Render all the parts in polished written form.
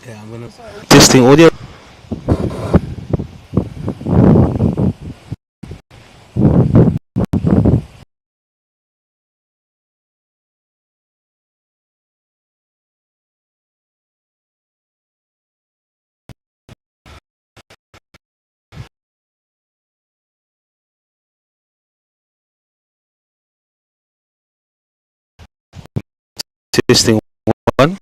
Yeah, I'm gonna testing audio. Testing one.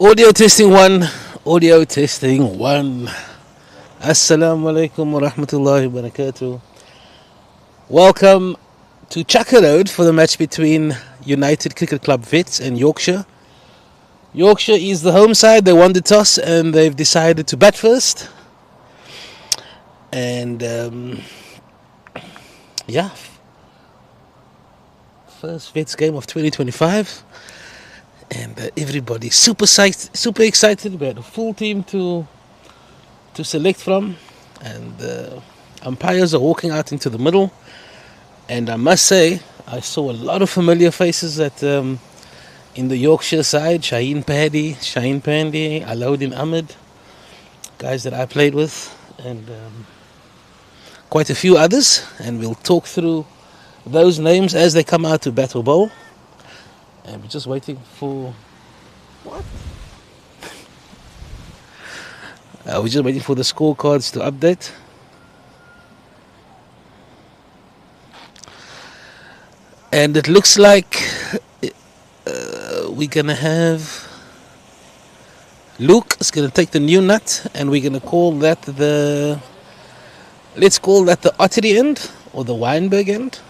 Audio testing one. Audio testing one. Assalamu alaikum wa rahmatullahi wa barakatuh. Welcome to Chaka Road for the match between United Cricket Club Vets and Yorkshire. Yorkshire is the home side. They won the toss and they've decided to bat first. And first Vets game of 2025. And everybody's super excited. We had a full team to select from, and umpires are walking out into the middle. And I must say, I saw a lot of familiar faces in the Yorkshire side. Shaheen Pandey, Alauddin Ahmed, guys that I played with, and quite a few others. And we'll talk through those names as they come out to bat or bowl. And we're just waiting for... What? We're just waiting for the scorecards to update. And it looks like we're going to have Luke is going to take the new nut, and we're going to call that let's call that the Ottery end or the Weinberg end.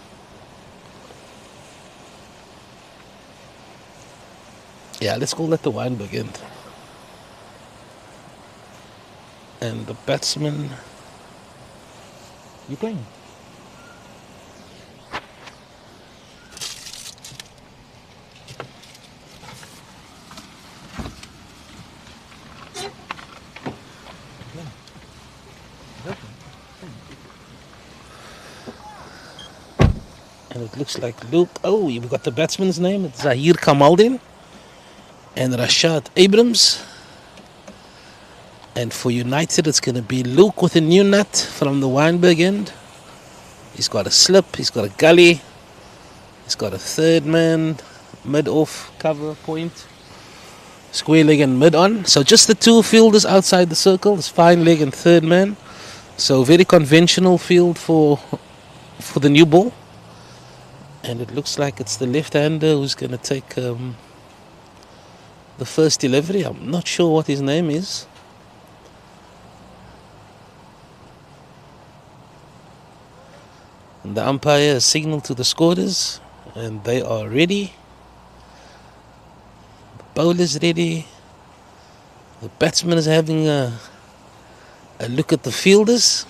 Yeah, let's call that the Weinberg end. And the batsman, you playing? And it looks like Luke. Oh, you've got the batsman's name. It's Zahir Kamaldin and Rashad Abrams. And for United, it's going to be Luke with a new nut from the Weinberg end. He's got a slip. He's got a gully. He's got a third man, mid-off cover point. Square leg and mid-on. So just the two fielders outside the circle. It's fine leg and third man. So very conventional field for the new ball. And it looks like it's the left-hander who's going to take the first delivery. I'm not sure what his name is. And the umpire has signaled to the scorers, and they are ready. The bowler's ready. The batsman is having a look at the fielders.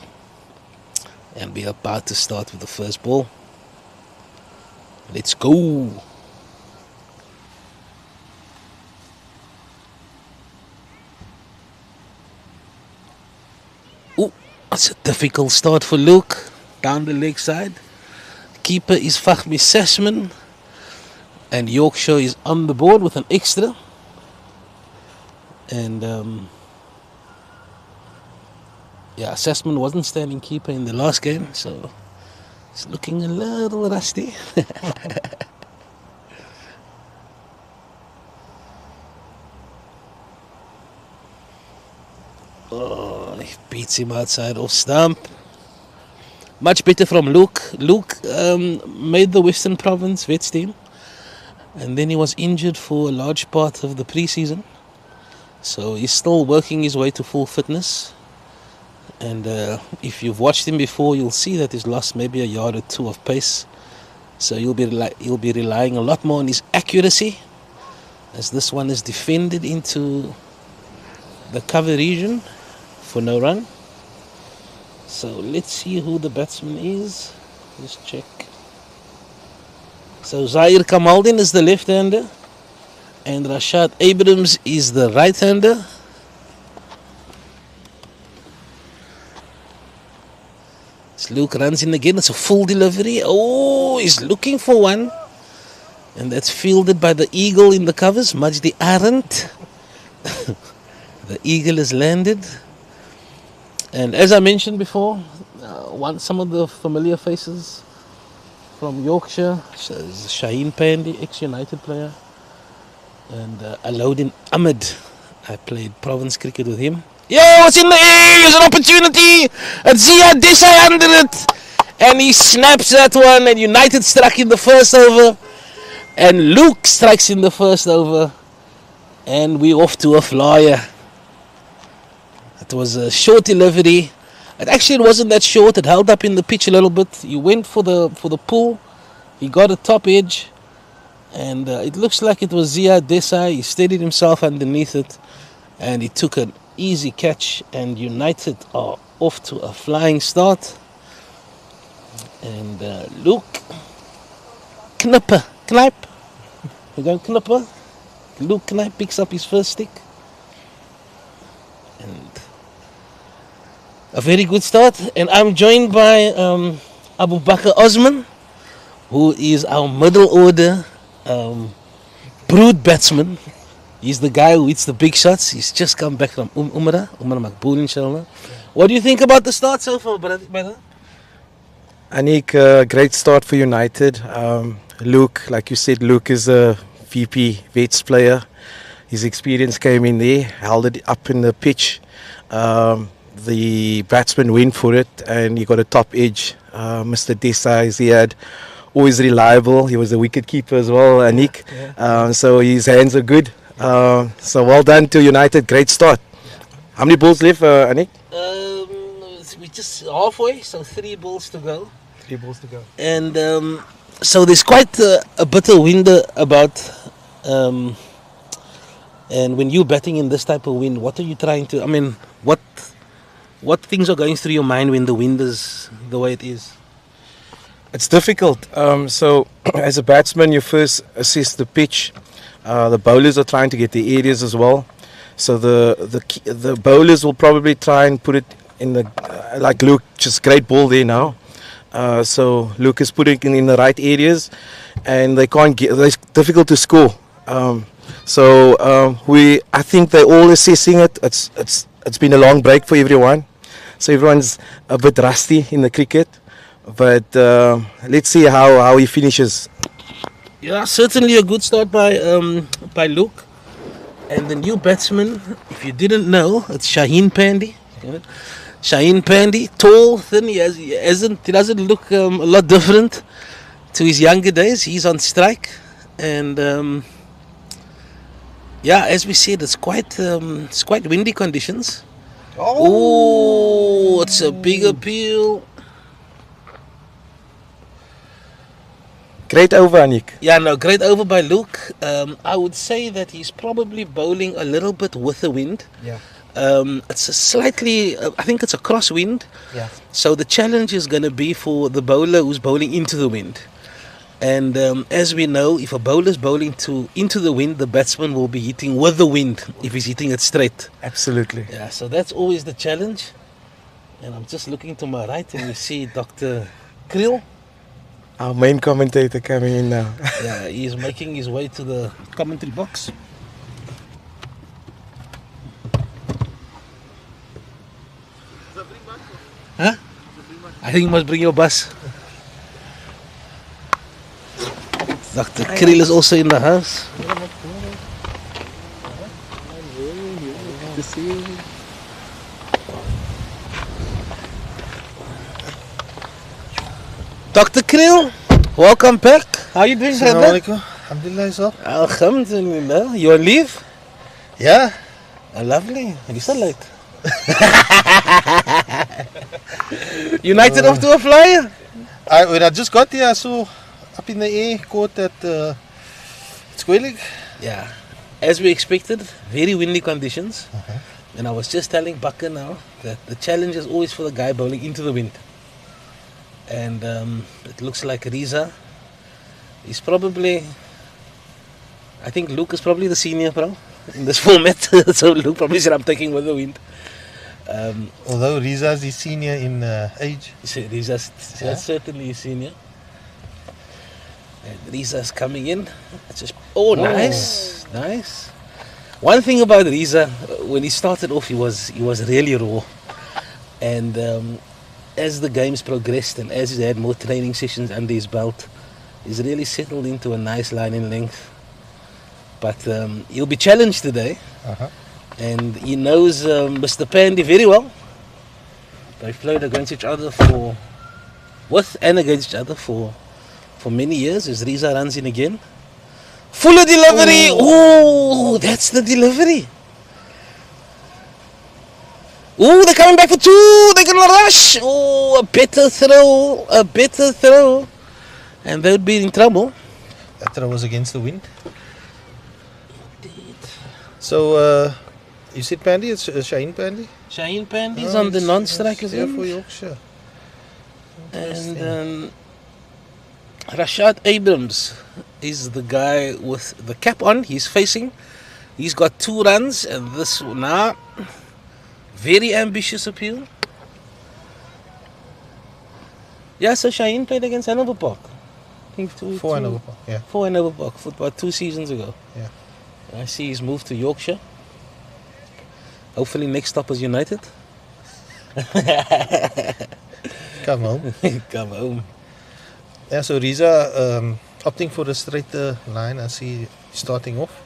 And we're about to start with the first ball. Let's go. Oh, that's a difficult start for Luke. Down the leg side. Keeper is Fahmi Sashman. And Yorkshire is on the board with an extra. And Sashman wasn't standing keeper in the last game, so it's looking a little rusty. Oh, he beats him outside off stump. Much better from Luke. Luke made the Western Province Vets team, and then he was injured for a large part of the pre-season. So he's still working his way to full fitness. And if you've watched him before, you'll see that he's lost maybe a yard or two of pace. So you'll be relying a lot more on his accuracy, as this one is defended into the cover region for no run. So let's see who the batsman is. Just check. So Zahir Kamaldin is the left-hander, and Rashad Abrams is the right-hander. Luke runs in again. It's a full delivery. Oh, he's looking for one. And that's fielded by the eagle in the covers, Majdi Arendt. The eagle has landed. And as I mentioned before, some of the familiar faces from Yorkshire. Shaheen Pandey, ex-United player. And Alauddin Ahmed. I played province cricket with him. Yeah, it's in the air. There's an opportunity. And Zia Desai under it. And he snaps that one. And United struck in the first over. And Luke strikes in the first over. And we're off to a flyer. It was a short delivery. It wasn't that short. It held up in the pitch a little bit. He went for the pull. He got a top edge. And it looks like it was Zia Desai. He steadied himself underneath it. And he took an easy catch, and United are off to a flying start. And Luke Knip. We're going Knipper. Luke Knip picks up his first stick. And a very good start. And I'm joined by Abu Bakr Osman, who is our middle order brood batsman. He's the guy who hits the big shots. He's just come back from Umrah Maqbool, inshallah. What do you think about the start so far, brother? Anik, great start for United. Luke, like you said, Luke is a VP Vets player. His experience came in there, held it up in the pitch. The batsman went for it, and he got a top edge. Mr. Desai, he had always reliable. He was a wicket keeper as well, Anik. So his hands are good. So well done to United. Great start. How many balls left, Anik? We're just halfway, so 3 balls to go. 3 balls to go. And so there's quite a bit of wind about. And when you're batting in this type of wind, what are you trying to? I mean, what things are going through your mind when the wind is the way it is? It's difficult. So as a batsman, you first assess the pitch. The bowlers are trying to get the areas as well. So the bowlers will probably try and put it in the like Luke, just great ball there now. So Luke is putting it in the right areas, and they can't get. It's difficult to score. I think they're all assessing it. It's been a long break for everyone, so everyone's a bit rusty in the cricket. But let's see how he finishes. Yeah, certainly a good start by Luke. And the new batsman, if you didn't know, it's Shaheen Pandey. Shaheen Pandey, tall, thin. He doesn't look a lot different to his younger days. He's on strike, and as we said, it's quite windy conditions. Oh, it's a big appeal. Great over, Anik. Yeah, no, great over by Luke. I would say that he's probably bowling a little bit with the wind. Yeah. It's a slightly, I think it's a crosswind. Yeah. So the challenge is going to be for the bowler who's bowling into the wind. And as we know, if a bowler is bowling into the wind, the batsman will be hitting with the wind if he's hitting it straight. Absolutely. Yeah, so that's always the challenge. And I'm just looking to my right and we see Dr. Kriel. Our main commentator coming in now. Yeah, he's making his way to the commentary box. Huh? I think you must bring your bus. Dr. Kriel is also in the house. Good to see you. Dr. Kriel, welcome back. How are you doing, brother? Alhamdulillah, sir. Alhamdulillah. You on leave? Yeah. Lovely. You so late. United off to a flyer? When I just got here, I saw up in the air, caught that squealing. Yeah. As we expected, very windy conditions. Okay. And I was just telling Bakka now that the challenge is always for the guy bowling into the wind. And it looks like Riza is probably, I think Luke is probably the senior pro in this format. So Luke probably said, I'm taking with the wind. Although Riza is the senior in age. Riza's certainly a senior. And Riza's coming in. It's just, nice. Nice. One thing about Riza, when he started off, he was really raw. And as the games progressed and as he had more training sessions under his belt, he's really settled into a nice line in length. But he'll be challenged today. Uh-huh. And he knows Mr. Pandey very well. They've played against each other against each other for many years. As Riza runs in again. Fuller delivery! Oh, that's the delivery. Oh, they're coming back for 2. They're going to rush. Oh, a better throw. And they would be in trouble. That throw was against the wind. Indeed. So, you said Pandey? It's Shaheen Pandey? Shaheen Pandey is on the non-strikers. Yeah, for Yorkshire. And Rashad Abrams is the guy with the cap on. He's facing. He's got 2 runs. And this now... Very ambitious appeal. Yeah, so Shaheen played against Hanover Park. I think 4 Hanover Park, yeah. 4 Hanover Park, about 2 seasons ago. Yeah. I see he's moved to Yorkshire. Hopefully next stop is United. Come home. Come home. Yeah, so Riza opting for the straighter line. I see starting off.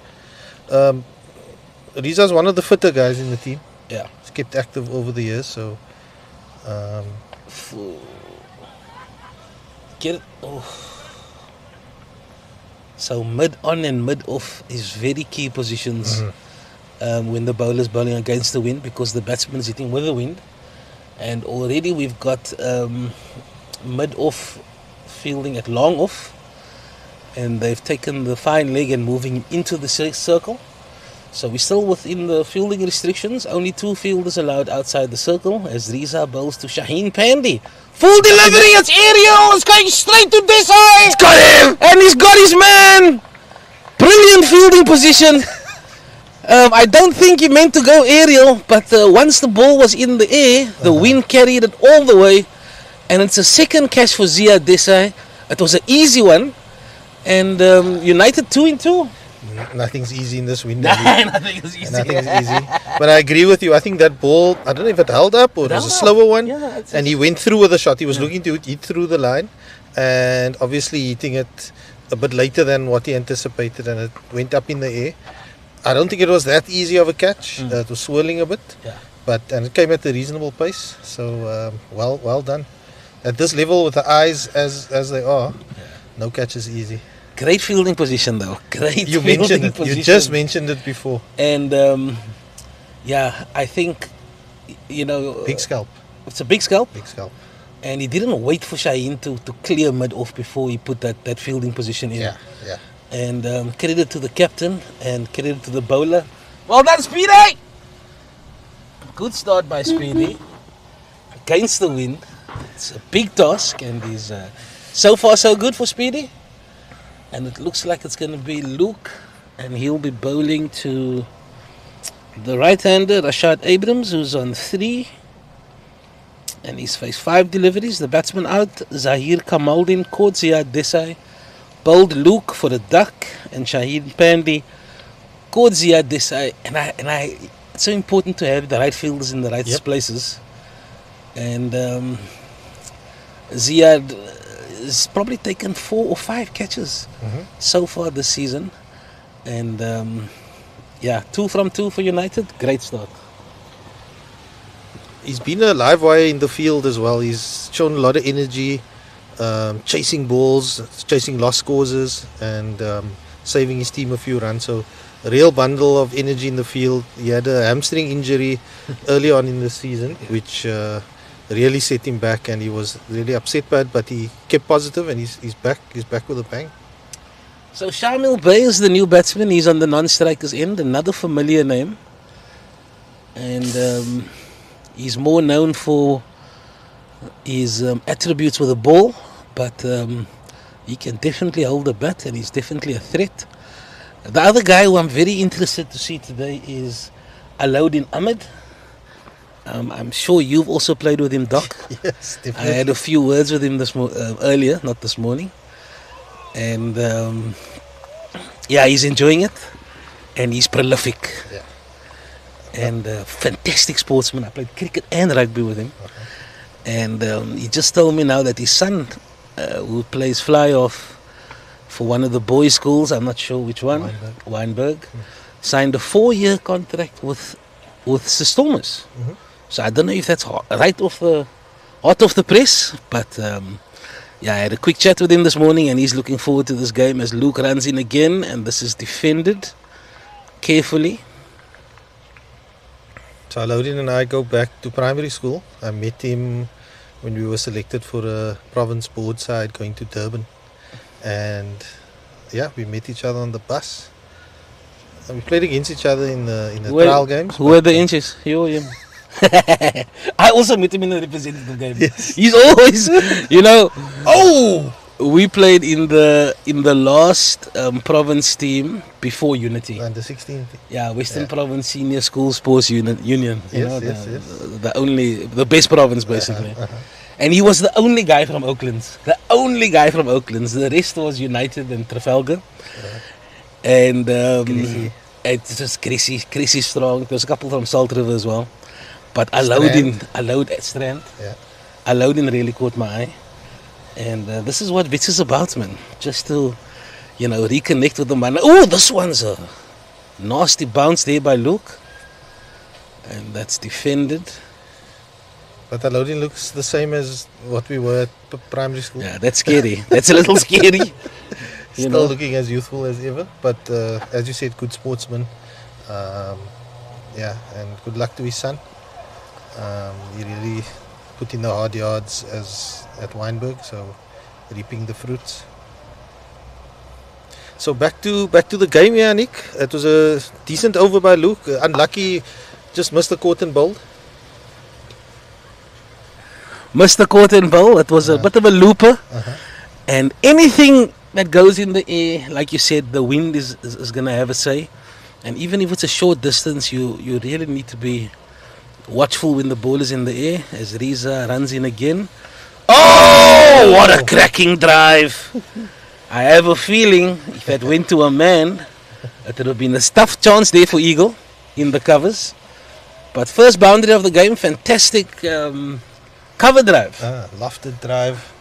Riza's one of the fitter guys in the team. Yeah. He's kept active over the years, so Get it. Oh. So mid-on and mid-off is very key positions when the bowler's bowling against the wind, because the batsman's hitting with the wind. And already we've got mid-off fielding at long off, and they've taken the fine leg and moving him into the circle. So we're still within the fielding restrictions. Only 2 fielders allowed outside the circle as Riza bowls to Shaheen Pandey. Full delivery, it's aerial, it's going straight to Desai. It's got him! And he's got his man. Brilliant fielding position. I don't think he meant to go aerial, but once the ball was in the air, the wind carried it all the way. And it's a second catch for Zia Desai. It was an easy one. And United 2 in 2. Nothing's easy in this wind. Nothing is easy. Nothing's easy. But I agree with you. I think that ball, I don't know if it held up or it was a slower one. Yeah, And he went through with the shot. He was looking to hit through the line. And obviously hitting it a bit later than what he anticipated. And it went up in the air. I don't think it was that easy of a catch. It was swirling a bit. Yeah. And it came at a reasonable pace. So well done. At this level with the eyes as they are, no catch is easy. Great fielding position though. You mentioned it. Position. You just mentioned it before. And I think, Big scalp. It's a big scalp. Big scalp. And he didn't wait for Shaheen to clear mid off before he put that fielding position in. Yeah. And credit to the captain and credit to the bowler. Well done, Speedy! Good start by Speedy. Against the wind. It's a big task, and he's so far so good for Speedy. And it looks like it's going to be Luke, and he'll be bowling to the right-hander Rashad Abrams, who's on 3. And he's faced 5 deliveries. The batsman out, Zahir Kamaldin caught Zia Desai, bowled Luke for a duck, and Shaheen Pandey caught Zia Desai. And I, it's so important to have the right fielders in the right places. And Ziad has probably taken 4 or 5 catches so far this season. And 2 from 2 for United. Great start. He's been a live wire in the field as well. He's shown a lot of energy, chasing balls, chasing lost causes, and saving his team a few runs. So a real bundle of energy in the field. He had a hamstring injury early on in the season, which really set him back, and he was really upset by it, but he kept positive, and he's back with a bang. So Shamil Bey is the new batsman. He's on the non-strikers end, another familiar name. And he's more known for his attributes with the ball, but he can definitely hold a bat, and he's definitely a threat. The other guy who I'm very interested to see today is Alauddin Ahmed. I'm sure you've also played with him, Doc. Yes, definitely. I had a few words with him earlier, not this morning. And he's enjoying it. And he's prolific. Yeah. And fantastic sportsman. I played cricket and rugby with him. And he just told me now that his son, who plays fly-off for one of the boys' schools, I'm not sure which one, Weinberg, signed a 4-year contract with Stormers. So I don't know if that's hot off the press, but I had a quick chat with him this morning, and he's looking forward to this game as Luke runs in again, and this is defended carefully. So Alauddin and I go back to primary school. I met him when we were selected for a province board side going to Durban, and we met each other on the bus. And we played against each other in the trial games. Who were the inches? You or him? I also met him in a representative game. Yes. He's always, we played in the last province team before Unity. Under 16. Yeah, Western Province Senior School Sports Union. Yes. The best province basically. And he was the only guy from Oaklands. The rest was United and Trafalgar. And it's just Chrissy strong. There's a couple from Salt River as well. But Strand. Yeah. Alauddin really caught my eye. And this is what Wits is about, man. Just to, reconnect with the man. Oh, this one's a nasty bounce there by Luke. And that's defended. But Alauddin looks the same as what we were at primary school. Yeah, that's scary. That's a little scary. You Still know? looking as youthful as ever, but as you said, good sportsman. Um, yeah, and good luck to his son. He really put in the hard yards as at Weinberg, so reaping the fruits. So back to the game here, Nick. It was a decent over by Luke. Unlucky, just missed the court and bowled. Mr. Cotton Bowl, it was a bit of a looper. Uh-huh. And anything that goes in the air, like you said, the wind is going to have a say. And even if it's a short distance, you really need to be watchful when the ball is in the air. As Riza runs in again. Oh, what a cracking drive! I have a feeling if it went to a man, it would have been a stuffed chance there for Eagle in the covers. But first boundary of the game, fantastic cover drive. Lofted drive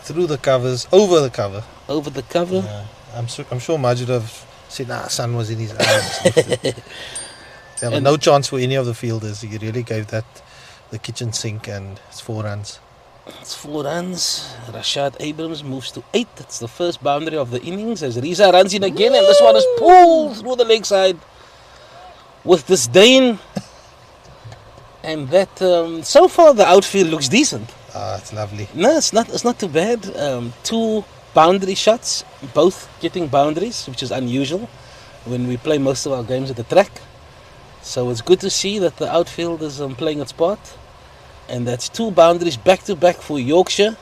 through the covers, over the cover. Over the cover. I'm sure Majid have said, sun was in his eyes. There was no chance for any of the fielders. He really gave that the kitchen sink, and it's 4 runs. It's 4 runs. Rashad Abrams moves to 8. That's the first boundary of the innings as Riza runs in again, and this one is pulled through the leg side with disdain. And that so far the outfield looks decent. It's lovely. No, it's not too bad. 2 boundary shots, both getting boundaries, which is unusual when we play most of our games at the track. So it's good to see that the outfield is playing its part. And that's 2 boundaries back to back for Yorkshire.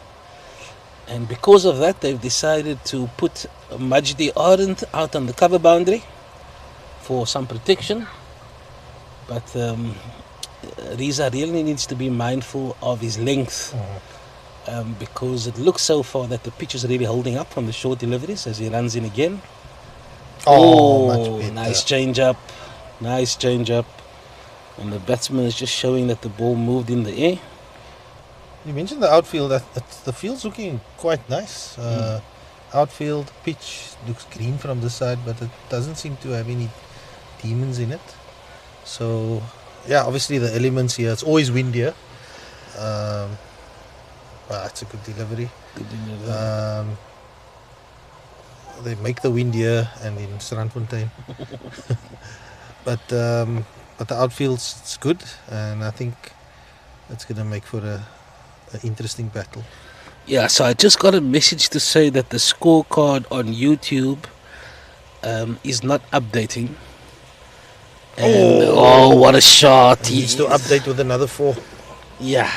And because of that, they've decided to put Majdi Arendt out on the cover boundary for some protection. But Riza really needs to be mindful of his length. Because it looks so far that the pitch is really holding up from the short deliveries as he runs in again. Much better. Nice change up. Nice change up. And the batsman is just showing that the ball moved in the air. You mentioned the outfield. The field's looking quite nice. Outfield pitch looks green from this side, but it doesn't seem to have any demons in it. So, yeah, obviously the elements here. It's always windier. It's a good delivery. They make the wind here and in Strandfontein. But the outfield's good, and I think it's going to make for an interesting battle. Yeah, so I just got a message to say that the scorecard on YouTube is not updating. And, what a shot. He needs to update with another 4. Yeah,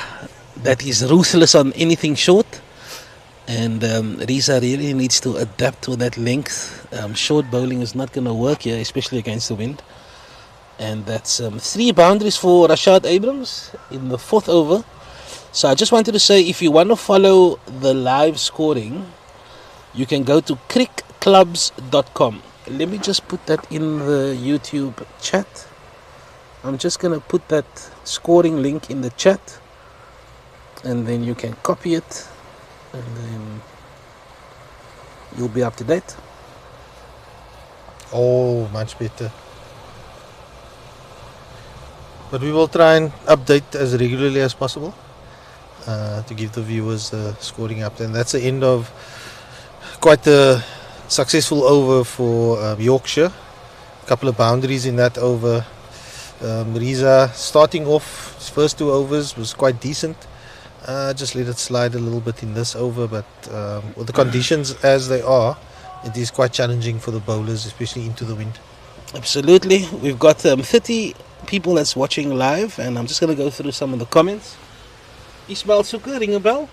that is ruthless on anything short. And Riza really needs to adapt to that length. Short bowling is not going to work here, especially against the wind. And that's 3 boundaries for Rashad Abrams in the 4th over. So I just wanted to say, if you want to follow the live scoring, you can go to crickclubs.com. Let me just put that in the YouTube chat. I'm just going to put that scoring link in the chat. And then you can copy it. And then you'll be up to date. Much better. But we will try and update as regularly as possible to give the viewers the scoring update. And that's the end of quite a successful over for Yorkshire. A couple of boundaries in that over. Riza starting off his first 2 overs was quite decent. Just let it slide a little bit in this over, but with the conditions as they are, it is quite challenging for the bowlers, especially into the wind. Absolutely. We've got 30 people that's watching live, and I'm just going to go through some of the comments. Ismail Suka, ring a bell.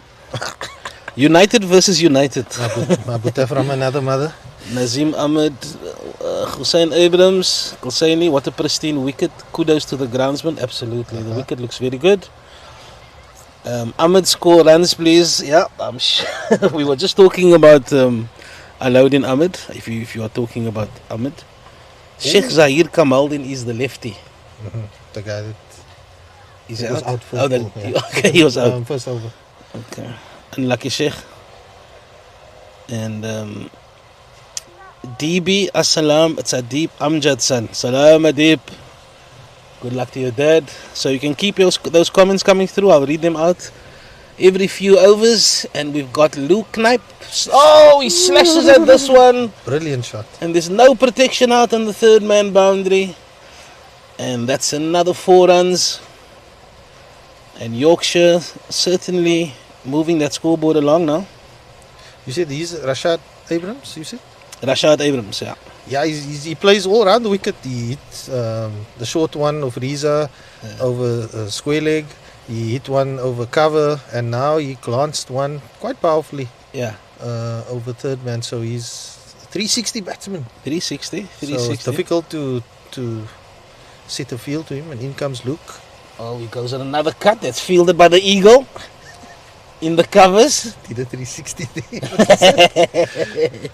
United versus United. Mabuta from another mother. Nazim Ahmed, Hussein Abrams, Kulsaini, what a pristine wicket. Kudos to the groundsman. Absolutely. The wicket looks very good. Ahmed, score runs, please. Yeah, I'm sure. We were just talking about Alauddin Ahmed, if you are talking about Ahmed. Sheikh Zahir Kamaldin is the lefty. The guy that Is was out for okay, he was out. first over. Okay. Unlucky Sheikh. And DB, Assalam, it's Adib Amjad son. Salam Adib. Good luck to your dad. So you can keep those comments coming through. I'll read them out every few overs, and we've got Luke Knipe. Oh, he slashes at this one, Brilliant shot. and there's no protection out on the third man boundary, and that's another 4 runs. And Yorkshire certainly moving that scoreboard along now. You said he's Rashad Abrams, you said? Rashad Abrams, yeah. Yeah, he plays all around the wicket. He hit the short one of Riza over square leg. He hit one over cover, and now he glanced one quite powerfully Yeah, over third man. So he's 360 batsman. 360. So it's difficult to set a field to him, and in comes Luke. Oh, he goes on another cut. That's fielded by the Eagle in the covers. Did a 360 there.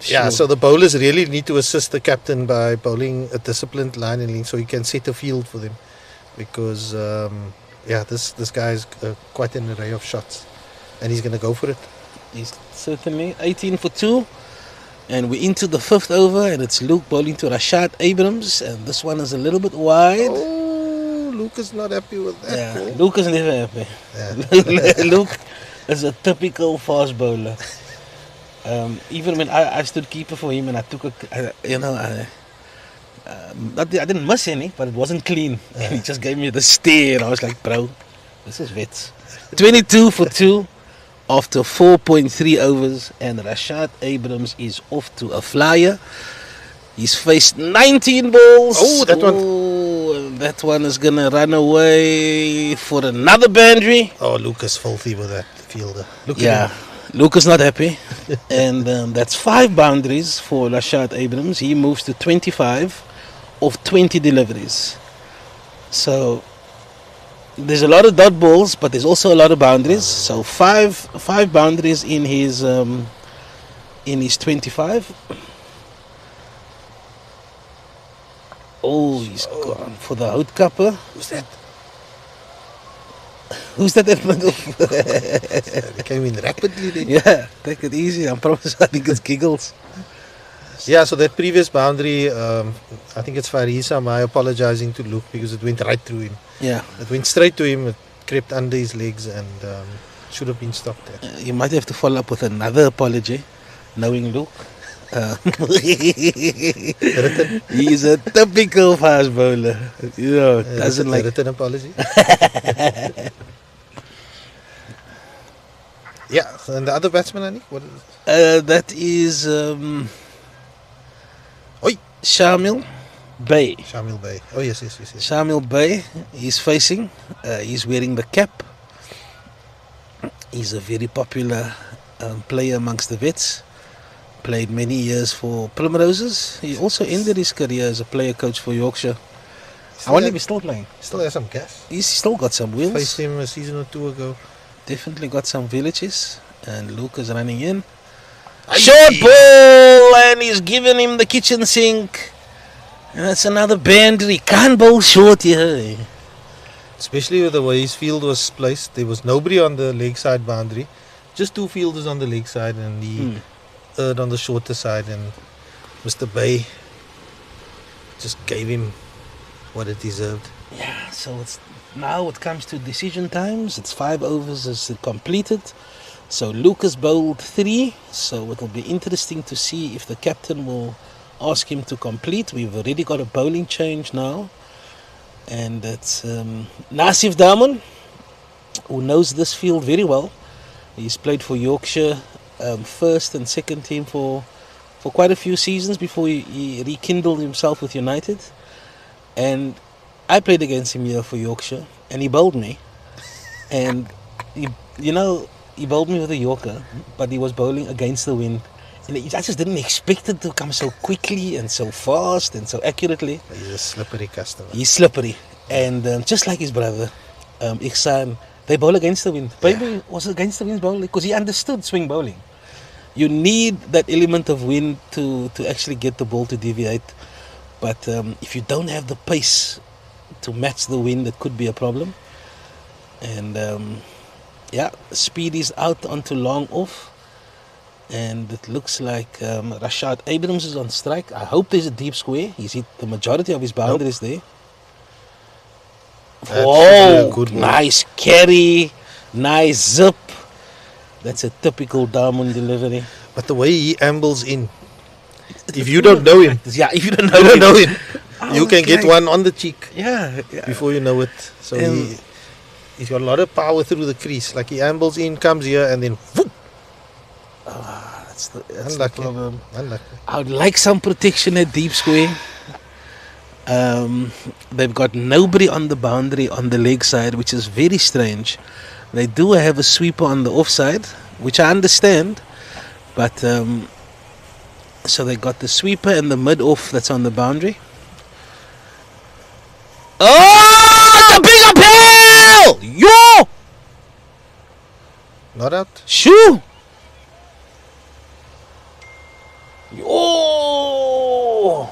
Yeah, so the bowlers really need to assist the captain by bowling a disciplined line and length so he can set a field for them. Because, this guy is quite an array of shots. And he's going to go for it. He's certainly 18 for 2. And we're into the 5th over, and it's Luke bowling to Rashad Abrams. And this one is a little bit wide. Oh, Luke is not happy with that. Yeah, ball. Luke is never happy. Yeah. Luke is a typical fast bowler. Even when I stood keeper for him and I took I didn't miss any, but it wasn't clean. And he just gave me the stare. I was like, bro, this is wets. 22 for 2 after 4.3 overs, and Rashad Abrams is off to a flyer. He's faced 19 balls. Oh, that one. And that one is going to run away for another boundary. Oh, Luke is filthy with that fielder. Look Yeah, at him. Luke is not happy. And that's 5 boundaries for Rashad Abrams. He moves to 25 of 20 deliveries. So there's a lot of dot balls, but there's also a lot of boundaries. So five boundaries in his 25. Oh, he's gone for the Houtkapper. Who's that? Who's that? They came in rapidly then. Yeah, take it easy. I promise. I think it's giggles. Yeah, so that previous boundary, I think it's Farisa Mai apologizing to Luke because it went right through him. Yeah. It went straight to him, it crept under his legs and should have been stopped there. You might have to follow up with another apology, knowing Luke. Written, He's a typical fast bowler. You know, doesn't like. written apology. Yeah, and the other batsman, Annie? What is it? That is Oi! Shamil Bay. Shamil Bay. Oh, yes. Shamil Bay. He's facing. He's wearing the cap. He's a very popular player amongst the vets. Played many years for Primroses. He also ended his career as a player coach for Yorkshire. I wonder if he's still playing. Still has some gas. He's still got some wheels. Faced him a season or two ago. Definitely got some villages. And Luke is running in. Aye. Short ball, and he's giving him the kitchen sink. And that's another boundary. Can't bowl short here. Especially with the way his field was placed. There was nobody on the leg side boundary. Just 2 fielders on the leg side and he erred on the shorter side, and Mr. Bay just gave him what it deserved. Yeah, so it's now it comes to decision times. It's 5 overs is completed. So Lucas bowled 3. So it'll be interesting to see if the captain will ask him to complete. We've already got a bowling change now. And it's Nasif Daman, who knows this field very well. He's played for Yorkshire first and second team for quite a few seasons before he rekindled himself with United. And I played against him here for Yorkshire, and he bowled me. And he bowled me with a Yorker, but he was bowling against the wind. And I just didn't expect it to come so quickly and so fast and so accurately. He's a slippery customer. He's slippery. And just like his brother, Ihsan, they bowl against the wind. Baby was against the wind bowling because he understood swing bowling. You need that element of wind to actually get the ball to deviate. But if you don't have the pace to match the wind, it could be a problem. And speed is out onto long off. And it looks like Rashad Abrams is on strike. I hope there's a deep square. He's hit the majority of his boundaries there. That's a good ball. Nice carry, nice zip. That's a typical Diamond delivery. But the way he ambles in, if you don't know him, Yeah, if you don't you know don't him. know him, you can get one on the cheek Yeah, before you know it. So Um, he's got a lot of power through the crease. Like he ambles in, comes here, and then whoop, that's the unlucky. problem. Unlucky. I would like some protection at deep square. They've got nobody on the boundary on the leg side, which is very strange. They do have a sweeper on the offside, which I understand, but so they got the sweeper and the mid off that's on the boundary. Oh, it's a big uphill! Yo, Not out. shoo! Yo!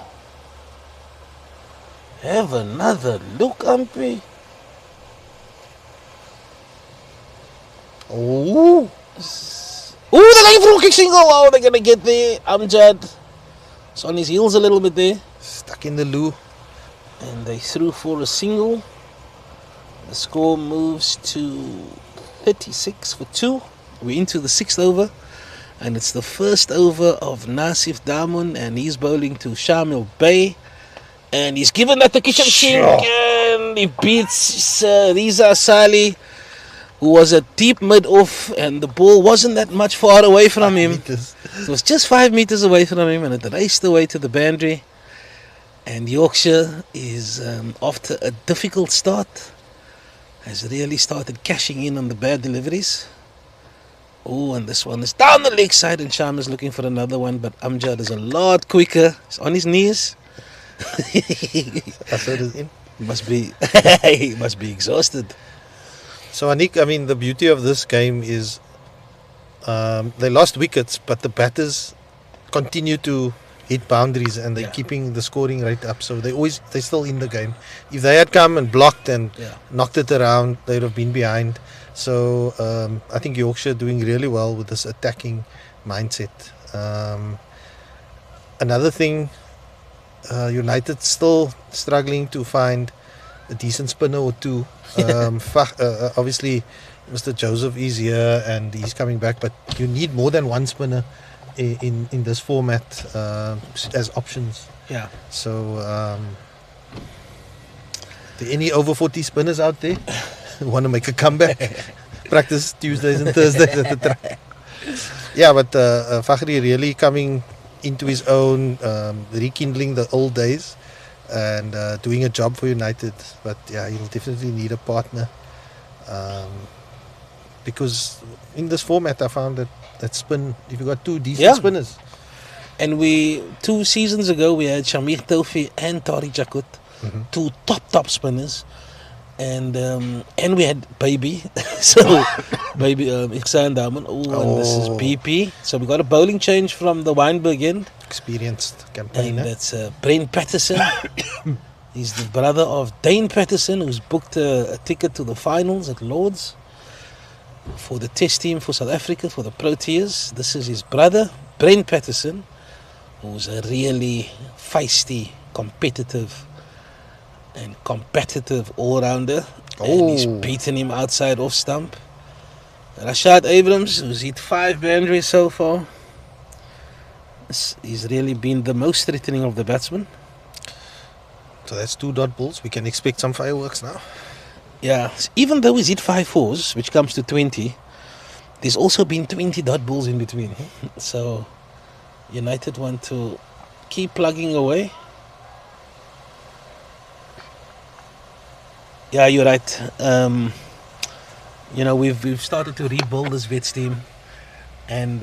Have another look, Ampy. Oh, Oh, they're going for a kick single. Oh, they're going to get there. Amjad. It's on his heels a little bit there. stuck in the loo. And they threw for a single. The score moves to 36 for 2. We're into the 6th over. And it's the first over of Nasif Damun. And he's bowling to Shamil Bey. And he's given that the kitchen sink. And he beats Riza Sali, who was a deep mid-off. And the ball wasn't that much far away from him. Meters. It was just 5 meters away from him, and it raced away to the boundary. And Yorkshire is, after a difficult start, has really started cashing in on the bad deliveries. Oh, and this one is down the leg side, and Sharma's looking for another one, but Amjad is a lot quicker. He's on his knees. That's what it is in. He must be, he must be exhausted. So Anik, I mean, the beauty of this game is they lost wickets, but the batters continue to hit boundaries, and they're keeping the scoring rate up. So they're still in the game. If they had come and blocked and knocked it around, they'd have been behind. So I think Yorkshire doing really well with this attacking mindset. Another thing, United still struggling to find a decent spinner or two. Obviously, Mr. Joseph is here and he's coming back, but you need more than one spinner in this format as options. Yeah. So, there any over 40 spinners out there who want to make a comeback? Practice Tuesdays and Thursdays at the track. Yeah, but Fakhri really coming into his own, rekindling the old days and doing a job for United. But yeah, he'll definitely need a partner. Because in this format I found that spin, if you got two decent spinners. And 2 seasons ago we had Shamir Taufi and Tariq Jakut, two top spinners, and we had Baby, so Baby Iksan Daman. And this is BP. So we got a bowling change from the Weinberg end. Experienced And campaigner. that's Brent Patterson. He's the brother of Dane Patterson, who's booked a ticket to the finals at Lord's for the test team for South Africa, for the Proteas. This is his brother, Brent Patterson, who's a really feisty, competitive all-rounder. And he's beaten him outside off stump. Rashad Abrams, who's hit 5 boundaries so far. He's really been the most threatening of the batsmen. So that's 2 dot balls. We can expect some fireworks now. Yeah, even though he's hit 5 fours, which comes to 20, there's also been 20 dot balls in between. So United want to keep plugging away. Yeah, you're right. We've started to rebuild this Vets team, and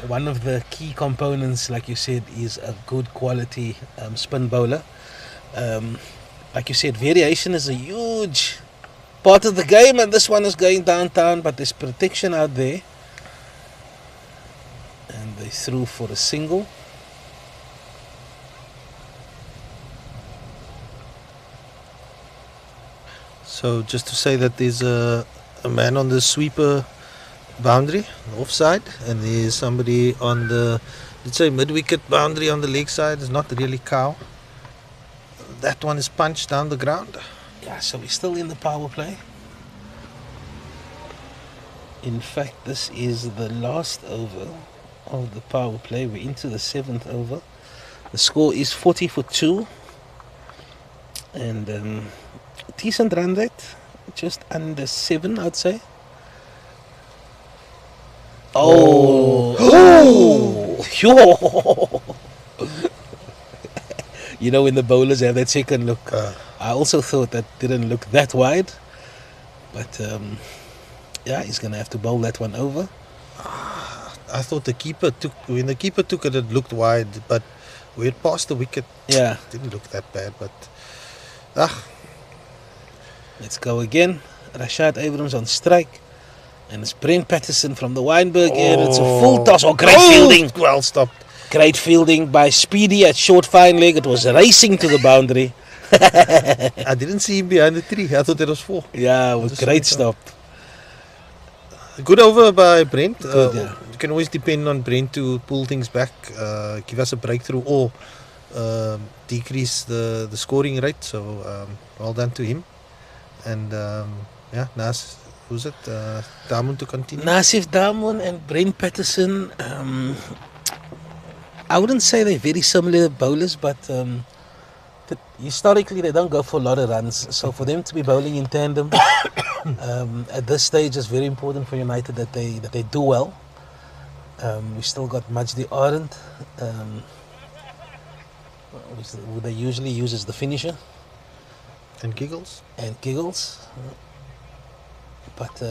one of the key components, like you said, is a good quality spin bowler. Like you said, variation is a huge part of the game, and this one is going downtown, but there's protection out there. And they threw for a single. So just to say that there's a man on the sweeper boundary, offside, and there's somebody on the, let's say, mid-wicket boundary on the leg side. It's not really cow. That one is punched down the ground. Yeah, so we're still in the power play. In fact, this is the last over of the power play. We're into the 7th over. The score is 40 for 2. And decent run rate. Just under 7, I'd say. Oh! You know, when the bowlers have that second look, I also thought that didn't look that wide. But yeah, he's going to have to bowl that one over. I thought when the keeper took it, it looked wide, but we had passed the wicket. Yeah. It didn't look that bad, but Let's go again. Rashad Abrams on strike. And it's Brent Patterson from the Weinberg here. It's a full toss. Oh, great fielding. Well stopped. Great fielding by Speedy at short fine leg. It was racing to the boundary. I didn't see him behind the tree. I thought it was 4. Yeah, it was great stop. Good over by Brent. Good, yeah. You can always depend on Brent to pull things back, give us a breakthrough, or decrease the scoring rate. So well done to him. And yeah, who's it? Damun to continue. Nasif Damun and Brent Patterson. I wouldn't say they're very similar bowlers, but historically they don't go for a lot of runs. So for them to be bowling in tandem at this stage is very important for United that they do well. We still got Majdi Arendt, who they usually use as the finisher. And Giggles. But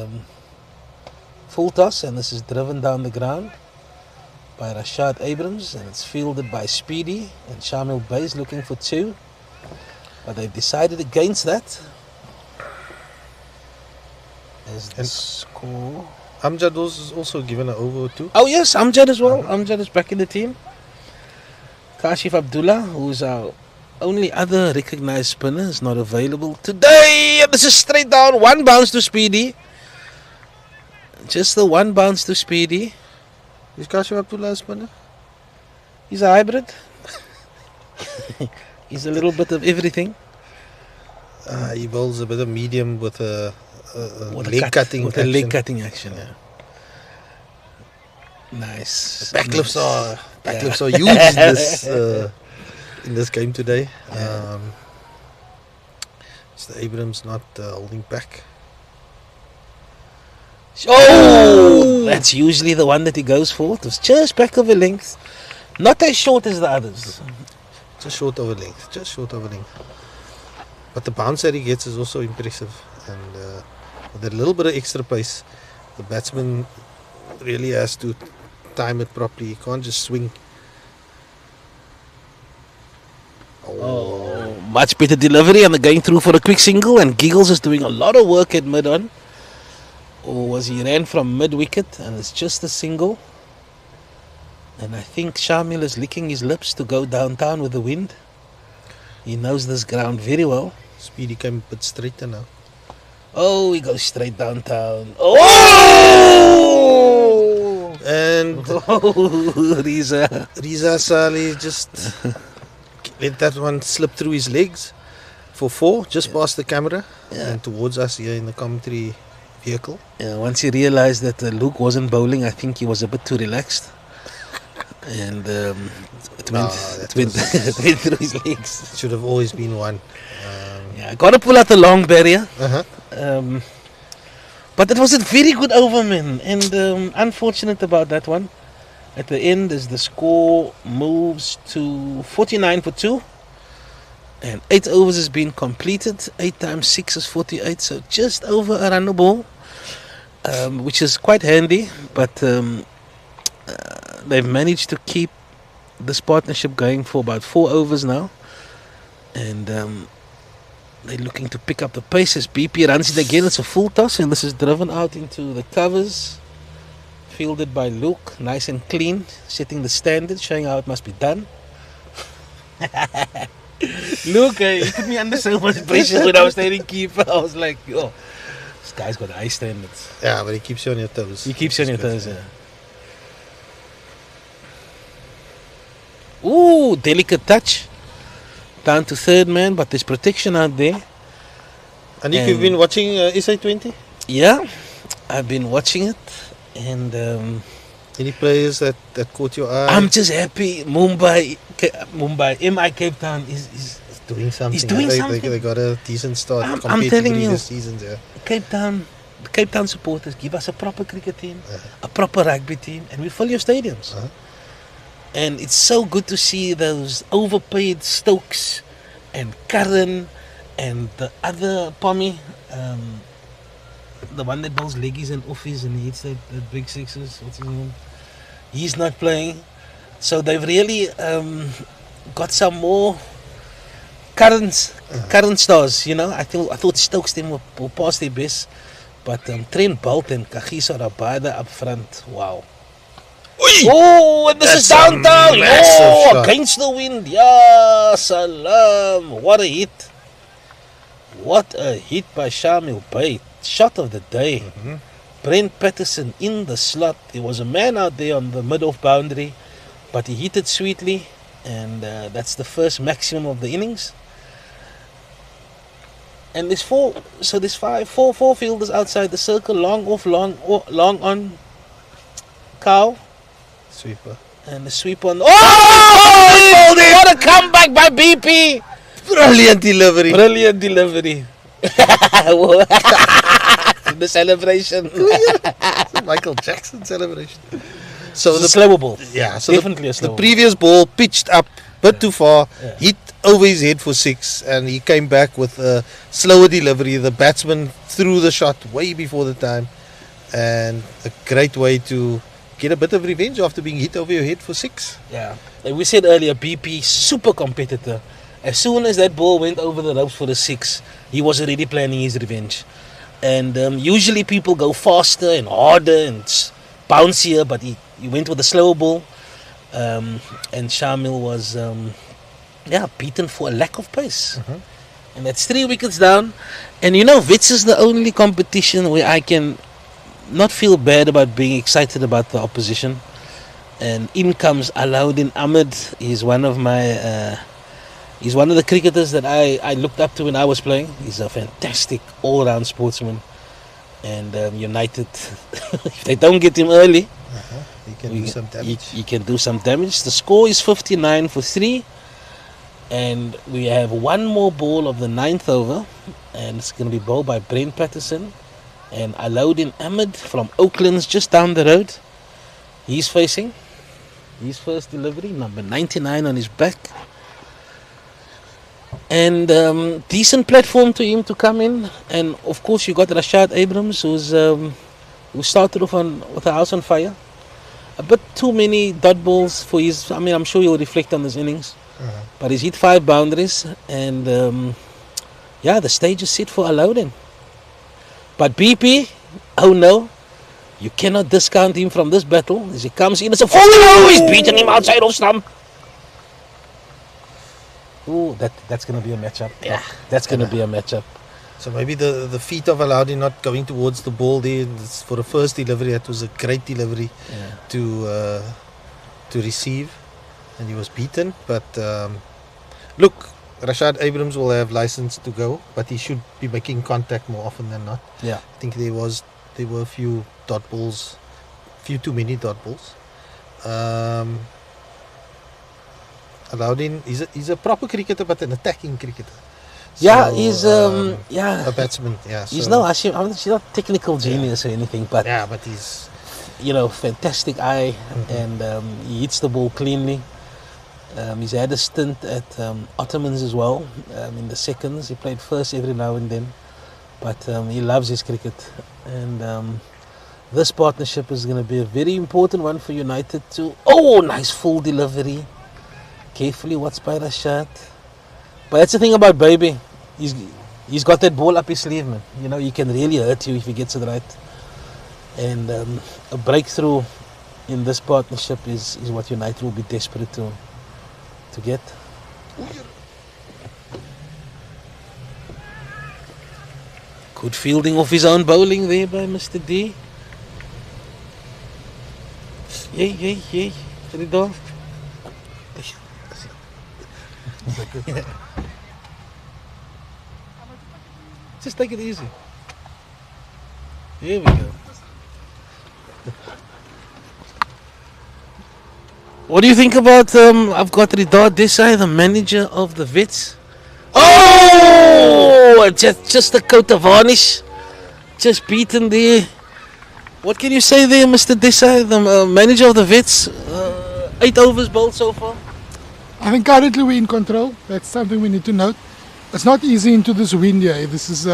full toss, and this is driven down the ground by Rashad Abrams, and it's fielded by Speedy, and Shamil Bay's looking for 2, but they've decided against that. As the score. Amjad was also given an over too. Oh yes, Amjad as well. Amjad is back in the team. Kashif Abdullah, who's our only other recognised spinner, is not available today. This is straight down, 1 bounce to Speedy. Just the 1 bounce to Speedy. Is Kashif Abdullah a spinner? He's a hybrid. He's a little bit of everything. He bowls a bit of medium with a With leg cutting with action. a leg cutting action, yeah. Nice. Backlifts are huge in this game today. Yeah. Mr. Abrams not holding back. Oh! That's usually the one that he goes for. It was just back of a length. Not as short as the others. Just short over length. But the bounce that he gets is also impressive. And with a little bit of extra pace, the batsman really has to time it properly. He can't just swing. Oh, much better delivery, and they're going through for a quick single, and Giggles is doing a lot of work at mid-on. Or was he ran from mid-wicket, and it's just a single. And I think Shamil is licking his lips to go downtown with the wind. He knows this ground very well. Speedy came a bit straighter now. Oh, he goes straight downtown. Oh! And Riza Saleh just let that one slip through his legs for 4, just past the camera and towards us here in the commentary vehicle. Yeah, once he realized that Luke wasn't bowling, I think he was a bit too relaxed. And it went through his legs. Should have always been 1. Yeah, got to pull out the long barrier. Uh-huh. But it was a very good over, man. And unfortunate about that one. At the end, as the score moves to 49 for 2. And 8 overs has been completed. 8 times 6 is 48. So just over a run a ball. Which is quite handy. But they've managed to keep this partnership going for about 4 overs now. And they're looking to pick up the pace as BP runs it again. It's a full toss, and this is driven out into the covers. Fielded by Luke, nice and clean, setting the standard, showing how it must be done. Luke, you put me under so much pressure when I was standing keeper. I was like, oh, this guy's got high standards. Yeah, but he keeps you on your toes. He keeps you on your toes, yeah. Ooh, delicate touch. Down to third man, but there's protection out there. Anik, you've been watching SA20? Yeah, I've been watching it, and Any players that caught your eye? I'm just happy. Mumbai, MI Cape Town is Doing something. He's doing something. They got a decent start I'm compared telling to you. previous seasons. Yeah. Cape Town. The Cape Town supporters give us a proper cricket team, a proper rugby team, and we fill your stadiums. And it's so good to see those overpaid Stokes and Curran and the other Pommy, the one that bowls leggies and offies and he hits that big sixes. What's his name? He's not playing. So they've really got some more current stars, you know. I thought Stokes team were past their best. But Trent Boult and Kagiso Rabada up front, wow. Oh, and this is downtown. Oh, against the wind. Ya salam. What a hit. What a hit by Shamil Bey. Shot of the day. Brent Patterson in the slot. There was a man out there on the mid-off boundary, but he hit it sweetly, and that's the first maximum of the innings. And there's four fielders outside the circle, long off, long on, cow. Sweeper. And the sweep on. Oh! What a comeback by BP! Brilliant delivery. Brilliant delivery. The celebration. Michael Jackson celebration. So the slower ball. Yeah, so definitely a slower the previous ball pitched up a bit too far, hit over his head for 6, and he came back with a slower delivery. The batsman threw the shot way before the time, and a great way to get a bit of revenge after being hit over your head for 6. Yeah, like we said earlier, BP super competitor. As soon as that ball went over the ropes for the 6, he was already planning his revenge. And usually people go faster and harder and bouncier, but he went with a slow ball. And Shamil was beaten for a lack of pace. And that's 3 wickets down. And you know, Wits is the only competition where I can not feel bad about being excited about the opposition. And in comes Alauddin Ahmed. He's one of my he's one of the cricketers that I looked up to when I was playing. He's a fantastic all-round sportsman. And United, if they don't get him early, he can do some damage. He can do some damage. The score is 59 for 3. And we have one more ball of the 9th over. And it's going to be bowled by Brent Patterson. And Alauddin Ahmed from Oakland's just down the road. He's facing his first delivery, number 99 on his back. And decent platform to him to come in. And of course you got Rashad Abrams, who started off with a house on fire. A bit too many dot balls for his. I mean, I'm sure he'll reflect on his innings. But he's hit 5 boundaries, and the stage is set for Alauddin. But BP, oh no, you cannot discount him from this battle. As he comes in, it's a full. He's beaten him outside of stump. Ooh, that's going to be a matchup. Yeah, that's going to be a matchup. So maybe the feet of Alauddin not going towards the ball there for the first delivery. That was a great delivery to receive, and he was beaten. But look, Rashad Abrams will have license to go, but he should be making contact more often than not. Yeah, I think there were a few dot balls, few too many dot balls. Alauddin, he's a proper cricketer, but an attacking cricketer. So, he's a batsman. Yeah, he's he's not technical genius or anything, but but he's fantastic eye, and he hits the ball cleanly. He's had a stint at Ottomans as well in the seconds. He played first every now and then, but he loves his cricket, and this partnership is going to be a very important one for United too. Oh, nice full delivery. Carefully watched by Rashad. But that's the thing about Baby. He's got that ball up his sleeve, man. You know, he can really hurt you if he gets it right. And a breakthrough in this partnership is what United will be desperate to get. Good fielding off his own bowling there by Mr. D. Yay. Get it off. Just take it easy. Here we go. What do you think about I've got Ridar Desai, the manager of the Vets. Oh, just a coat of varnish. Just beaten there. What can you say there, Mr. Desai, the manager of the Vets? 8 overs bowled so far. I think currently we're in control. That's something we need to note. It's not easy into this wind here. This is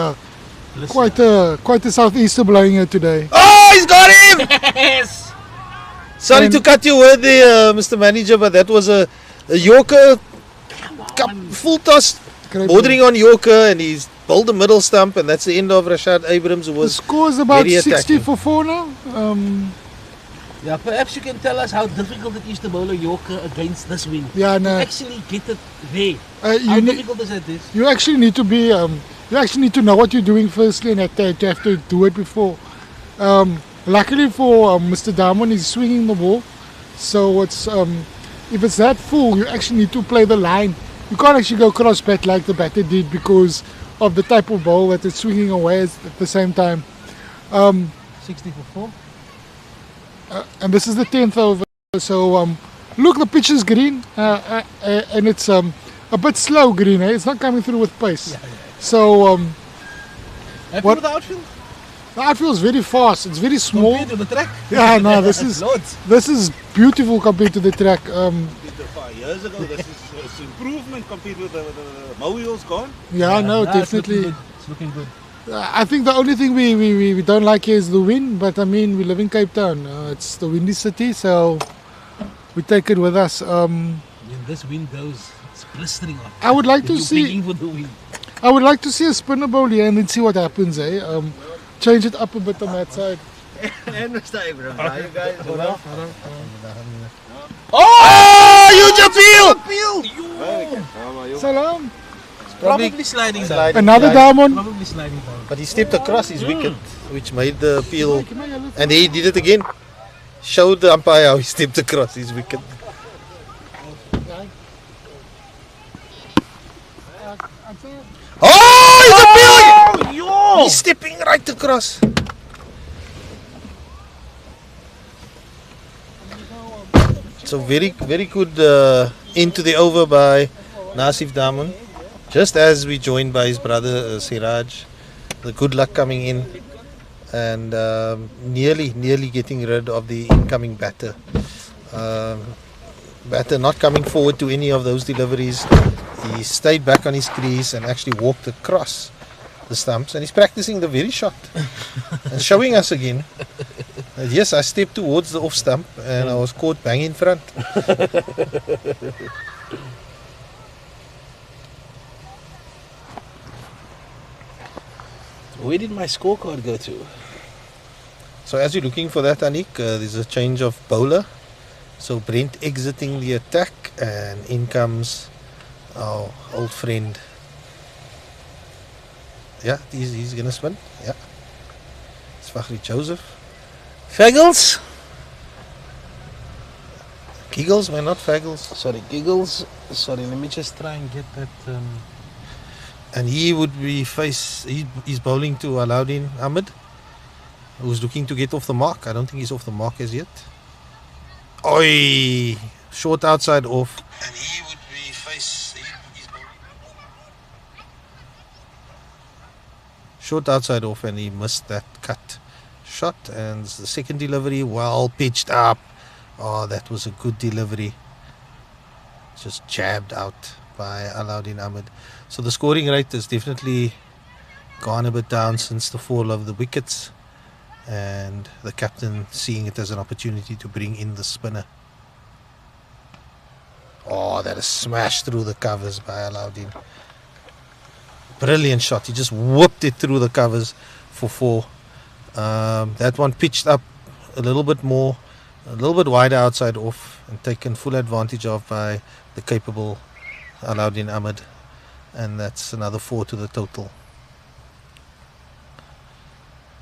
quite a southeaster blowing here today. Oh, he's got him! Yes! Sorry to cut your word there, Mr. Manager, but that was a Yorker full toss, Great bordering on Yorker, and he's bowled the middle stump, and that's the end of Rashad Abrams, who The was score is about very 60 attacking. for 4 now. Yeah, perhaps you can tell us how difficult it is to bowl a Yorker against this wind. Yeah, no. Actually get it there. Uh, How you, ne- difficult is that? This? you actually need to be. You actually need to know what you're doing firstly, and you have to do it before. Luckily for Mr. Diamond, he's swinging the ball, so it's if it's that full, you actually need to play the line. You can't actually go cross bat like the batter did because of the type of ball that it's swinging away at the same time. 60 for 4. And this is the 10th over. So look, the pitch is green, and it's a bit slow green. It's not coming through with pace. So Happy What- with the outfield? the outfield is very fast. It's very small. Compared to the track? Yeah, no, this is beautiful compared to the track. 5 years ago, this is improvement compared with the Mowio's gone. Yeah, no, Nah, it's definitely. looking good. It's looking good. I think the only thing we don't like here is the wind, but I mean, we live in Cape Town. It's the windy city, so we take it with us. When this wind goes, it's blistering on. I would like to You're see. begging for the wind. I would like to see a spinner bowl here and then see what happens. Change it up a bit on that side. And Mr. Abrams, how you guys doing? Oh, huge appeal! Salam. Probably sliding down. Another diamond. Probably sliding down. But he stepped across his wicket, which made the appeal. And he did it again. Showed the umpire how he stepped across his wicket. Oh, he's appealing! He's stepping right across. So very good end to the over by Nasif Daman. Just as we joined by his brother Siraj. The good luck coming in and nearly getting rid of the incoming batter. Batter not coming forward to any of those deliveries. He stayed back on his crease and actually walked across the stumps, and he's practicing the very shot and showing us again. Yes, I stepped towards the off stump and I was caught bang in front. Where did my scorecard go to? So as you're looking for that, Anik, there's a change of bowler. So Brent exiting the attack, and in comes our old friend. Yeah, he's gonna spin. Yeah, it's Fakhri Joseph. Faggles? Giggles, man, not Faggles. Sorry, giggles. Sorry, let me just try and get that. And he would be he's bowling to Alauddin Ahmed, who's looking to get off the mark. I don't think he's off the mark as yet. Oi! Short outside off. And he would be he's bowling. Short outside off, and he missed that cut shot. And the second delivery, well pitched up. Oh, that was a good delivery. Just jabbed out by Alauddin Ahmed. So the scoring rate has definitely gone a bit down since the fall of the wickets, and the captain seeing it as an opportunity to bring in the spinner. Oh, that is smashed through the covers by Alauddin. Brilliant shot. He just whooped it through the covers for 4. That one pitched up a little bit more, a little bit wider outside off, and taken full advantage of by the capable Alauddin Ahmed. And that's another 4 to the total.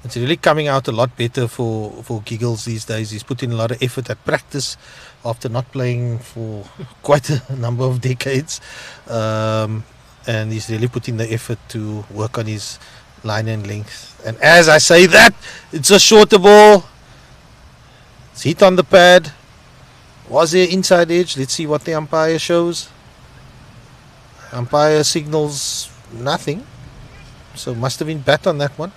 It's really coming out a lot better for Giggles these days. He's put in a lot of effort at practice after not playing for quite a number of decades. And he's really putting the effort to work on his line and length. And as I say that, it's a shorter ball. It's hit on the pad. Was there inside edge? Let's see what the umpire shows. Umpire signals nothing. So must have been bat on that one.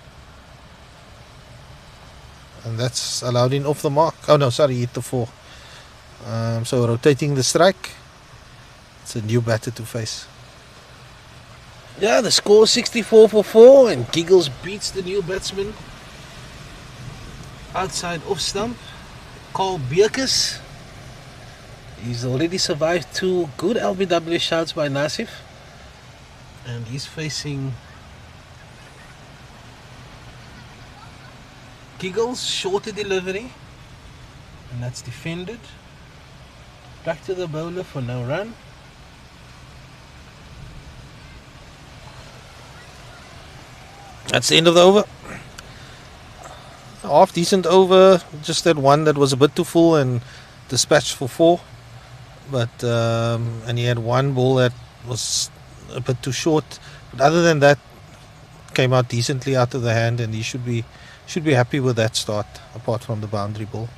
And that's allowed in off the mark. Oh no, sorry, hit the 4. So rotating the strike. It's a new batter to face. Yeah, the score 64 for 4, and Giggles beats the new batsman outside off stump. Carl Bierkes. He's already survived 2 good LBW shots by Nasif, and he's facing Giggles, shorter delivery, and that's defended. Back to the bowler for no run. That's the end of the over. Half decent over. Just that one that was a bit too full and dispatched for 4. But and he had one ball that was a bit too short. But other than that, came out decently out of the hand, and he should be happy with that start. Apart from the boundary ball.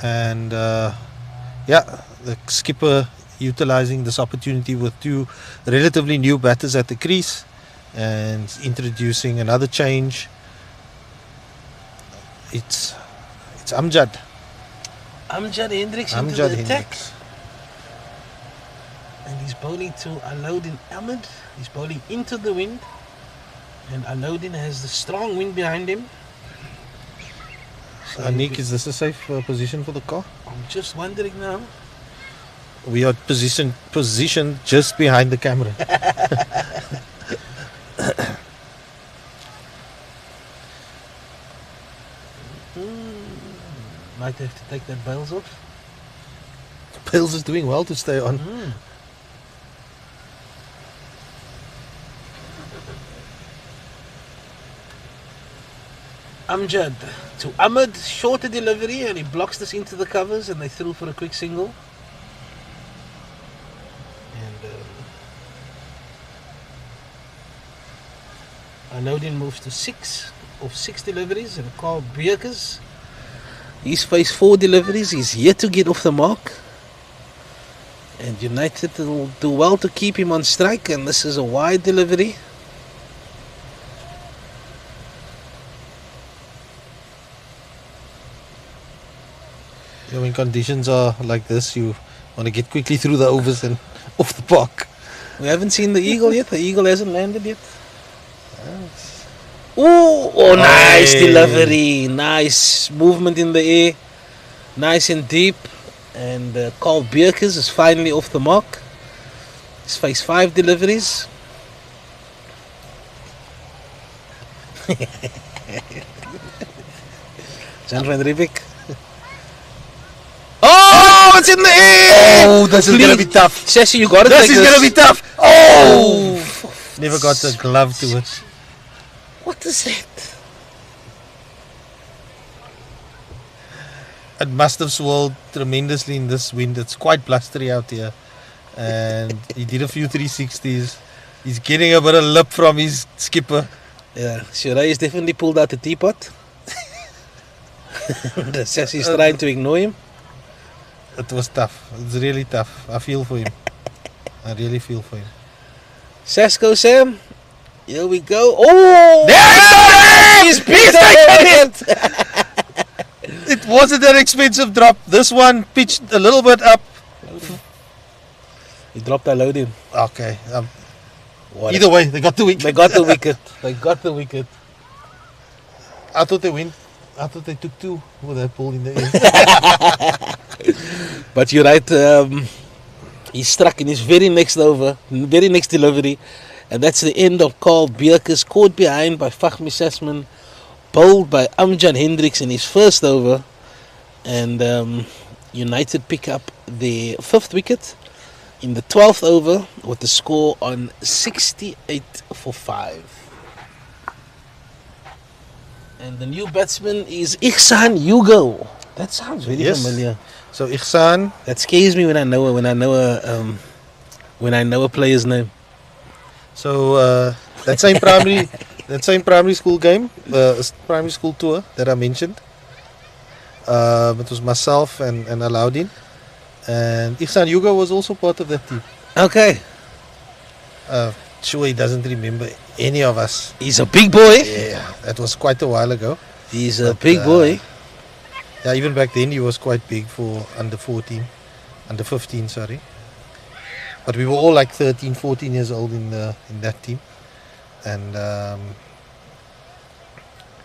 And yeah, the skipper utilizing this opportunity with 2 relatively new batters at the crease and introducing another change. It's Amjad Hendricks into Amjad the attack. Hendricks. And he's bowling to Alauddin Ahmed. He's bowling into the wind. And Alauddin has the strong wind behind him. So Anik, is this a safe position for the car? I'm just wondering now. We are positioned just behind the camera. Might have to take that Bales off. Bales is doing well to stay on. Amjad to Ahmed, shorter delivery, and he blocks this into the covers, and they threw for a quick single. And Alauddin moves to 6 of 6 deliveries, and Carl Bierkes, he's faced 4 deliveries. He's yet to get off the mark, and United will do well to keep him on strike. And this is a wide delivery. You know, when conditions are like this, you want to get quickly through the overs and off the park. We haven't seen the eagle yet. The eagle hasn't landed yet. Oh, nice delivery. Nice movement in the air. Nice and deep. And Carl Bierkes is finally off the mark. He's faced 5 deliveries. Jan van Riebeek. Oh, it's in the air! Oh, this is going to be tough. Sassy, you got to This take is this. going to be tough. Oh! Never got the glove to it. What is that? It must have swirled tremendously in this wind. It's quite blustery out here. And he did a few 360s. He's getting a bit of lip from his skipper. Yeah, Shirai has definitely pulled out the teapot. The Sassy's trying to ignore him. It was tough. It's really tough. I feel for him. I really feel for him. Sasko Sam. Here we go. Oh! He's taken it! It wasn't an expensive drop. This one pitched a little bit up. He dropped Alauddin. Okay. Either way, they got the wicket. They got the wicket. They got the wicket. I thought they win. I thought they took 2 with that ball in the air. But you're right. He struck in his very next over, very next delivery. And that's the end of Carl Bierkes, caught behind by Fahmi Sasman, bowled by Amjad Hendricks in his first over. And United pick up their 5th wicket in the 12th over with the score on 68 for 5. And the new batsman is Ihsan Hugo. That sounds very familiar. So Ihsan. That scares me when I know a player's name. So that same primary that same primary school game, primary school tour that I mentioned. It was myself and Alaudin. And Ihsan Hugo was also part of that team. Okay. Sure, he doesn't remember any of us. He's a big boy. Yeah, that was quite a while ago. He's a But, big boy. Yeah, even back then he was quite big for under 14, under 15, sorry. But we were all like 13, 14 years old in that team. And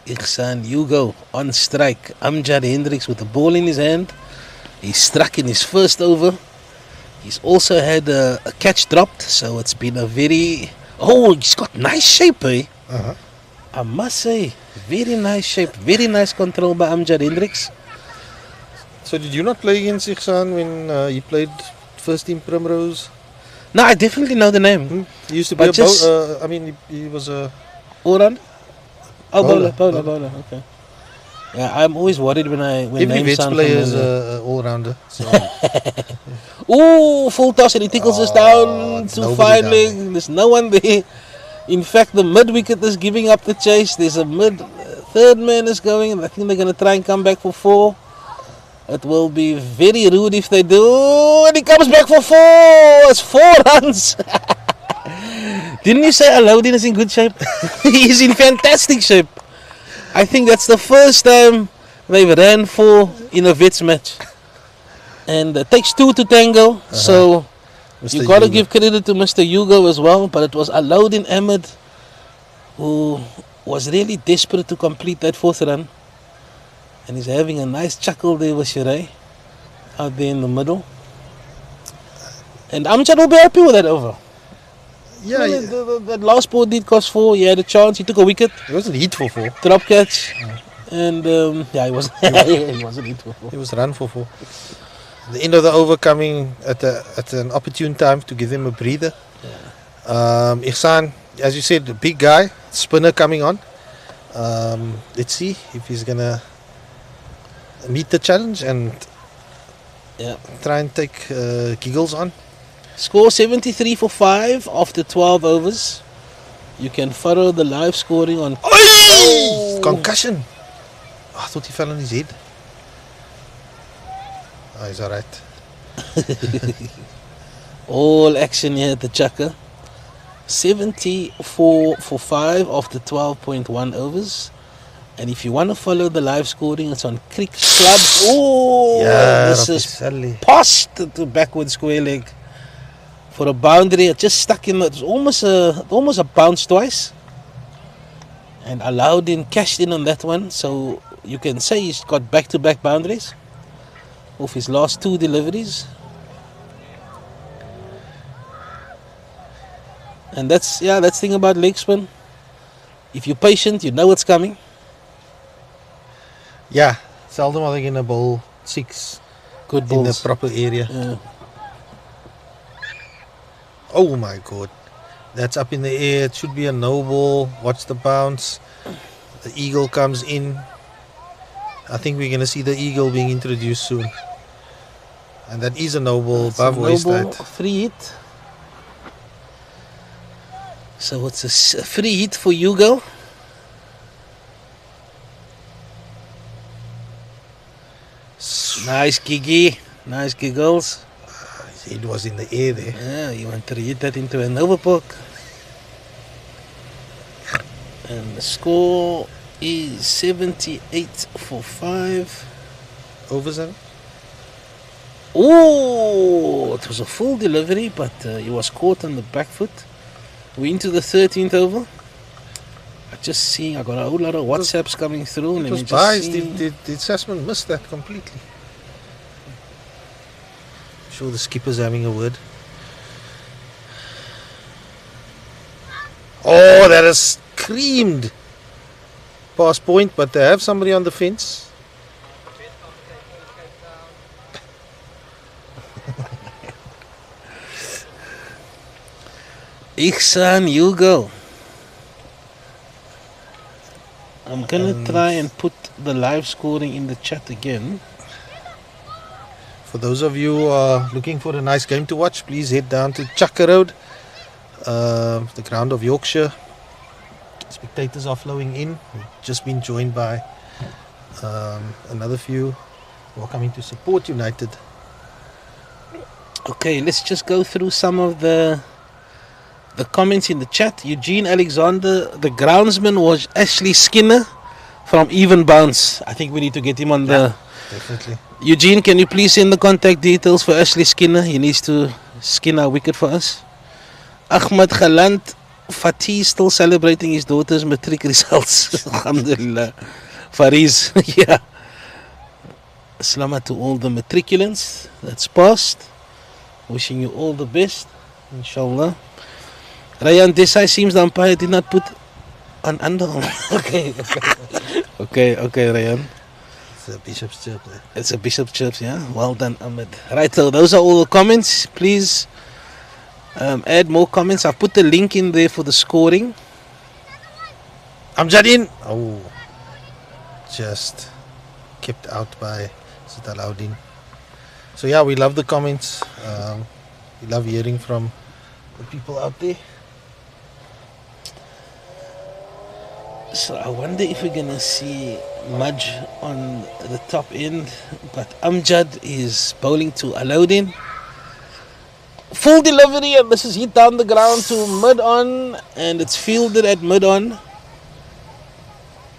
Ihsan Hugo on strike. Amjad Hendricks with the ball in his hand. He struck in his first over. He's also had a catch dropped, so it's been a very... Oh, he's got nice shape, eh? uh-huh. I must say, very nice shape, very nice control by Amjad Hendricks. So did you not play against Ihsan when he played first team Primrose? No, I definitely know the name. He used to be But just- he was a... All around? Oh, Bowler. bowler, okay. Yeah, I'm always worried when Every names Wits sound player is familiar. an all-rounder. So Ooh, full toss and he tickles us down there's to nobody fine down leg. There's no one there. In fact, the mid wicket is giving up the chase. There's a third man is going, and I think they're going to try and come back for 4. It will be very rude if they do. And he comes back for 4. It's 4 runs. Didn't you say Alaudin is in good shape? He's in fantastic shape. I think that's the first time they've ran 4 in a Wits match. And it takes 2 to tango. So Mr. you got to Hugo. give credit to Mr. Hugo as well. But it was Alaudin Ahmed who was really desperate to complete that 4th run. And he's having a nice chuckle there with Shirai out there in the middle. And Amjad will be happy with that over. yeah, That last ball did cost 4. He had a chance. He took a wicket, he wasn't hit for 4. drop catch. And yeah, he wasn't, he wasn't hit for 4. He was run for 4. The end of the over coming at an opportune time to give him a breather. Ihsan, as you said, a big guy, spinner coming on. Let's see if he's gonna meet the challenge and Yeah. try and take giggles on. Score 73 for 5 after 12 overs. You can follow the live scoring on... Concussion. Oh, I thought he fell on his head. Oh, he's alright. All action here at the Chaka. 74 for 5 after 12.1 overs. And if you want to follow the live scoring, it's on Crick's Club. Oh, this is sadly. passed to backward square leg for a boundary. It just stuck in. It was almost a bounce twice. And Alaudin cashed in on that one. So you can say he's got back-to-back boundaries of his last 2 deliveries. And that's the thing about leg spin. If you're patient, you know it's coming. Yeah, seldom are they going to bowl 6 Good in the balls. proper area. Yeah. Oh my god. That's up in the air. It should be a no ball. Watch the bounce. The eagle comes in. I think we're going to see the eagle being introduced soon. And that is a no ball above waist height. Free hit. So it's a free hit for Hugo. Nice giggy. Nice giggles. His head was in the air there. Yeah, you want to hit that into an overpoke. And the score is 78 for 5. Over 7. Oh, it was a full delivery, but he was caught on the back foot. We're into the 13th over. I got a whole lot of WhatsApps coming through. It Let was me just biased. see. The assessment missed that completely. I'm sure the skipper's having a word. Oh, that is screamed past point, but they have somebody on the fence. Ihsan Hugo. I'm gonna try and put the live scoring in the chat again. For those of you who are looking for a nice game to watch, please head down to Chaka Road, the ground of Yorkshire. spectators are flowing in. We've just been joined by another few who are coming to support United. Okay, let's just go through some of the comments in the chat. Eugene Alexander, the groundsman was Ashley Skinner from Even Bounce. I think we need to get him on the... Definitely. Eugene, can you please send the contact details for Ashley Skinner? He needs to skin our wicket for us. Ahmad Galant, Fatih still celebrating his daughter's matric results. Alhamdulillah. Fariz, yeah. Salama to all the matriculants that's passed. Wishing you all the best, inshallah. Ryan Desai seems the umpire did not put an underarm. Okay, Ryan. It's a Bishop's chirp there. It's a Bishop Chirps, yeah. Well done, Ahmed. Right, so those are all the comments. Please add more comments. I've put the link in there for the scoring. Amjadin! Oh, just kept out by Alauddin. So yeah, we love the comments. We love hearing from the people out there. So I wonder if we're gonna see Mudge on the top end, but Amjad is bowling to Alauddin. Full delivery, and this is hit down the ground to mid on, and it's fielded at mid on.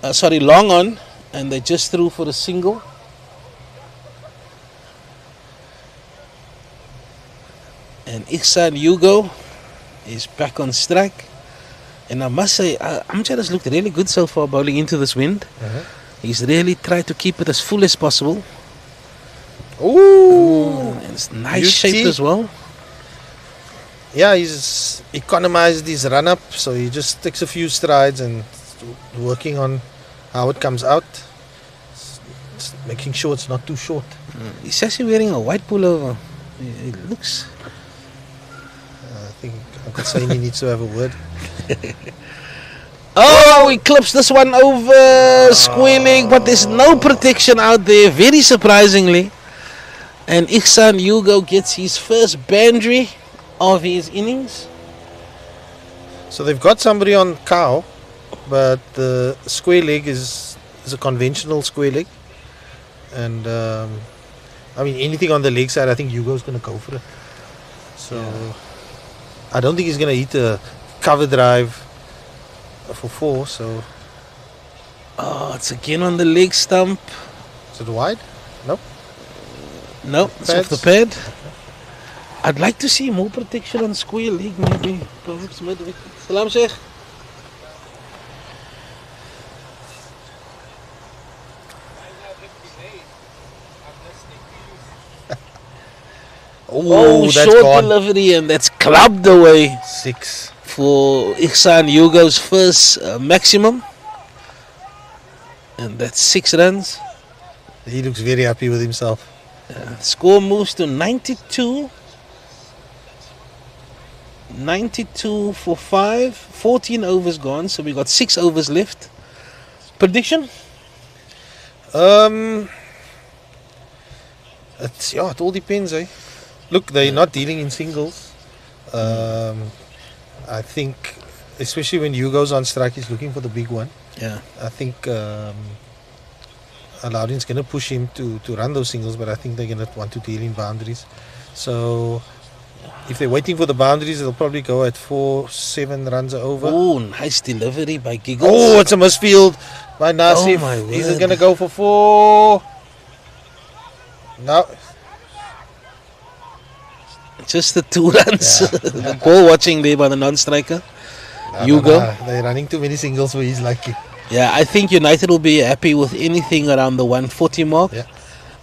Long on, and they just threw for a single. And Ihsan Hugo is back on strike. And I must say, Amjad has looked really good so far bowling into this wind. He's really tried to keep it as full as possible. Ooh! And it's nice shape as well. Yeah, he's economized his run up, so he just takes a few strides and working on how it comes out. It's making sure it's not too short. He's actually wearing a white pullover. It looks... I think Uncle Saini needs to have a word. Oh, he clips this one over square leg, but there's no protection out there, very surprisingly. And Ihsan Hugo gets his first boundary of his innings. So they've got somebody on cow, but the square leg is a conventional square leg. And I mean, anything on the leg side, I think Hugo's going to go for it. So I don't think he's going to hit a cover drive for 4. So it's again on the leg stump. is it wide? Nope. No, it's off the pad. I'd like to see more protection on square leg, maybe. Perhaps midweek. Salam Sheikh. Oh, that's short gone. delivery, and that's clubbed away 6. for Ihsan Hugo's first maximum. And that's 6 runs. He looks very happy with himself. Score moves to 92. 92 for 5. 14 overs gone, so we got 6 overs left. Prediction? It all depends, eh? Look, they're not dealing in singles. I think, especially when Hugo's on strike, he's looking for the big one. Yeah. I think Alauddin's going to push him to run those singles, but I think they're going to want to deal in boundaries. So if they're waiting for the boundaries, they'll probably go at 4-7 runs are over. Oh, nice delivery by Giggles. Oh, it's a misfield by Nasif. Oh, my He's word. going to go for 4. No. Just the 2 runs. The ball watching there by the non-striker. Hugo. They're running too many singles for his liking. Yeah, I think United will be happy with anything around the 140 mark. Yeah.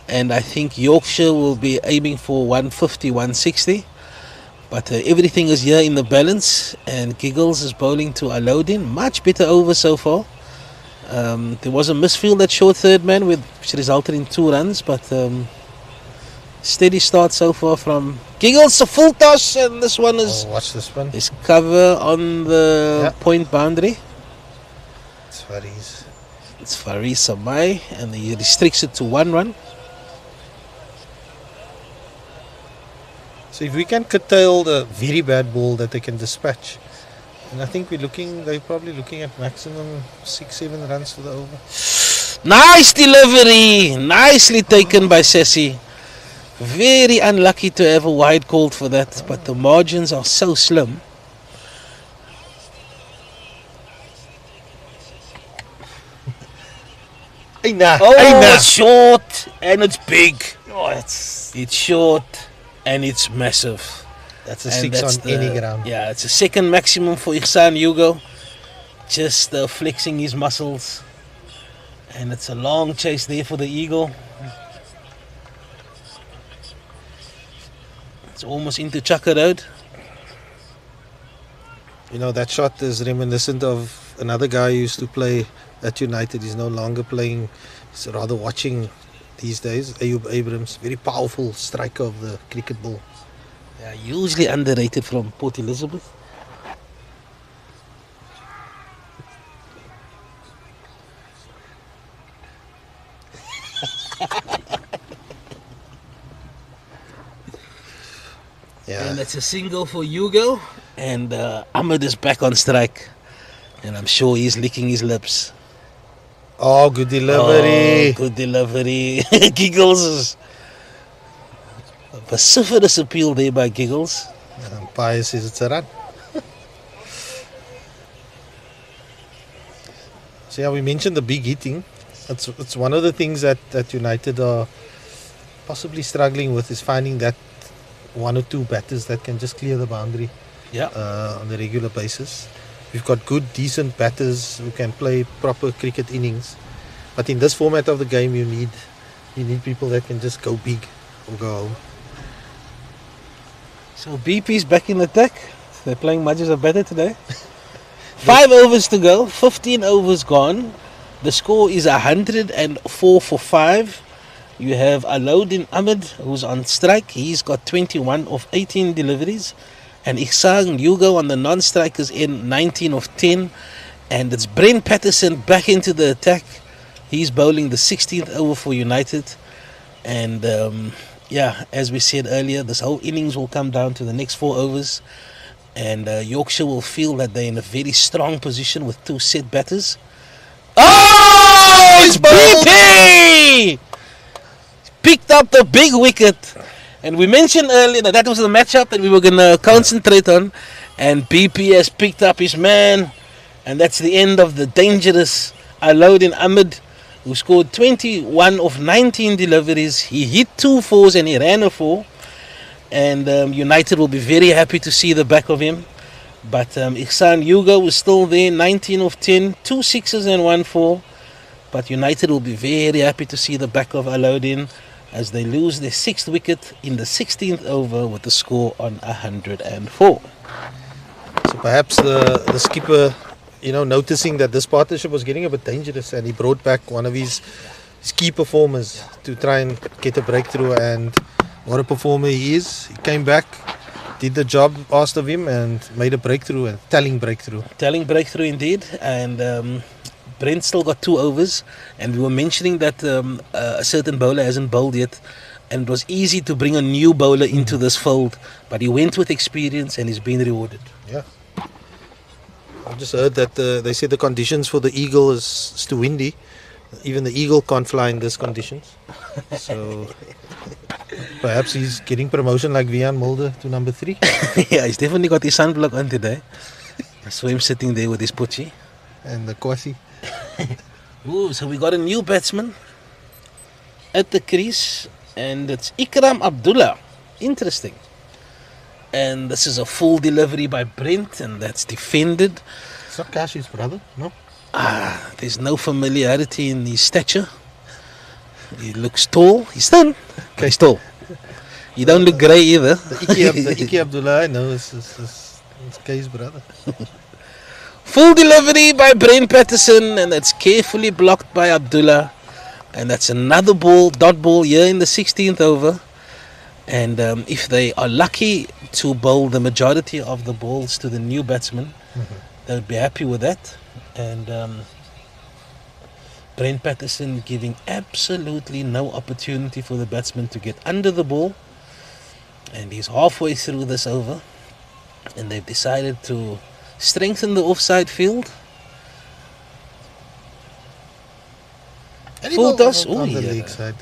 And I think Yorkshire will be aiming for 150, 160. But everything is here in the balance. And Giggles is bowling to Alauddin. Much better over so far. There was a misfield at short third man which resulted in 2 runs. But steady start so far from Giggles. A full toss. And this one is... watch this one. Is cover on the point boundary. It's Fariz. It's Faris Samai, and he restricts it to 1 run. So if we can curtail the very bad ball that they can dispatch And I think they're probably looking at maximum 6-7 runs to the over. Nice delivery! Nicely taken by Sessi. Very unlucky to have a wide called for that, but the margins are so slim. Oh, it's short and it's big. Oh, it's It's short and it's massive. That's a And 6 that's on any ground. Yeah, it's a second maximum for Ihsan Hugo. Just flexing his muscles. And it's a long chase there for the eagle. It's almost into Chaka Road. You know, that shot is reminiscent of another guy who used to play at United. He's no longer playing, he's rather watching these days. Ayub Abrams, very powerful striker of the cricket ball. Yeah, usually underrated from Port Elizabeth. Yeah. And it's a single for Hugo. And Ahmed is back on strike. And I'm sure he's licking his lips. Oh, good delivery. Oh, good delivery. Giggles. Vociferous appeal there by Giggles. Umpire says it's a run. So yeah, we mentioned the big hitting. It's one of the things that United are possibly struggling with, is finding that one or two batters that can just clear the boundary Yeah. on a regular basis. We've got good, decent batters who can play proper cricket innings. But in this format of the game, you need people that can just go big or go home. So BP's back in attack. They're playing much as a batter today. 5 overs to go, 15 overs gone. The score is 104 for 5. You have Alaudin Ahmed, who's on strike. He's got 21 of 18 deliveries. And Ihsan Hugo on the non-strikers in 19 of 10. And it's Brent Patterson back into the attack. He's bowling the 16th over for United. And yeah, as we said earlier, this whole innings will come down to the next 4 overs. And Yorkshire will feel that they're in a very strong position with 2 set batters. Oh, it's BP! Picked up the big wicket. And we mentioned earlier that was the matchup that we were going to concentrate on. And BP has picked up his man. And that's the end of the dangerous Alaudin Ahmed, who scored 21 of 19 deliveries. He hit 2 fours and he ran a 4. And United will be very happy to see the back of him. But Ihsan Hugo was still there, 19 of 10, 2 sixes and 1 4. But United will be very happy to see the back of Alaudin as they lose their 6th wicket in the 16th over with the score on 104. So perhaps the skipper, noticing that this partnership was getting a bit dangerous, and he brought back one of his key performers to try and get a breakthrough. And what a performer he is. He came back, did the job asked of him, and made a breakthrough, a telling breakthrough. Telling breakthrough indeed. And Brent still got 2 overs. And we were mentioning that a certain bowler hasn't bowled yet. And it was easy to bring a new bowler into this fold. But he went with experience and he's been rewarded. Yeah. I just heard that they said the conditions for the eagle is too windy. Even the eagle can't fly in these conditions. So perhaps he's getting promotion like Vian Mulder to number 3. Yeah, he's definitely got his sunblock on today. I saw him sitting there with his pucci. And the Kwasi. Ooh, so we got a new batsman at the crease. And it's Ikram Abdullah. Interesting. And this is a full delivery by Brent, and that's defended. It's not Kashi's brother, no? There's no familiarity in his stature. He looks tall. He's thin. Okay, he's tall. He don't look grey either. The Iki Abdullah, I know, it's Kay's brother. Full delivery by Brent Patterson, and that's carefully blocked by Abdullah. And that's another ball, dot ball here in the 16th over. And if they are lucky to bowl the majority of the balls to the new batsman, they would be happy with that. And Brent Patterson giving absolutely no opportunity for the batsman to get under the ball. And he's halfway through this over. And they've decided to strengthen the offside field. Any Full ball toss. on Ooh, the yeah. leg side.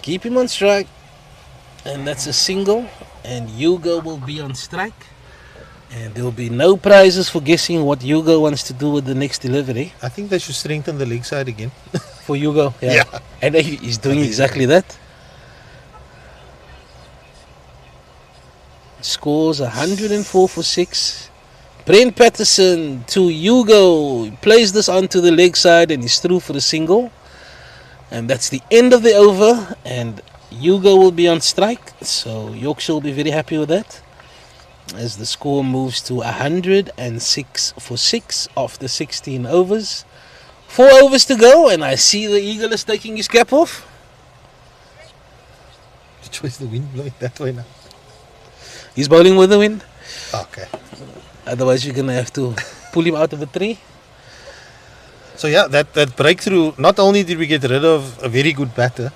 Keep him on strike. And that's a single. And Hugo will be on strike. And there will be no prizes for guessing what Hugo wants to do with the next delivery. I think they should strengthen the leg side again. For Hugo, yeah. Yeah. And he's doing I think, exactly that. Scores 104 for 6. Brent Patterson to Hugo. He plays this onto the leg side and he's through for a single. And that's the end of the over. And Hugo will be on strike. So Yorkshire will be very happy with that. As the score moves to 106 for 6 after 16 overs. 4 overs to go, and I see the Eagle is taking his cap off. Which way is the wind blowing that way now? He's bowling with the wind. Okay. Otherwise, you're going to have to pull him out of the tree. So yeah, that breakthrough, not only did we get rid of a very good batter,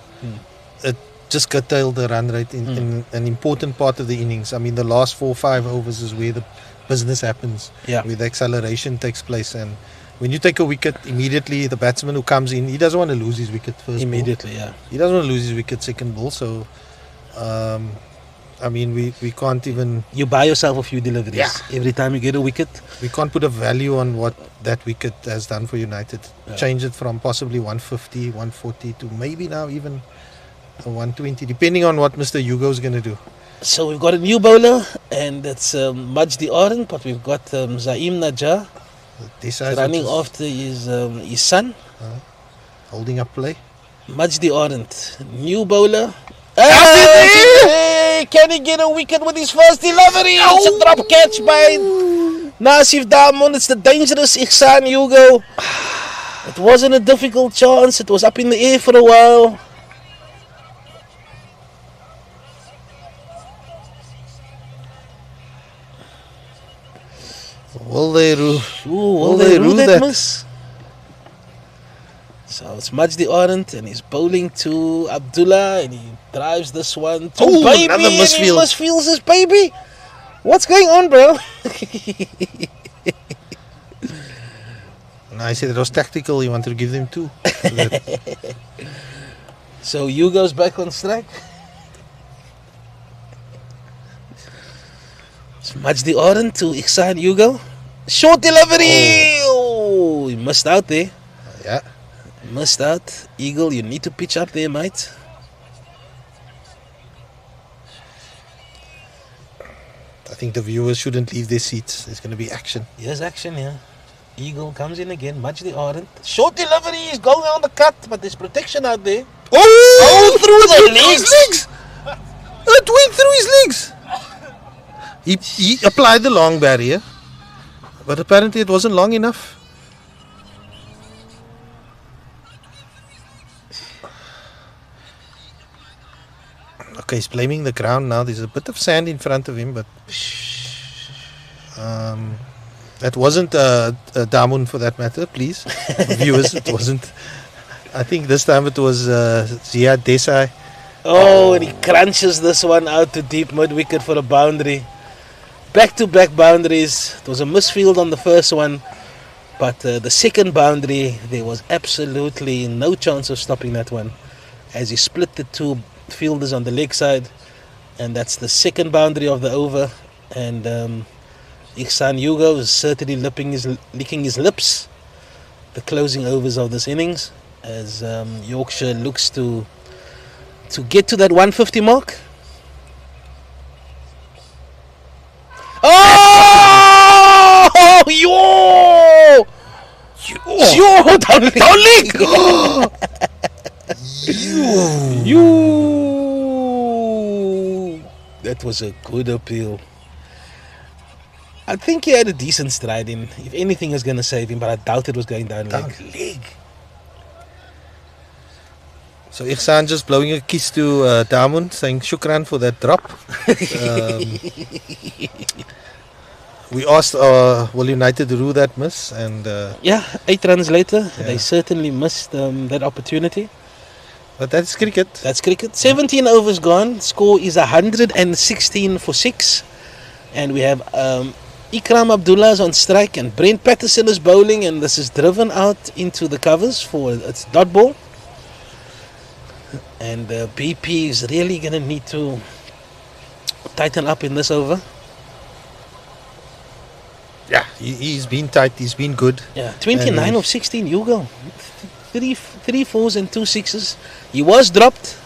it just curtailed the run rate in an important part of the innings. I mean, the last 4 or 5 overs is where the business happens, Yeah. where the acceleration takes place. And when you take a wicket, immediately the batsman who comes in, he doesn't want to lose his wicket first Immediately, yeah. ball. He doesn't want to lose his wicket second ball. So, I mean, we can't even, You buy yourself a few deliveries. Yeah. Every time you get a wicket. we can't put a value on what that wicket has done for United. Yeah. Change it from possibly 150, 140 to maybe now even a 120, depending on what Mr. Hugo is going to do. So we've got a new bowler, and it's Majdi Oren, but we've got Zaim Najjar This is running after his son. holding up play. Majdi Oren, new bowler. Hey, can he get a wicket with his first delivery? It's a drop catch by Nasif Damon. It's the dangerous Ihsan Hugo. It wasn't a difficult chance. It was up in the air for a while. Will they rule? Will they they rule rule that that? miss? So it's Majdi Orant and he's bowling to Abdullah and he drives this one to Oh, baby another and he misfield. misfields his baby. What's going on, bro? No, I said it was tactical. He wanted to give them 2. So that- So Hugo's back on strike. It's Majdi Orant to Ihsan Hugo. Short delivery. Oh, he missed out there. yeah. Missed out. Eagle, you need to pitch up there, mate. I think the viewers shouldn't leave their seats. There's going to be action. Here's action here. Eagle comes in again. Majdi Orant. Short delivery is going on the cut, but there's protection out there. Oh, through the it went through his legs. It went through his legs. He applied the long barrier, but apparently it wasn't long enough. Okay, he's blaming the ground now. There's a bit of sand in front of him, but that wasn't Damun for that matter, please. Viewers, it wasn't. I think this time it was Ziad Desai. Oh, and he crunches this one out to deep mid wicket for a boundary. Back-to-back boundaries. It was a misfield on the first one, but the second boundary, there was absolutely no chance of stopping that one. As he split the 2 fielders on the leg side, and that's the second boundary of the over. And Ihsan Hugo is certainly licking his lips. The closing overs of this innings, as Yorkshire looks to get to that 150 mark. Oh, yo! Down leg! You! That was a good appeal. I think he had a decent stride in. If anything is going to save him, but I doubt it was going down leg. So Ihsan just blowing a kiss to Damun, saying shukran for that drop. We asked, will United rule that miss? And Yeah, 8 runs later, Yeah. they certainly missed that opportunity. but that's cricket. That's cricket. 17 overs gone. Score is 116 for 6. And we have Ikram Abdullah is on strike and Brent Patterson is bowling, and this is driven out into the covers for its dot ball. And BP is really going to need to tighten up in this over. Yeah, he's been tight. He's been good. Yeah, 29 of 16, Hugo. Three fours and 2 sixes. He was dropped.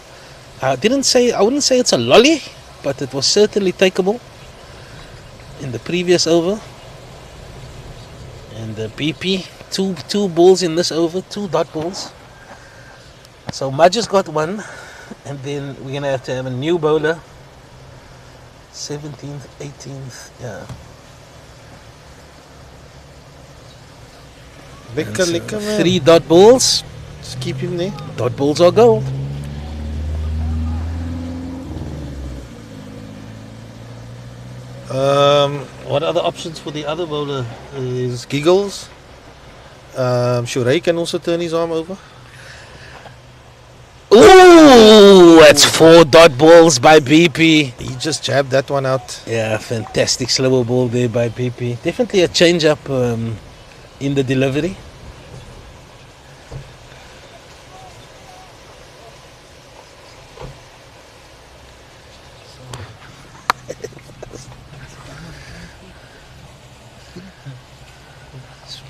I wouldn't say it's a lolly, but it was certainly takeable in the previous over. And the BP, two balls in this over, 2 dot balls. So Mudge has got 1, and then we're gonna have to have a new bowler. 17th, 18th, yeah. Lekker, man. 3 dot balls. Just keep him there. Dot balls are gold. What other options for the other bowler is Giggles. Shurey can also turn his arm over. Ooh, that's 4 dot balls by BP. He just jabbed that one out. Yeah, fantastic slower ball there by BP. Definitely a change up in the delivery.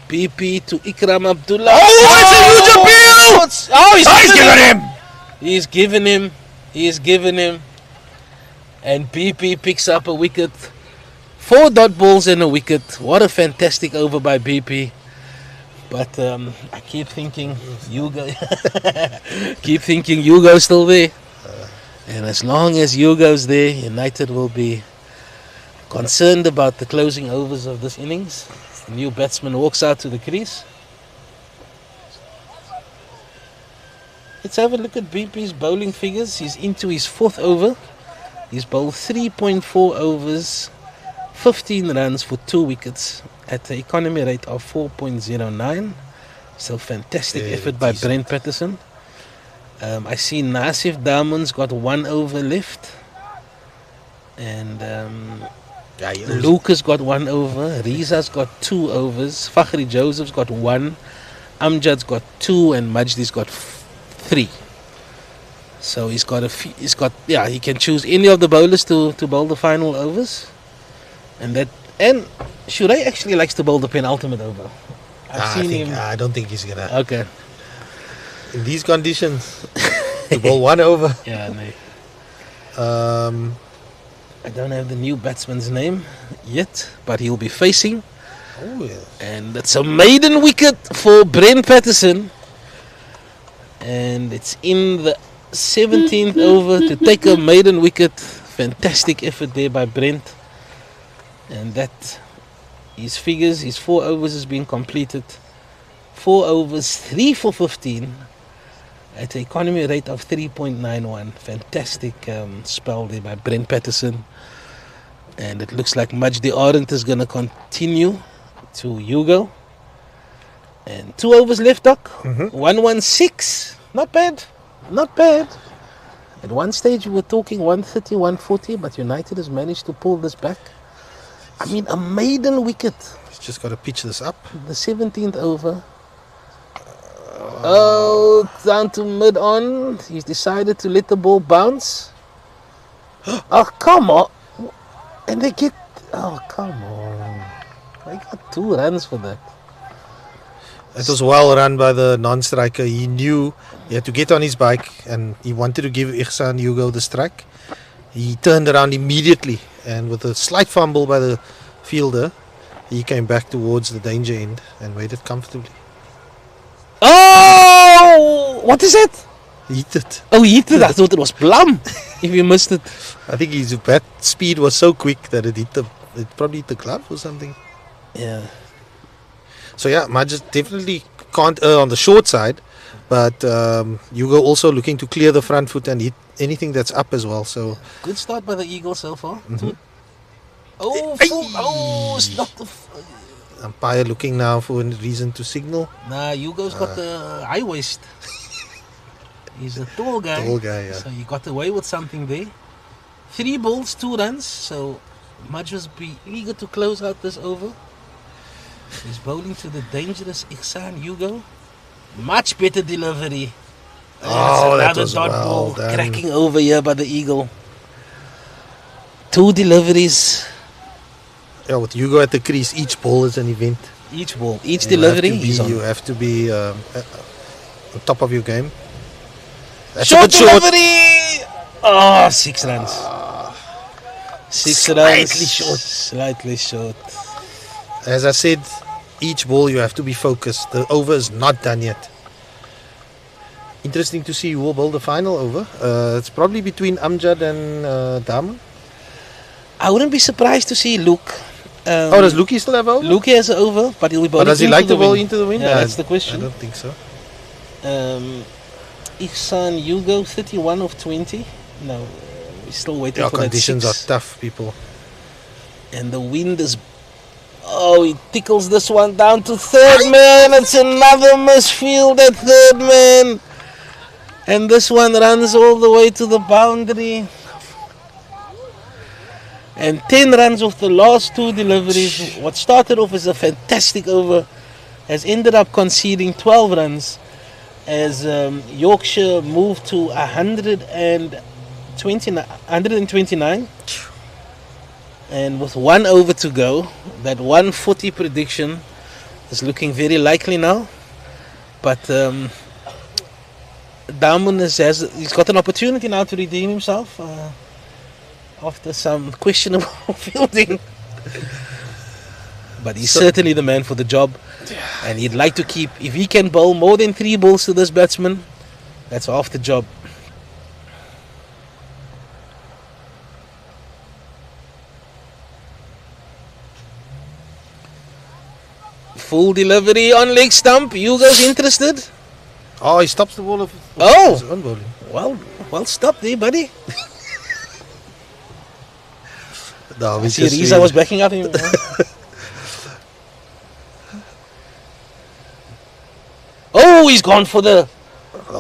BP to Ikram Abdullah. Oh, it's a huge appeal! Oh, He's given him! He's given him. And BP picks up a wicket. 4 dot balls and a wicket. What a fantastic over by BP. But I keep thinking Hugo's still there. And as long as Hugo's there, United will be concerned about the closing overs of this innings. The new batsman walks out to the crease. Let's have a look at BP's bowling figures. He's into his 4th over. He's bowled 3.4 overs, 15 runs for 2 wickets at the economy rate of 4.09. So fantastic effort by Brent Patterson. I see Nasif Damon's got 1 over left. And Lucas got 1 over. Riza's got 2 overs. Fakhri Joseph's got 1. Amjad's got 2, and Majdi's got 3. So he can choose any of the bowlers to bowl the final overs. And Shurey actually likes to bowl the penultimate over. I don't think he's gonna. Okay. In these conditions, to bowl 1 over. Yeah, no. I don't have the new batsman's name yet, but he'll be facing. Oh, yeah. And it's a maiden wicket for Brent Patterson. And it's in the 17th over to take a maiden wicket. Fantastic effort there by Brent. And that, his figures, his 4 overs has been completed. 4 overs, 3 for 15 at an economy rate of 3.91. Fantastic spell there by Brent Patterson. And it looks like Majdi Arendt is going to continue to Hugo. And 2 overs left, Doc. 116. Not bad. Not bad. At one stage, we were talking 130, 140, but United has managed to pull this back. I mean, a maiden wicket. He's just got to pitch this up. The 17th over. Oh, down to mid-on. He's decided to let the ball bounce. Oh, come on. And they get... Oh, come on. They got 2 runs for that. It was well run by the non-striker. He knew he had to get on his bike and he wanted to give Ihsan Hugo the strike. He turned around immediately and with a slight fumble by the fielder, he came back towards the danger end and waited comfortably. Oh! What is it? He hit it. Oh, he hit it. I thought it was plum. If you missed it. I think his bat speed was so quick that it probably hit the glove or something. Yeah. So yeah, Majid definitely can't err on the short side, but Hugo also looking to clear the front foot and hit anything that's up as well. So good start by the Eagles so far. Oh, It's not the... Umpire looking now for a reason to signal. Nah, Hugo's got the high waist. He's a tall guy. Tall guy, yeah. So he got away with something there. 3 balls, 2 runs. So Mudge was be eager to close out this over. He's bowling to the dangerous Ihsan Hugo. Much better delivery. Oh, that another was dot well ball done. cracking over here by the Eagle. 2 deliveries. Yeah, with Hugo at the crease, each ball is an event. Each ball, each delivery. He's on. You have to be on top of your game. That's Short a bit short. delivery! Oh, 6 runs. 6 Slightly runs. short. Slightly short. As I said, each ball you have to be focused. The over is not done yet. Interesting to see who will bowl the final over. It's probably between Amjad and Daman. I wouldn't be surprised to see Luke. Does Luki still have over? Luke has over, but he'll be But bowling does he into like the to bowl wind. into the wind? Yeah, that's the I question. don't think so. Ihsan Hugo, 31 of 20. No, we're still waiting Yeah, for that conditions are 6. tough, people. And the wind is... Oh, he tickles this one down to third man. It's another misfield at third man. And this one runs all the way to the boundary. And 10 runs off the last 2 deliveries. What started off as a fantastic over has ended up conceding 12 runs as Yorkshire moved to 129. And with 1 over to go, that 140 prediction is looking very likely now. But Daman he's got an opportunity now to redeem himself after some questionable fielding. But he's certainly the man for the job. And he'd like to keep, if he can bowl more than 3 balls to this batsman, that's half the job. Full delivery on leg stump. Hugo's interested. Oh, he stops the ball of Oh. his own bowling. Well stopped there, buddy. No, we See, just Riza was backing up him. Oh, he's gone for the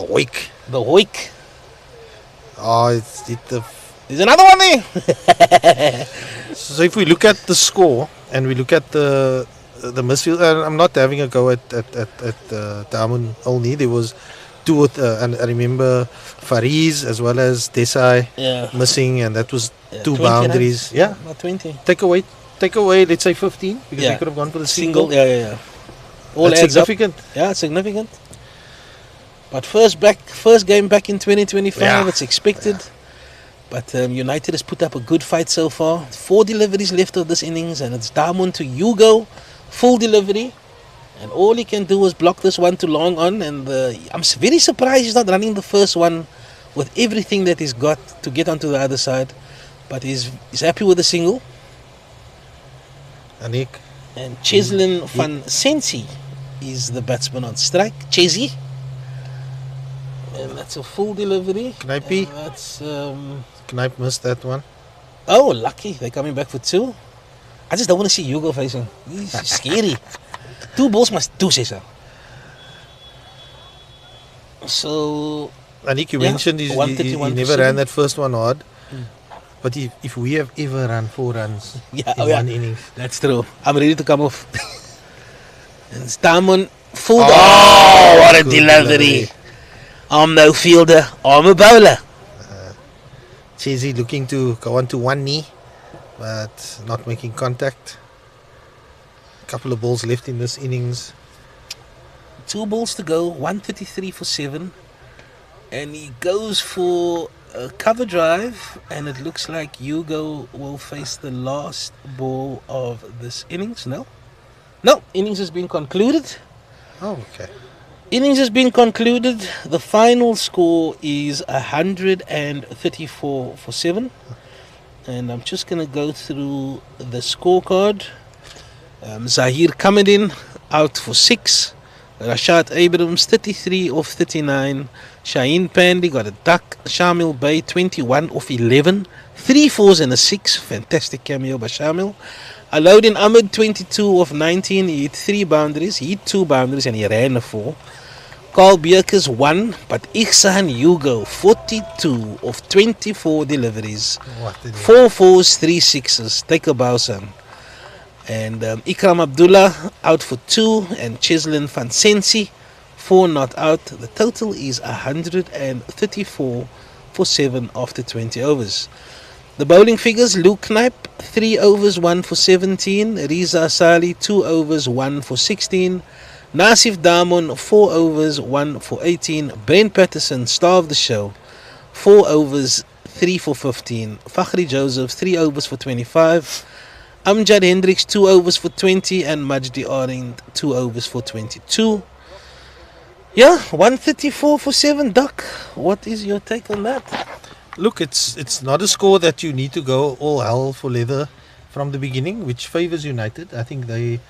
weak. hoik. Oh, it's the. There's another one there. So if we look at the score and we look at the misfield, I'm not having a go at Daman only. There was 2, and I remember Fariz as well as Desai missing, and that was 2 boundaries. Runs. Yeah, not 20. Take away. Let's say 15 because we could have gone for the single. Yeah. All That's adds significant. Up. Yeah, it's significant. But first game back in 2025, it's expected. But United has put up a good fight so far. 4 deliveries left of this innings, and it's Daman to Hugo, full delivery. And all he can do is block this one to long on. And I'm very surprised he's not running the first one with everything that he's got to get onto the other side. But he's happy with the single. Anik. And Cheslin van Sensi is the batsman on strike. Chesy. And that's a full delivery. Knipey. That's Knipe missed that one. oh, lucky. They're coming back for 2. I just don't want to see Hugo facing. He's scary. 2 balls must do, say so. So, Anik, you mentioned he never ran that first one hard. But if we have ever run 4 runs in one innings. That's true. I'm ready to come off. And it's Daman full. Oh, what a delivery. I'm no fielder. I'm a bowler. Chesy looking to go on to one knee, but not making contact. A couple of balls left in this innings. 2 balls to go. 133 for 7. And he goes for a cover drive, and it looks like Hugo will face the last ball of this innings. No, innings has been concluded. Oh, okay. Innings has been concluded. The final score is 134 for 7. And I'm just going to go through the scorecard. Zahir Kamedin out for 6. Rashad Abrams 33 of 39. Shaheen Pandey got a duck. Shamil Bay 21 of 11. 3 fours and a 6. Fantastic cameo by Shamil. Alauddin Ahmed 22 of 19. He hit 3 boundaries. He hit 2 boundaries and he ran a 4. Carl Bierkes won, but Ihsan Hugo 42 of 24 deliveries. What did he- 4 fours, 3 sixes. Take a bow, son. And Ikram Abdullah out for 2, and Chislin van Sensi 4 not out. The total is 134 for 7 after 20 overs. The bowling figures: Luke Knipe 3 overs 1 for 17, Riza Sali 2 overs 1 for 16, Nasif Damon 4 overs 1 for 18, Brent Patterson, star of the show, 4 overs 3 for 15, Fakhri Joseph 3 overs for 25, Amjad Hendricks 2 overs for 20, and Majdi Arind 2 overs for 22. Yeah, 134 for 7, Doc. What is your take on that? Look, it's not a score that you need to go all hell for leather from the beginning, which favours United. I think they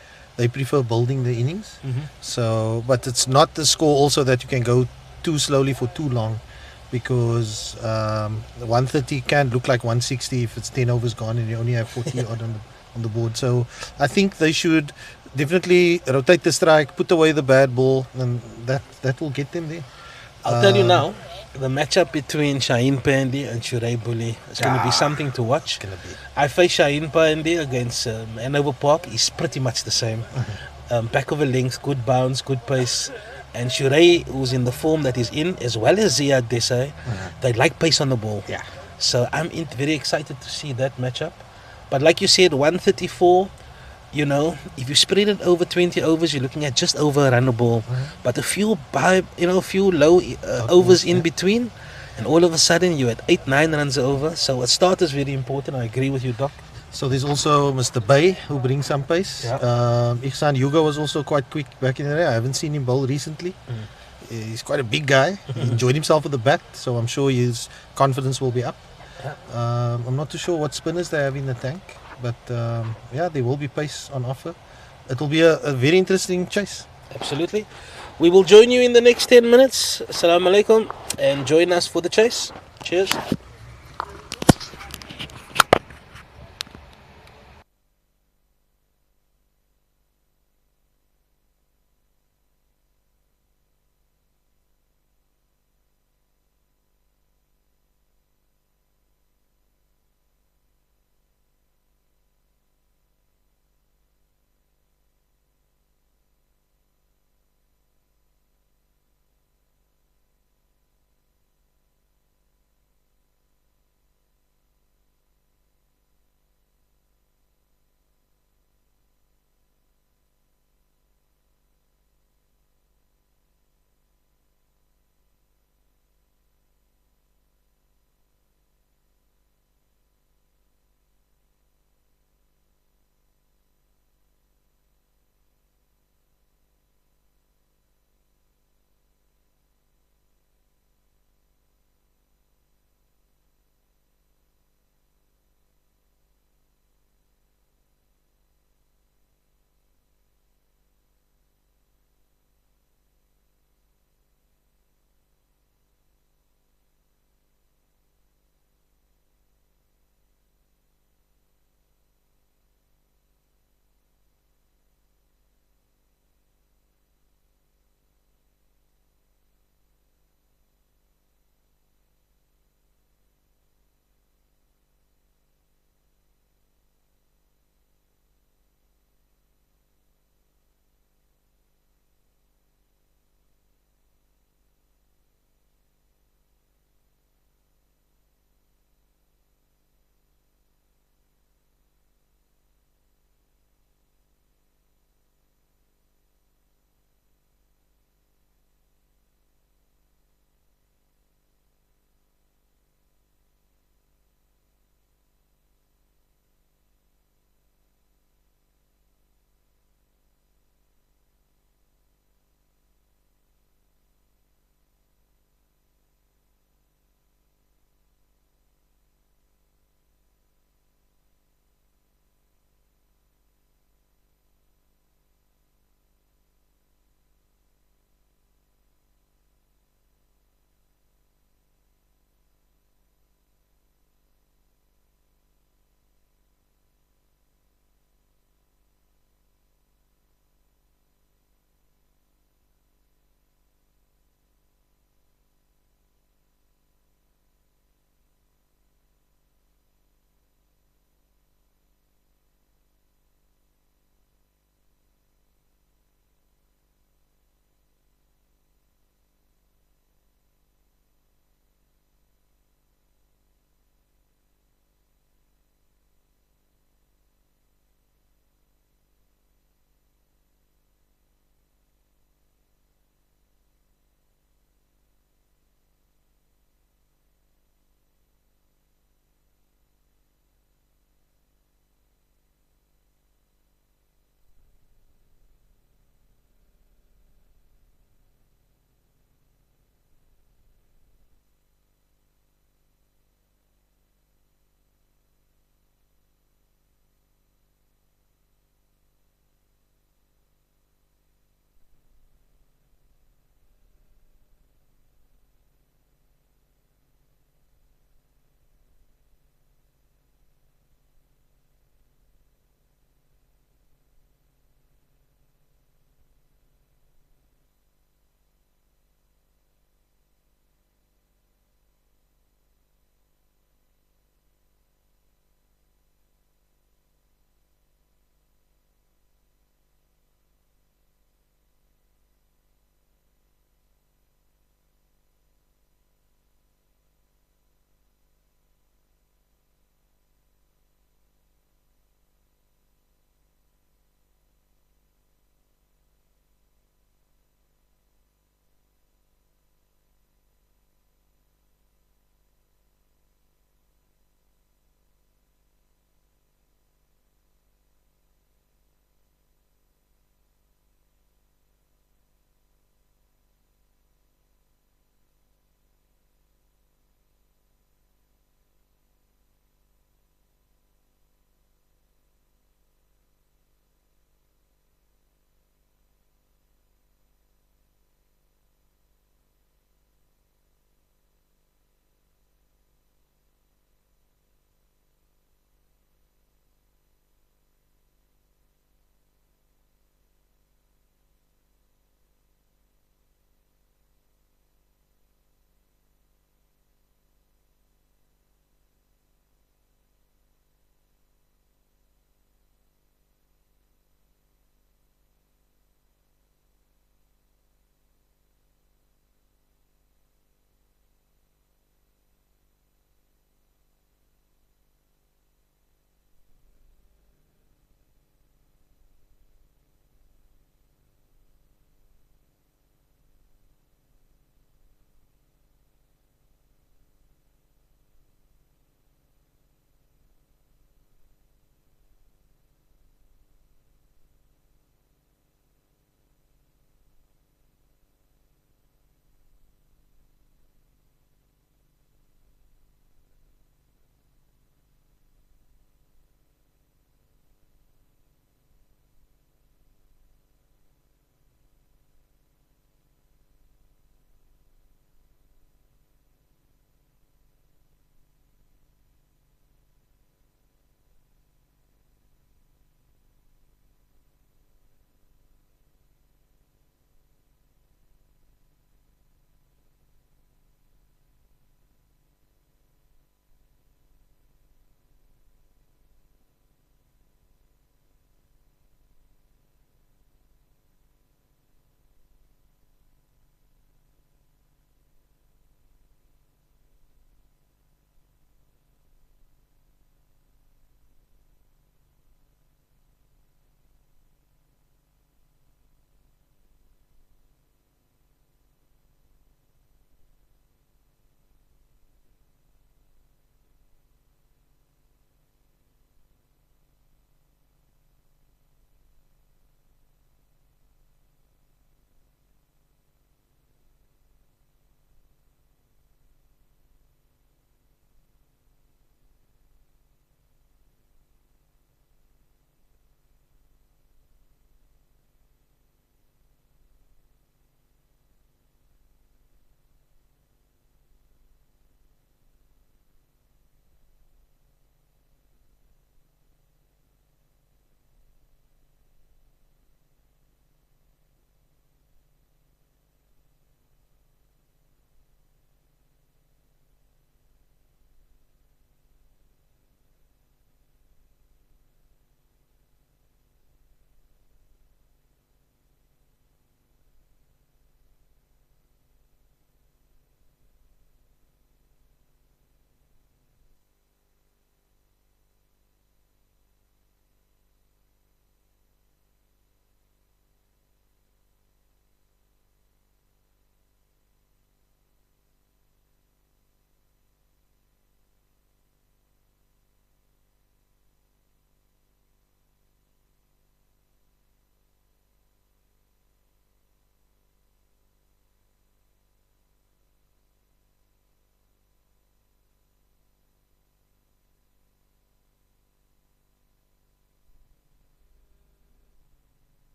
prefer building the innings. So, but it's not the score also that you can go too slowly for too long, because 130 can look like 160 if it's 10 overs gone and you only have 40 odd on the board. So I think they should definitely rotate the strike, put away the bad ball, and that will get them there. I'll tell you now, the matchup between Shaheen Pandey and Shurey Bully is going to be something to watch. Gonna be. I faced Shaheen Pandey against Hanover Park. He's pretty much the same. Back of a length, good bounce, good pace. And Shurey, who's in the form that he's in, as well as Ziad Desai, they like pace on the ball. Yeah. So I'm very excited to see that matchup. But like you said, 134, you know, if you spread it over 20 overs, you're looking at just over a run a ball. But a few low overs in between, and all of a sudden you're at 8-9 runs over. So a start is very important. I agree with you, Doc. So there's also Mr. Bay, who brings some pace. Yeah. Ihsan Hugo was also quite quick back in the day. I haven't seen him bowl recently. He's quite a big guy. He enjoyed himself with the bat, so I'm sure his confidence will be up. I'm not too sure what spinners they have in the tank, but yeah, there will be pace on offer. It will be a very interesting chase. Absolutely. We will join you in the next 10 minutes. Assalamu alaikum. And join us for the chase. Cheers.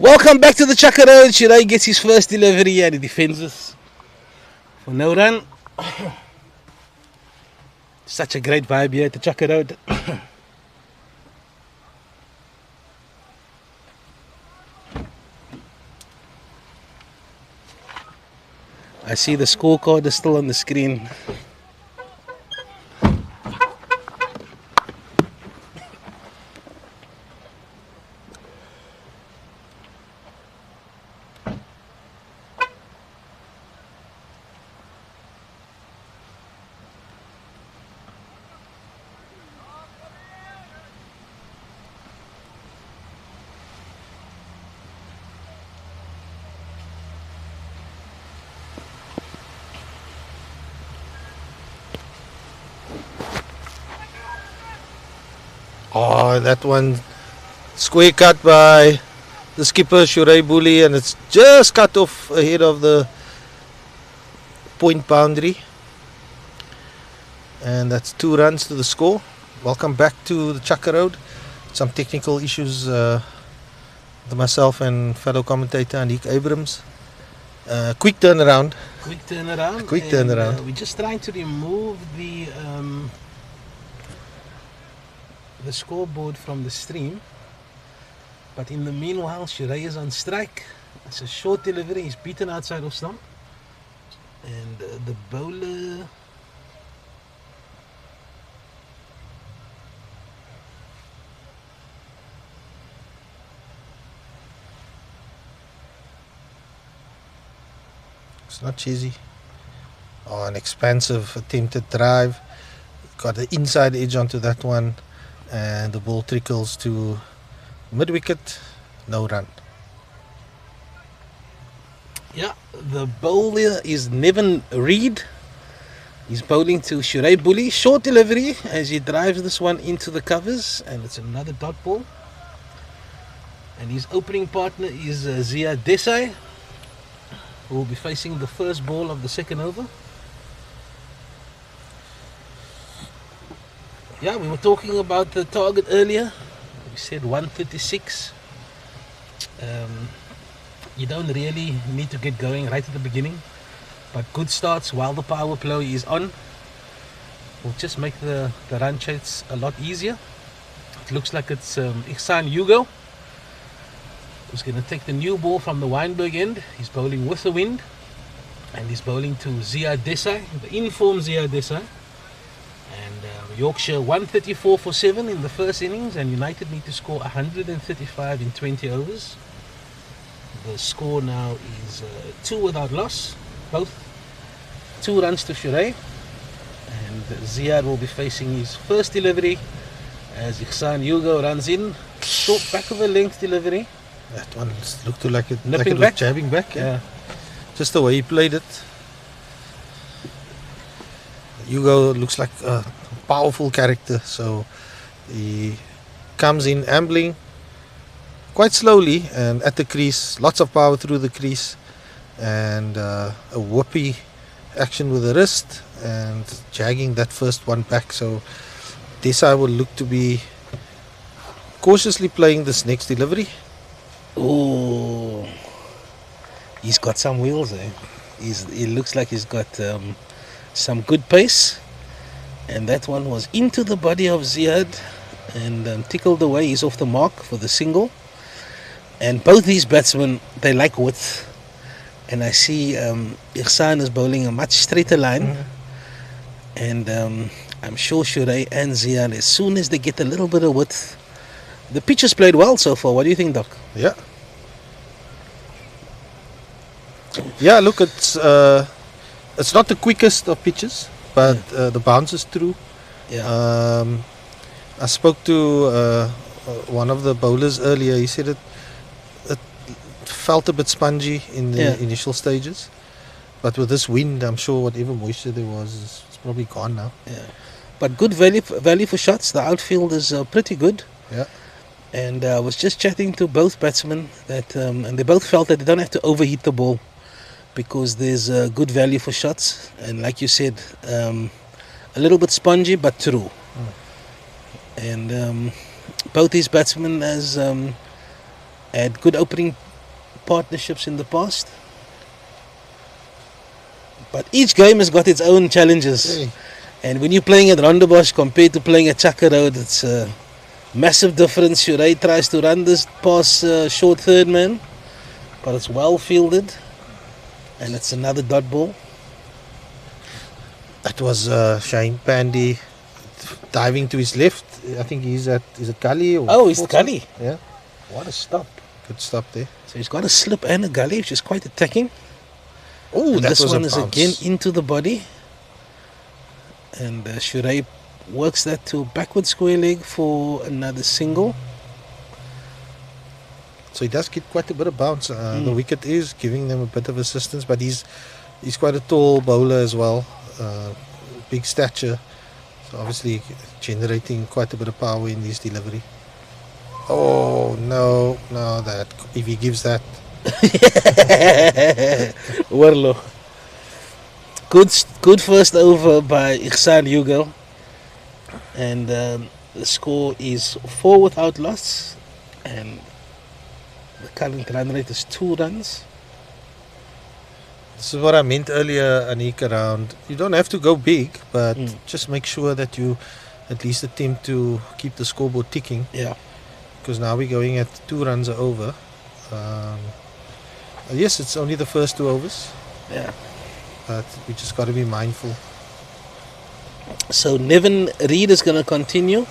Welcome back to the Chaka Road. Shirai gets his first delivery and he defends us for no run. Such a great vibe here at the Chaka Road. I see the scorecard is still on the screen. Oh, that one square cut by the skipper Shurai Bully, and it's just cut off ahead of the point boundary. And that's 2 runs to the score. Welcome back to the Chaka Road. Some technical issues with myself and fellow commentator Anik Abrams. Quick turnaround. Quick turnaround. Quick turnaround. We're just trying to remove the scoreboard from the stream. But in the meanwhile, Shirai is on strike. It's a short delivery. He's beaten outside of stump. And the bowler... It's not cheesy. Oh, an expansive attempted drive. Got the inside edge onto that one. And the ball trickles to mid-wicket. No run. Yeah, the bowler is Nevin Reed. He's bowling to Shurai Bully. Short delivery as he drives this one into the covers. And it's another dot ball. And his opening partner is Zia Desai, who will be facing the first ball of the second over. Yeah, we were talking about the target earlier. We said 136. You don't really need to get going right at the beginning, but good starts while the power play is on will just make the run chase a lot easier. It looks like it's Ihsan Hugo who's going to take the new ball from the Weinberg end. He's bowling with the wind, and he's bowling to Zia Desai, the informed Zia Desai. And Yorkshire 134 for 7 in the first innings, and United need to score 135 in 20 overs. The score now is 2 without loss, both 2 runs to Shurai. And Ziad will be facing his first delivery as Ihsan Hugo runs in. Short back of a length delivery. That one looked like it Nipping was back. jabbing back. Yeah. Just the way he played it. Hugo looks like a powerful character, so he comes in ambling quite slowly and at the crease, lots of power through the crease, and a whoopee action with the wrist and jagging that first one back. So Desai will look to be cautiously playing this next delivery. Oh, he's got some wheels there. He looks like he's got some good pace, and that one was into the body of Ziad and tickled away. He's off the mark for the single. And both these batsmen, they like width, and I see Ihsan is bowling a much straighter line, and I'm sure Shurai and Ziad, as soon as they get a little bit of width, the pitch has played well so far. What do you think, Doc? Yeah. Yeah, look, it's not the quickest of pitches, but the bounce is through. Yeah. I spoke to one of the bowlers earlier. He said it felt a bit spongy in the initial stages, but with this wind, I'm sure whatever moisture there was is probably gone now. Yeah. But good value for shots. The outfield is pretty good. Yeah. And I was just chatting to both batsmen that, and they both felt that they don't have to overheat the ball because there's good value for shots. And like you said, a little bit spongy but true. And both these batsmen has had good opening partnerships in the past. But each game has got its own challenges. Hey, And when you're playing at Rondebosch compared to playing at Chaka Road, it's a massive difference. Shuray tries to run this pass short third man, but it's well fielded. And it's another dot ball. that was Shaheen Pandey diving to his left. I think he's at, is it Gully? Or Oh, it's fourth Gully. side? Yeah, What a stop. good stop there. So he's got a slip and a gully, which is quite attacking. Oh, And that this was one a is bounce. again into the body. And Shuray works that to backward square leg for another single. So he does get quite a bit of bounce. The wicket is giving them a bit of assistance, but he's quite a tall bowler as well, big stature. So obviously generating quite a bit of power in his delivery. Oh no, that if he gives that, Warlo. Good first over by Ihsan Hugo. And the score is 4 without loss. And the current run rate is 2 runs. this is what I meant earlier, Anik, around you don't have to go big, but Mm. just make sure that you at least attempt to keep the scoreboard ticking, Yeah. because now we're going at 2 runs over. Yes, it's only the first 2 overs, Yeah. but we just got to be mindful. So Nevin Reid is going to continue.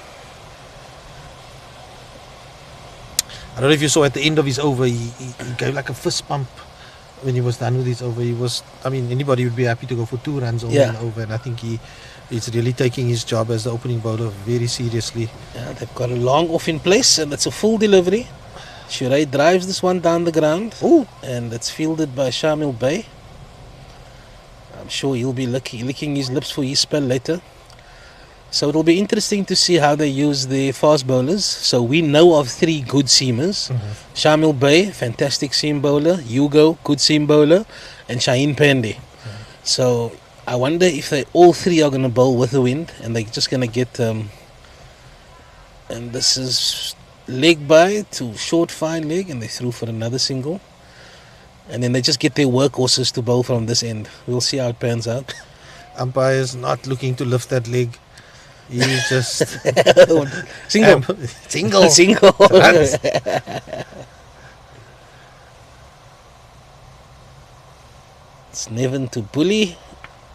I don't know if you saw at the end of his over, he gave like a fist pump when he was done with his over. He was, I mean, anybody would be happy to go for 2 runs over Yeah. and over, and I think he's really taking his job as the opening bowler very seriously. Yeah, they've got a long off in place, and it's a full delivery. Shuray drives this one down the ground. Oh, And it's fielded by Shamil Bey. I'm sure he'll be licking his lips for his spell later. So it'll be interesting to see how they use the fast bowlers. So we know of 3 good seamers. Shamil Bey, fantastic seam bowler. Hugo, good seam bowler. And Shaheen Pandey. So I wonder if they all 3 are going to bowl with the wind. And they're just going to get... and this is leg by to short fine leg. And they threw for another single. And then they just get their workhorses to bowl from this end. We'll see how it pans out. umpire's not looking to lift that leg. He's just Single. single. Single. Runs. It's Nevin to Bully.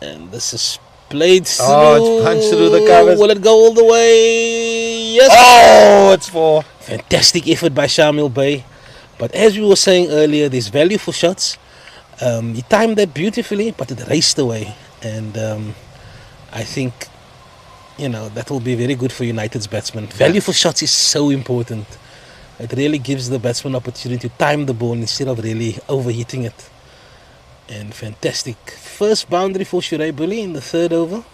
And this is played through. Oh, it's punched through the covers. Will it go all the way? Yes. Oh, it's 4. Fantastic effort by Shamil Bey. But as we were saying earlier, there's value for shots. He timed that beautifully, but it raced away. And I think, that will be very good for United's batsmen. Value for shots is so important. It really gives the batsman opportunity to time the ball instead of really overheating it. And fantastic. First boundary for Shuray Bully in the 3rd over.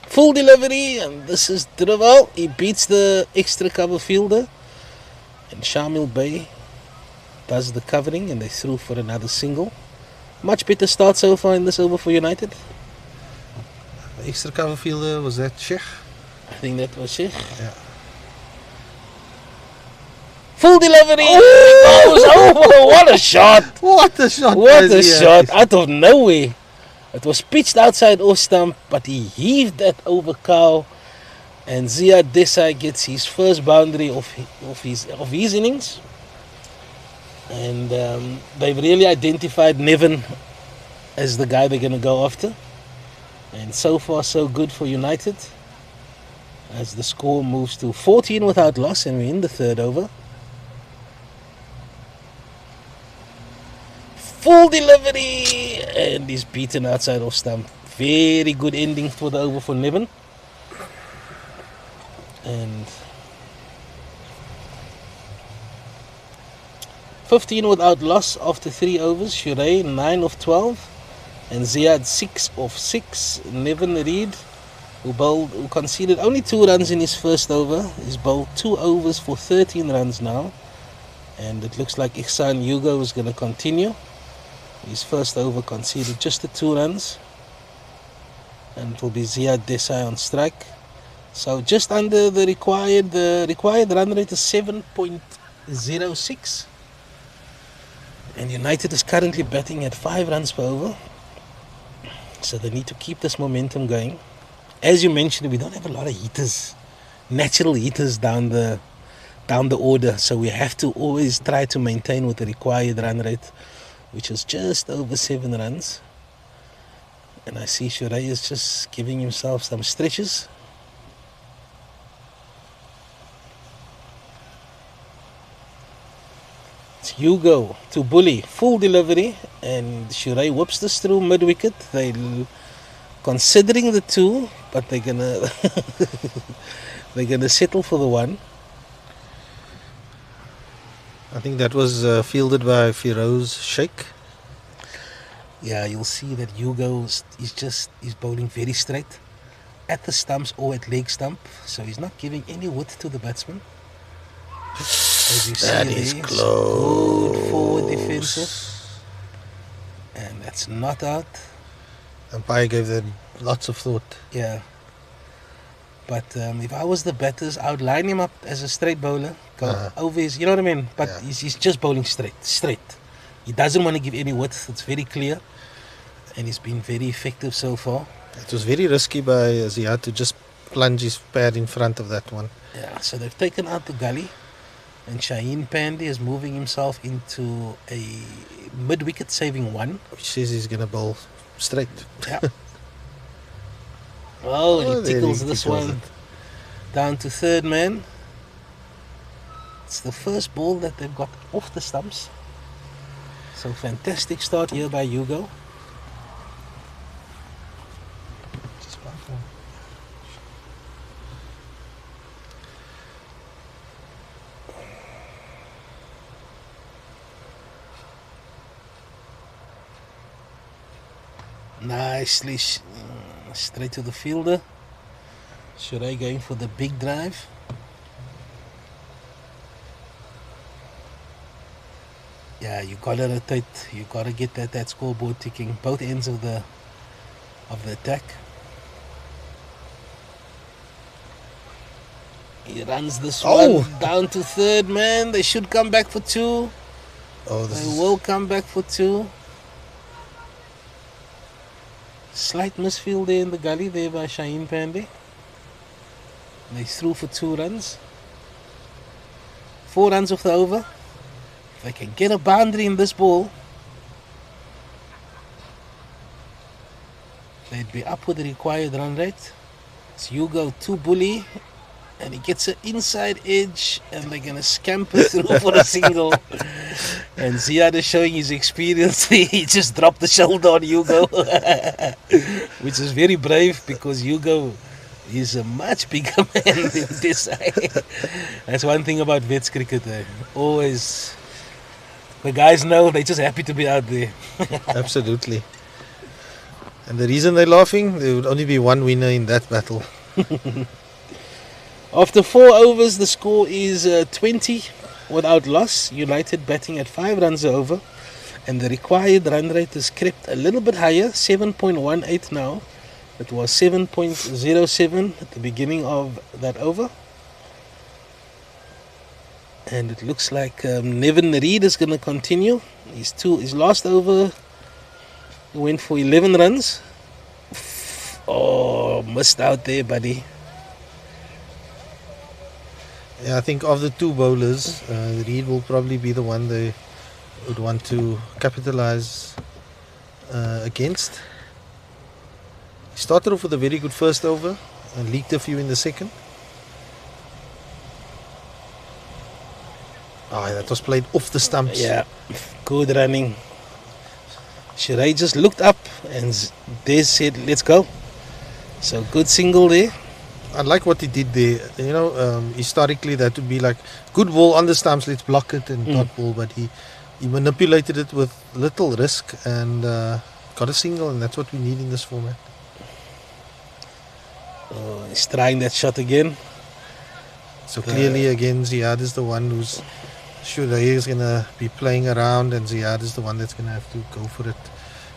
Full delivery, and this is Drival. He beats the extra cover fielder. And Shamil Bey does the covering, and they threw for another single. Much better start so far in this over for United. Extra cover fielder, was that Sheikh? I think that was it. Yeah. Full delivery. Goes over. What a shot. What a shot. What guys. a Yeah. shot. Out of nowhere. It was pitched outside off stump, but he heaved that over cow. And Ziad Desai gets his first boundary of his innings. And they've really identified Nevin as the guy they're going to go after. And so far so good for United. As the score moves to 14 without loss, and we're in the 3rd over. Full delivery, and he's beaten outside off stump. Very good ending for the over for Nevin. And 15 without loss after 3 overs. Shuray 9 of 12, and Ziad 6 of 6. Nevin Reid, who conceded only 2 runs in his first over, he's bowled 2 overs for 13 runs now. And it looks like Ihsan Hugo is going to continue. His first over conceded just the 2 runs. And it will be Ziad Desai on strike. So just under the required run rate is 7.06. And United is currently batting at 5 runs per over. So they need to keep this momentum going. As you mentioned, we don't have a lot of heaters, natural heaters down the order. So we have to always try to maintain with the required run rate, which is just over 7 runs. And I see Shirey is just giving himself some stretches. It's Hugo to Bully, full delivery, and Shirey whips this through mid-wicket. They're considering the 2, but they're gonna settle for the 1. I think that was fielded by Firoz Sheikh. Yeah, you'll see that Hugo he's bowling very straight at the stumps or at leg stump, so he's not giving any width to the batsman. As you That see, is there, close. good forward defensive, and that's not out. Umpire gave them lots of thought. Yeah. But if I was the batters, I would line him up as a straight bowler, go over his, you know what I mean? But Yeah. he's just bowling straight. He doesn't want to give any width. It's very clear, and he's been very effective so far. It was very risky by Ziad to just plunge his pad in front of that one. Yeah, so they've taken out the gully, and Shaheen Pandey is moving himself into a mid-wicket saving 1. Which says he's going to bowl straight. Yeah. Oh, and Oh, he there tickles he this tickles one down to third man. It's the first ball that they've got off the stumps. So fantastic start here by Hugo. Nicely straight to the fielder. Shirey going for the big drive. Yeah, you gotta rotate. You gotta get that scoreboard ticking. Both ends of the attack. He runs this one down to third man. They should come back for 2. Oh, They will come back for 2. Slight misfield there in the gully there by Shaheen Pandey. They threw for 2 runs. 4 runs off the over. If they can get a boundary in this ball, they'd be up with the required run rate. It's Hugo to Bully, and he gets an inside edge, and they're going to scamper through for a single. And Ziad is showing his experience. He just dropped the shoulder on Hugo, which is very brave because Hugo is a much bigger man than this side. That's one thing about vets cricket. Always, the guys know they're just happy to be out there. absolutely. And the reason they're laughing, there would only be one winner in that battle. After 4 overs, the score is 20 without loss. United batting at 5 runs over, and the required run rate has crept a little bit higher, 7.18 now. It was 7.07 at the beginning of that over. And it looks like Nevin Reid is going to continue. His last over, he went for 11 runs. Oh, missed out there, buddy. Yeah, I think of the 2 bowlers, Reid will probably be the one they would want to capitalize against. He started off with a very good first over and leaked a few in the second. That was played off the stumps. Yeah, good running. Shirey just looked up and Des said, let's go. So good single there. I like what he did there. You know, historically that would be like good ball on the stumps, let's block it and dot ball. But he manipulated it with little risk and got a single, and that's what we need in this format. Oh, he's trying that shot again. So clearly again Ziad is the one who's sure he is going to be playing around, and Ziad is the one that's going to have to go for it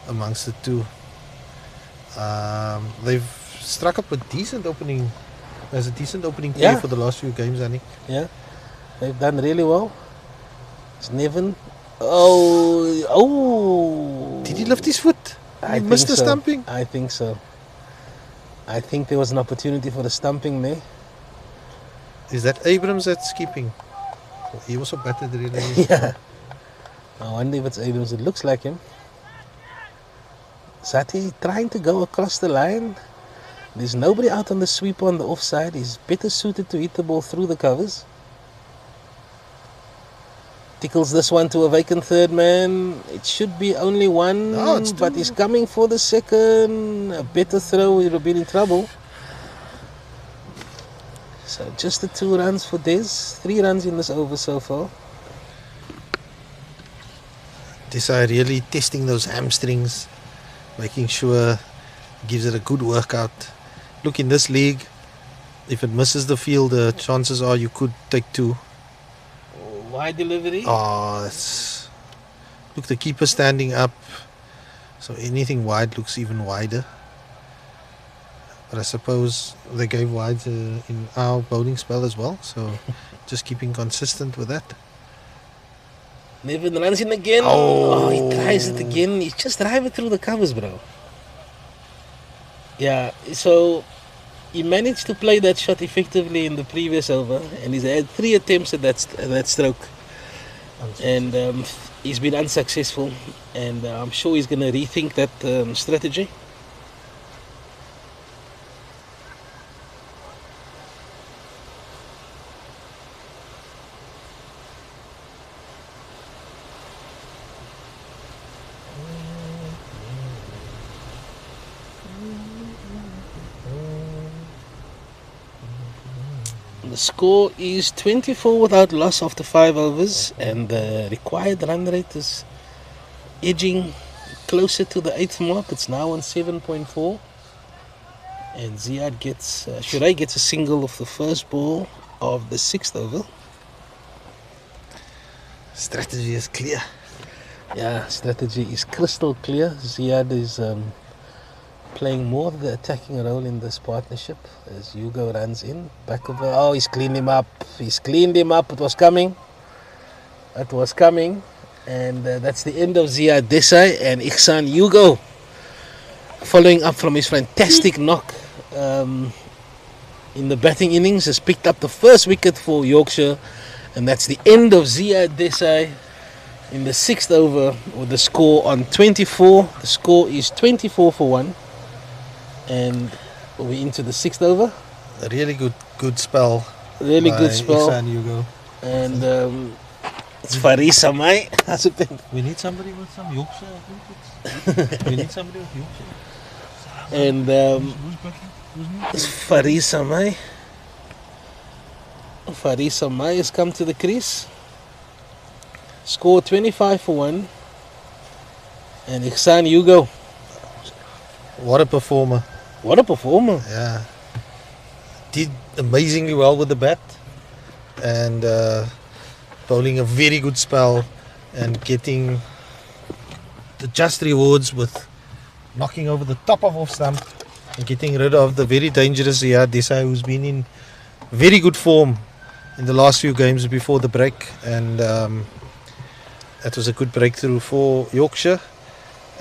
amongst the 2. They've struck up a decent opening play for the last few games, I think. Yeah, they've done really well. It's Nevin Oh. Did he lift his foot? I He missed think the so. stumping. I think so. I think there was an opportunity for the stumping there. Is that Abrams that's keeping? He also batted really. Yeah. I wonder if it's Adams. It looks like him. Sati trying to go across the line. There's nobody out on the sweep on the offside. He's better suited to hit the ball through the covers. Tickles this one to a vacant third man. It should be only one, No, it's but two. he's coming for the second. A better throw, he would have been in trouble. So just the 2 runs for Des. 3 runs in this over so far. Desai really testing those hamstrings, making sure gives it a good workout. Look, in this league, if it misses the field, the chances are you could take 2. Wide delivery. Look, the keeper standing up, so anything wide looks even wider. But I suppose they gave wides in our bowling spell as well, so just keeping consistent with that. Nevin runs in again. Oh. He tries it again. He's just driving through the covers, bro. Yeah, so he managed to play that shot effectively in the previous over, and he's had 3 attempts at that stroke, and he's been unsuccessful. And I'm sure he's going to rethink that strategy. The score is 24 without loss after 5 overs, and the required run rate is edging closer to the 8th mark. It's now on 7.4, and Ziad gets Shurey gets a single off the first ball of the 6th over. Strategy is clear. Yeah, strategy is crystal clear. Ziad is playing more of the attacking role in this partnership as Hugo runs in. Back of he's cleaned him up. He's cleaned him up. It was coming. And that's the end of Ziad Desai and Ihsan Hugo. Following up from his fantastic knock in the batting innings, has picked up the first wicket for Yorkshire. And that's the end of Ziad Desai in the 6th over with the score on 24. The score is 24 for 1. And we're into the 6th over. A really good spell. Really by good spell. Ihsan Hugo. And it's Farisa, mate. We need somebody with some Yorkshire. We need somebody with Yorkshire. And it's Farisa, mate. Farisa Mai has come to the crease. Score 25 for 1. And Ihsan Hugo. What a performer. What a performer. Yeah. Did amazingly well with the bat. And bowling a very good spell. And getting the just rewards with knocking over the top of off stump. And getting rid of the very dangerous Ziad Desai, who's been in very good form in the last few games before the break. And that was a good breakthrough for Yorkshire.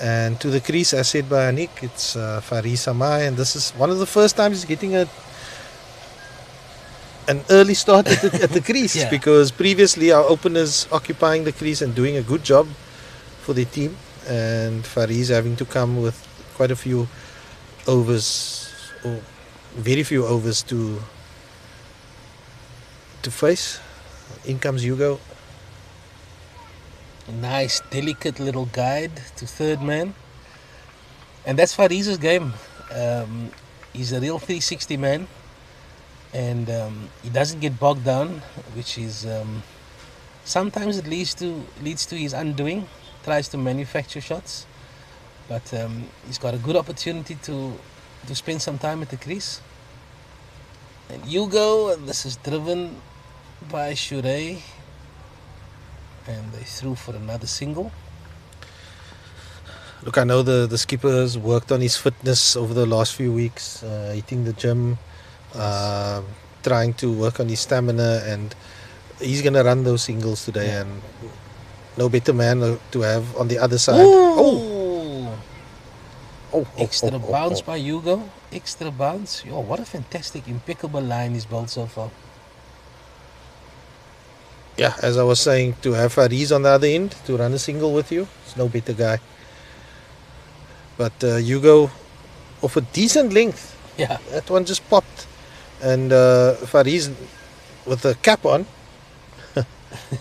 And to the crease, as said by Anik, it's Faris Amai, and this is one of the first times he's getting an early start at the crease. Yeah. Because previously our openers occupying the crease and doing a good job for their team, and Faris having to come with quite a few overs, or very few overs to face. In comes Hugo. A nice, delicate little guide to third man. And that's Fariz's game. He's a real 360 man. And he doesn't get bogged down, which is sometimes it leads to his undoing. Tries to manufacture shots. But he's got a good opportunity to spend some time at the crease. And Hugo, this is driven by Shurey. And they threw for another single. Look, I know the skipper has worked on his fitness over the last few weeks, hitting the gym, trying to work on his stamina, and he's going to run those singles today. Yeah. And no better man to have on the other side. Ooh. Oh, Extra bounce by Hugo. Extra bounce. Yo, what a fantastic, impeccable line he's built so far. Yeah, as I was saying, to have Fariz on the other end to run a single with you, it's no better guy. But Hugo, of a decent length, Yeah. that one just popped. And Fariz, with the cap on,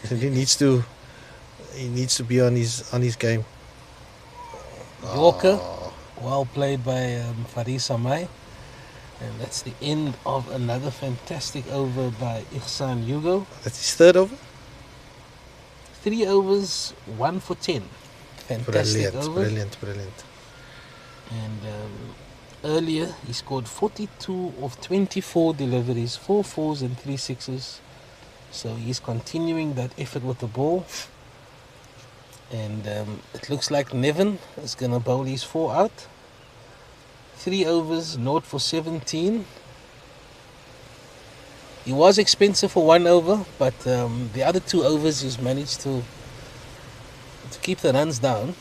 he needs to be on his game. Yorker. Well played by Faris Samai. And that's the end of another fantastic over by Ihsan Hugo. That's his third over. 3 overs, 1 for 10. Fantastic Brilliant, over. brilliant. And earlier he scored 42 of 24 deliveries, 4 fours and 3 sixes. So he's continuing that effort with the ball. And it looks like Nevin is going to bowl his 4 out. 3 overs, 0 for 17. He was expensive for 1 over, but the other 2 overs he's managed to keep the runs down.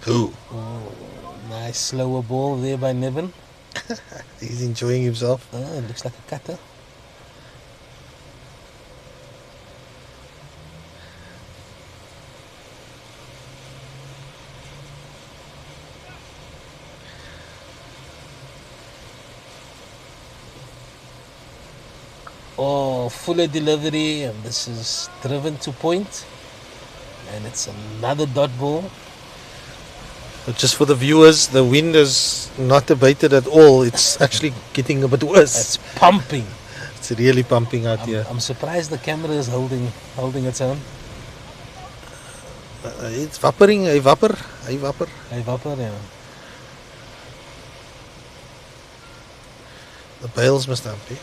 Who? Oh, nice slower ball there by Nevin. He's enjoying himself. It looks like a cutter. Oh, fuller delivery, and this is driven to point, and it's another dot ball. But just for the viewers, the wind is not abated at all. It's actually getting a bit worse. It's pumping. It's really pumping out here. I'm surprised the camera is holding its own. It's vaporing, hy vapor. Hy vapor, yeah. The bales must dump, eh?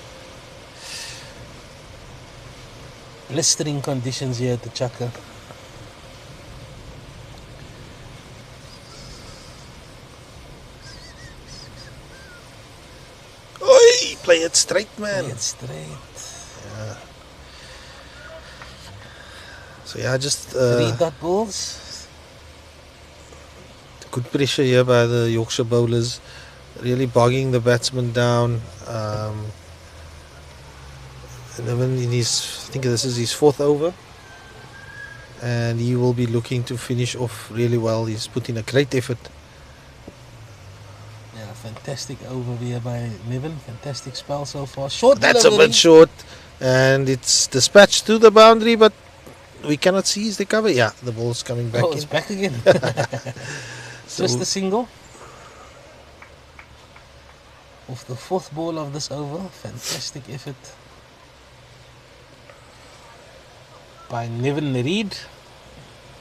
Blistering conditions here at the Chaka. Oi, play it straight, man. It's straight. Yeah. So yeah, just 3 dot balls. good pressure here by the Yorkshire bowlers, really bogging the batsman down. And even in his, I think this is his 4th over, and he will be looking to finish off really well. He's put in a great effort. Yeah, fantastic over here by Nevin. Fantastic spell so far. Short That's delivery. a bit short, and it's dispatched to the boundary, but we cannot see his recovery. Yeah, the ball's coming back Oh, in. it's back again. So- Just a single. Off the 4th ball of this over. Fantastic effort by Nevin Reid.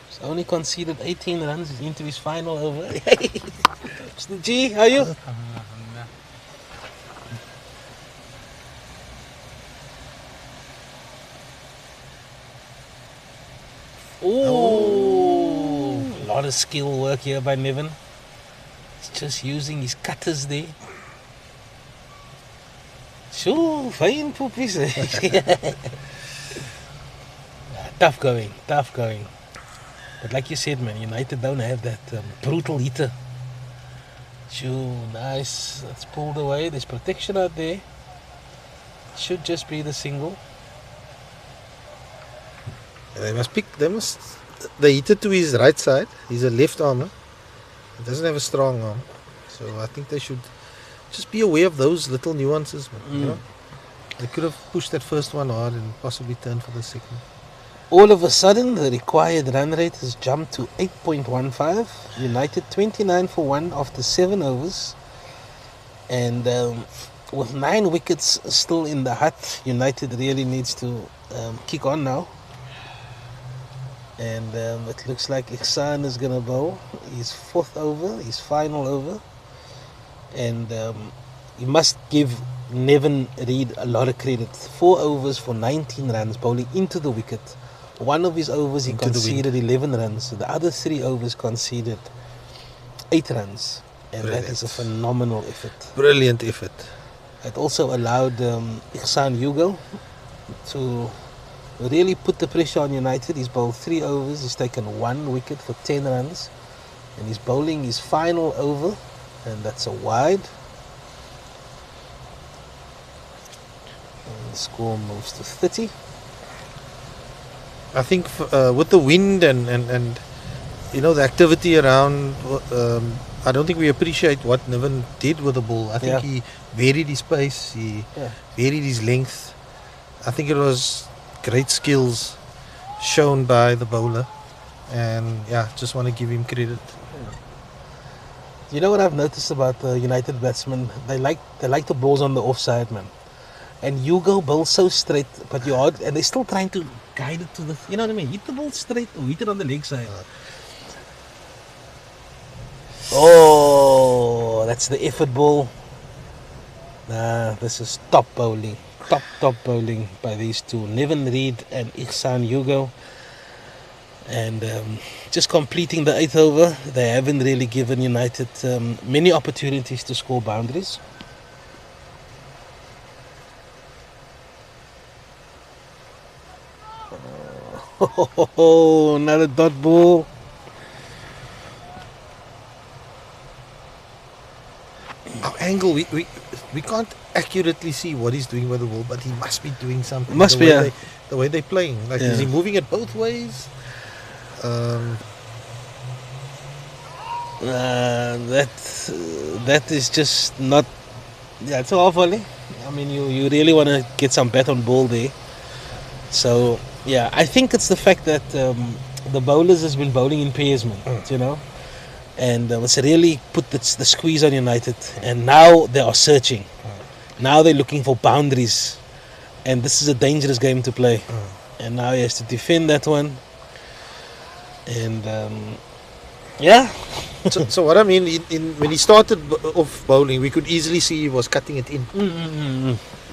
He's only conceded 18 runs. He's into his final over. Mr. G, how are you? Oh, a lot of skill work here by Nevin. He's just using his cutters there. Sure, fine puppies. Tough going. But like you said, man, United don't have that brutal hitter. Sure, nice. That's pulled away. There's protection out there. Should just be the single. They hit it to his right side. He's a left armer. He doesn't have a strong arm. So I think they should just be aware of those little nuances, man. You know? They could have pushed that first one hard and possibly turned for the second. All of a sudden, the required run rate has jumped to 8.15. United 29 for 1 after 7 overs. And with 9 wickets still in the hut, United really needs to kick on now. And it looks like Ihsan is going to bowl his 4th over, his final over. And you must give Nevin Reid a lot of credit. 4 overs for 19 runs, bowling into the wicket. One of his overs he Into the conceded 11 runs. The other 3 overs conceded 8 runs. And that is a phenomenal effort. Brilliant effort. It also allowed Ihsan Hugo to really put the pressure on United. He's bowled 3 overs, he's taken 1 wicket for 10 runs, and he's bowling his final over, and that's a wide. And the score moves to 30. I think with the wind and the activity around, I don't think we appreciate what Niven did with the ball. I think he varied his pace, he varied his length. I think it was great skills shown by the bowler, and just want to give him credit. You know what I've noticed about the United batsmen? They like the balls on the offside, man. And Hugo bowls so straight, but and they're still trying to guide it to the, you know what I mean? Hit the ball straight or hit it on the leg side. Oh, that's the effort ball. Nah, this is top bowling. Top bowling by these two, Niven Reid and Ihsan Hugo. And just completing the 8th over, they haven't really given United many opportunities to score boundaries. Oh, another dot ball. Our angle, we can't accurately see what he's doing with the ball, but he must be doing something. Must be, the way they're playing. Like, is he moving it both ways? That is just not. Yeah, it's all volley. I mean, you really want to get some bat on ball there. So yeah, I think it's the fact that the bowlers has been bowling in pairs, man. You know, and it's really put the squeeze on United, and now they are searching. Now they're looking for boundaries, and this is a dangerous game to play. And now he has to defend that one. And so what I mean, when he started off bowling, we could easily see he was cutting it in.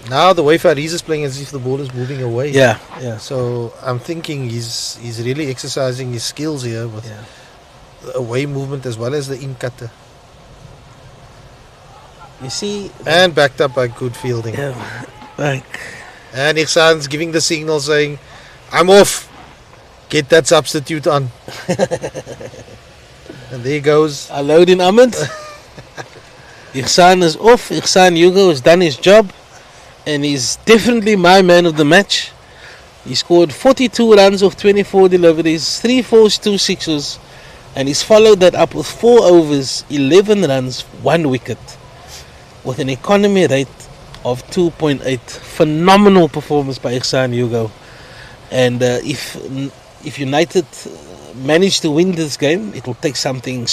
Now the way Fariz is playing, as if the ball is moving away. Yeah. So I'm thinking he's really exercising his skills here with the away movement as well as the in cutter. You see, and backed up by good fielding. And Ihsan's giving the signal saying, "I'm off. Get that substitute on." And there goes Alauddin Ahmed. Ihsan is off. Ihsan Hugo has done his job, and he's definitely my man of the match. He scored 42 runs off 24 deliveries, 3 fours, 2 sixes, and he's followed that up with 4 overs, 11 runs, 1 wicket, with an economy rate of 2.8. Phenomenal performance by Ihsan Hugo. And if United manage to win this game, it will take a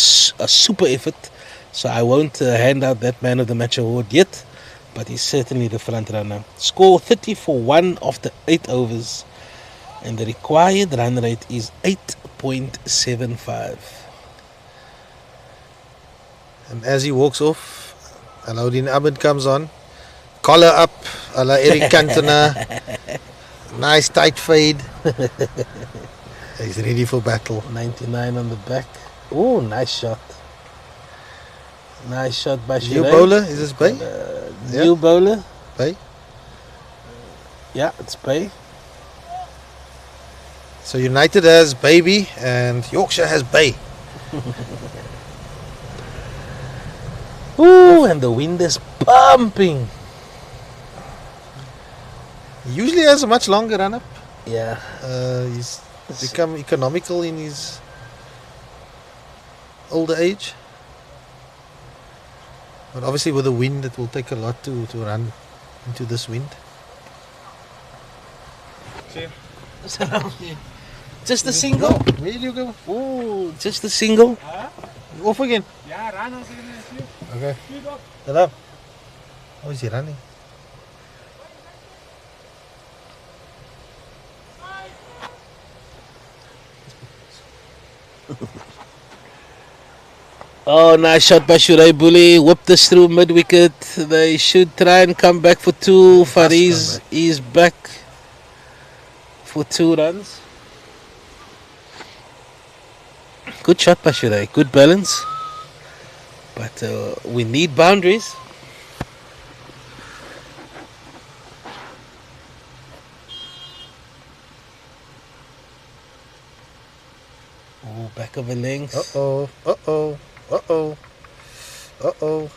super effort. So I won't hand out that man of the match award yet, but he's certainly the front runner. Score 30 for 1 after 8 overs, and the required run rate is 8.75. And as he walks off, Alauddin Ahmed comes on, collar up, a la Eric Cantona, nice tight fade. He's ready for battle. 99 on the back. Oh, nice shot. Nice shot by New Shireen. bowler, is this Bay? New bowler. Bay? Yeah, it's Bay. So United has Baby and Yorkshire has Bay. Ooh, and the wind is pumping. He usually has a much longer run up. Yeah. He's become economical in his older age. But obviously with the wind, it will take a lot to run into this wind. Just a single. Where do you go? Oh, just a single. You off again? Yeah, run on second. Okay. Hello. How is he running? Oh, nice shot by Shurai Bully. Whipped this through mid wicket. They should try and come back for 2. Fariz is back for 2 runs. Good shot by Shurai. Good balance. But we need boundaries. Oh, back of a length. Uh-oh. Uh-oh. Uh-oh. Uh-oh.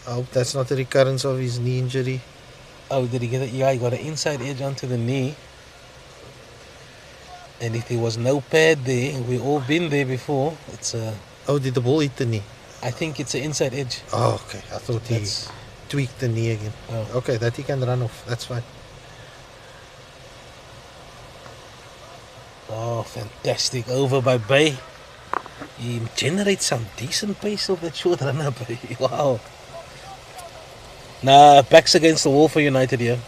I hope that's not a recurrence of his knee injury. Oh, did he get it? Yeah, he got an inside edge onto the knee. And if there was no pad there, we all been there before. It's a. Oh, did the ball hit the knee? I think it's an inside edge. Oh, okay. I thought he That's. tweaked the knee again. Oh. Okay, that he can run off. That's fine. Oh, fantastic. Over by Bay. He generates some decent pace of that short runner, Bay. Wow. Nah, backs against the wall for United here.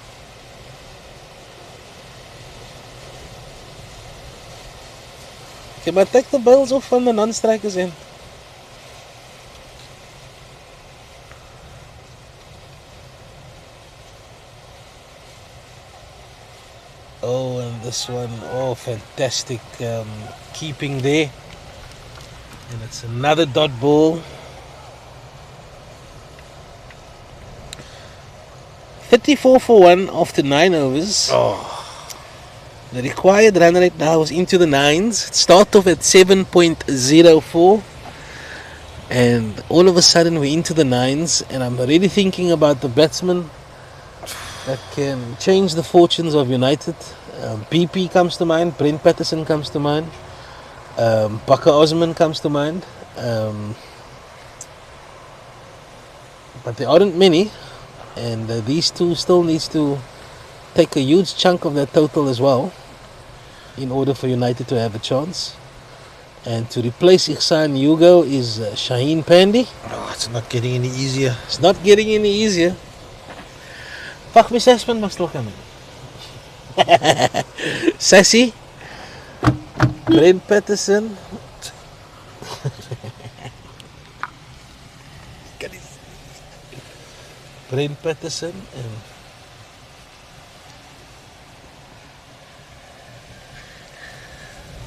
Okay, but take the bails off from the non-strikers in. Oh, and this one, oh, fantastic keeping there. And it's another dot ball. 34 for 1 after 9 overs. Oh. The required run rate now is into the 9s. It started off at 7.04. And all of a sudden we're into the 9s. And I'm really thinking about the batsman that can change the fortunes of United. BP comes to mind. Brent Patterson comes to mind. Bakar Osman comes to mind. But there aren't many. And these two still needs to take a huge chunk of that total as well in order for United to have a chance. And to replace Ihsan Hugo is Shaheen Pandey. No, it's not getting any easier. It's not getting any easier. Fahmi Sasman must still come in. Sassy, Brent Patterson. Brent Patterson and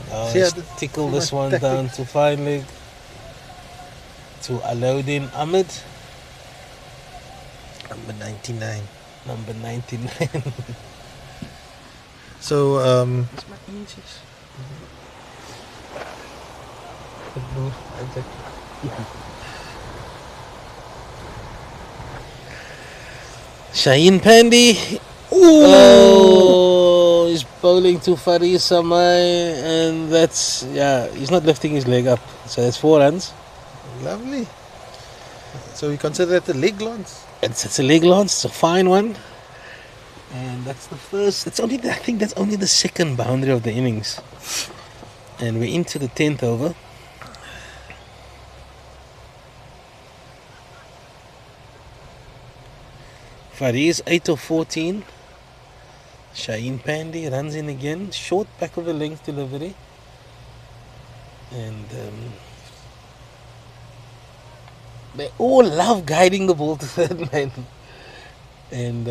now See, let's the- tickle see this my one tactic. down to fine leg to Alauddin Ahmed, Number 99. number 99. So, Shaheen Pandey. Oh, he's bowling to Faris Samai, and that's, yeah, he's not lifting his leg up. So that's 4 runs. lovely. So we consider that a leg lance. It's a leg lance, it's a fine one. And that's the first, it's only, I think that's only the second boundary of the innings. And we're into the 10th over. Faris 8 of 14. Shaheen Pandey runs in again. Short back of a length delivery. And they all love guiding the ball to third man. And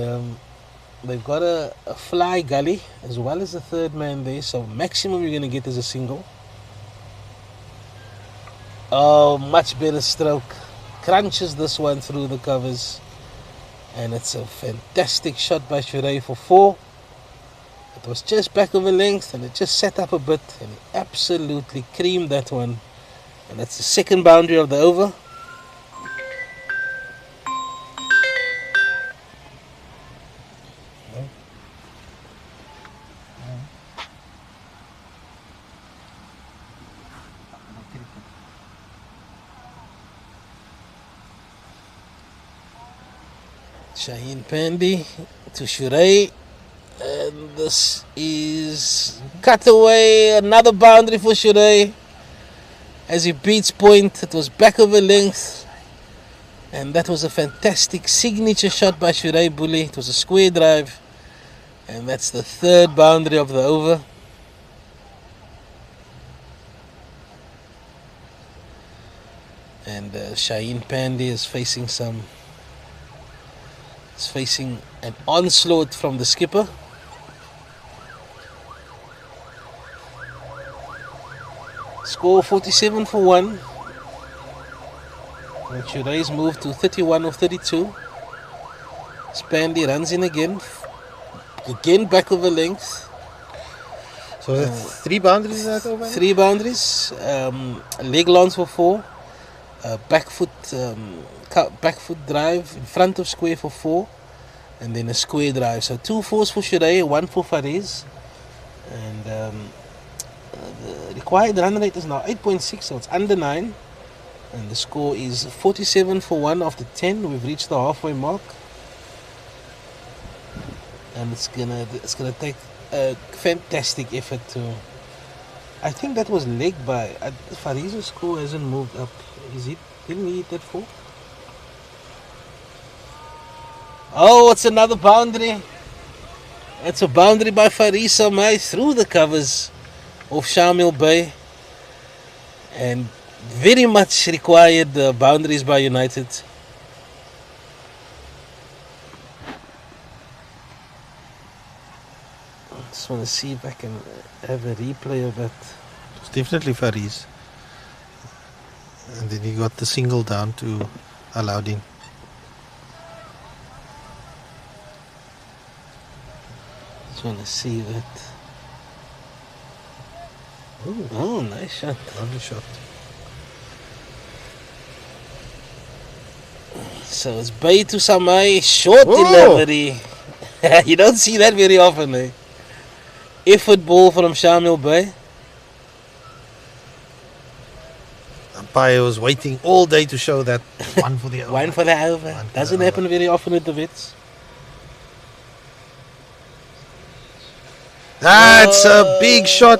they've got a fly gully as well as a third man there. So maximum you're going to get is a single. Oh, much better stroke. Crunches this one through the covers. And it's a fantastic shot by Shurey for 4. It was just back of a length and it just set up a bit and he absolutely creamed that one. And that's the second boundary of the over. Shaheen Pandey to Shurey. And this is cut away, another boundary for Shurey. As he beats point, it was back of a length. And that was a fantastic signature shot by Shurey Bully. It was a square drive. And that's the third boundary of the over. And Shaheen Pandey is facing an onslaught from the skipper. Score 47 for 1. And Shuray's moved to 31 of 32. Spandy runs in again. Again back over length. So that's 3 boundaries in that over? 3 boundaries. Leg lance for 4. Back foot drive in front of square for 4. And then a square drive. So 2 fours for Shuray, 1 for Fariz. And the required run rate is now 8.6, so it's under 9. And the score is 47 for 1 after 10. We've reached the halfway mark. And it's gonna take a fantastic effort to. I think that was leg by Fariz's score hasn't moved up. Didn't he hit that 4? Oh, it's another boundary. It's a boundary by Fariz Samai through the covers of Shamil Bay. And very much required boundaries by United. I just want to see if I can have a replay of that. It's definitely Fariz. And then he got the single down to Aladdin. Just want to see that. Oh, nice shot. Lovely shot. So it's Bay to Samai, short Whoa. delivery. You don't see that very often, eh? Effort ball from Shamil Bay. Umpire was waiting all day to show that one for the over. One for the over. One for Doesn't the happen very often with the Wits. That's a big shot.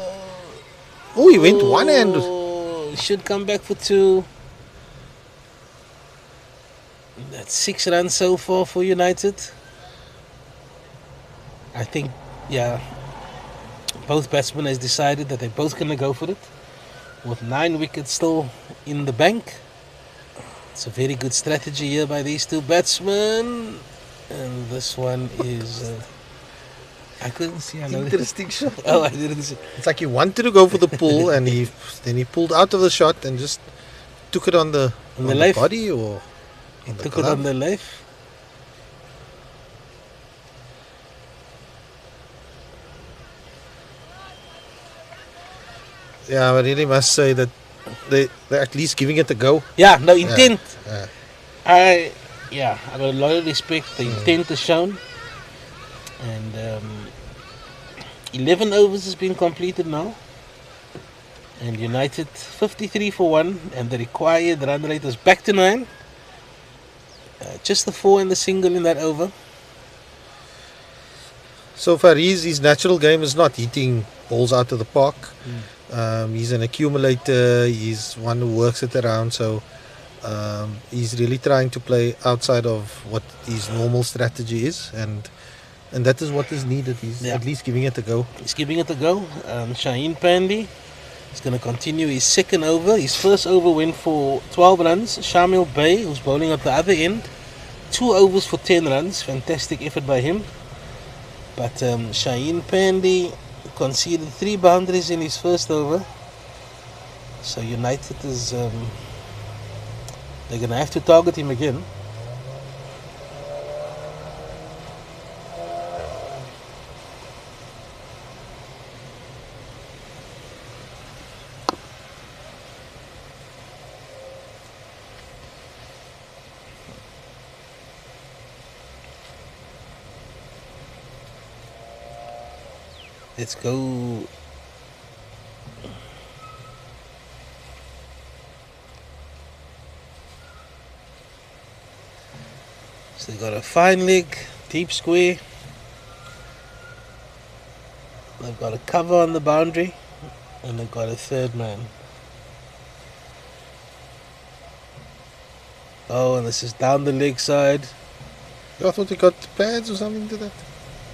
Oh, he went one hand. He should come back for 2. That's 6 runs so far for United. I think, yeah, both batsmen has decided that they're both going to go for it. With 9 wickets still in the bank. It's a very good strategy here by these 2 batsmen. And this one is... I couldn't see. I know. Interesting shot. Oh, I didn't see. It's like he wanted to go for the pull and then he pulled out of the shot and just took it on the left body or He on the took glove. it on the left. Yeah, I really must say that they're at least giving it a go. Yeah, no intent. Yeah. I got a lot of respect. The intent is shown. And 11 overs has been completed now. And United 53 for 1. And the required run rate is back to 9. Just the 4 and the single in that over. So far, his natural game is not hitting balls out of the park. He's an accumulator. He's one who works it around. So he's really trying to play outside of what his normal strategy is, and that is what is needed. He's at least giving it a go. He's giving it a go. Shaheen Pandey is going to continue his second over. His first over went for 12 runs. Shamil Bay, who's bowling at the other end, 2 overs for 10 runs. Fantastic effort by him. But Shaheen Pandey conceded 3 boundaries in his first over. So United is... they're going to have to target him again. Let's go. So they got a fine leg, deep square. They've got a cover on the boundary, and they've got a third man. Oh, and this is down the leg side. I thought he got pads or something to that.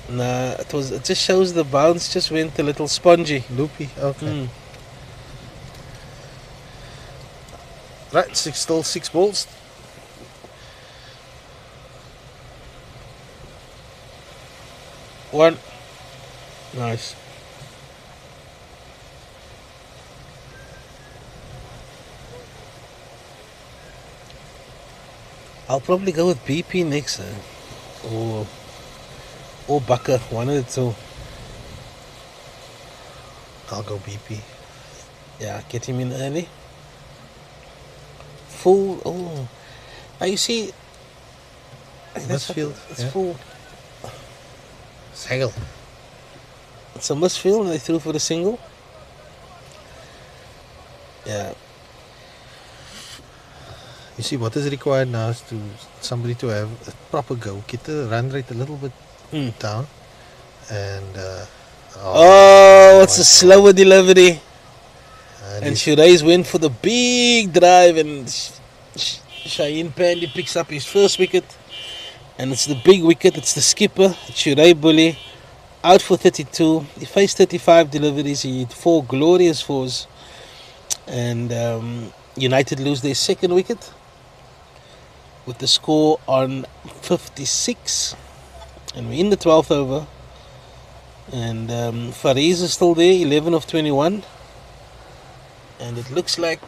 Nah, it just shows the bounce just went a little spongy. Loopy. Okay. Right, still 6 balls. One. Nice. I'll probably go with BP next, or Bucker, one of the two. I'll go BP. Yeah, get him in early. Full. Oh, now you see. That's Misfield, It's yeah. full. Sagal. It's a misfield, and they threw for the single. Yeah. You see, what is required now is somebody to have a proper go, get the run rate a little bit down, and Oh, it's my a slower delivery. God. And Shirai's went for the big drive, and Shaheen Pandy picks up his first wicket. And it's the big wicket, it's the skipper, Shirai Bully, out for 32. He faced 35 deliveries, he hit 4 glorious fours. And United lose their second wicket with the score on 56. And we're in the 12th over. And Fariz is still there, 11 of 21. And it looks like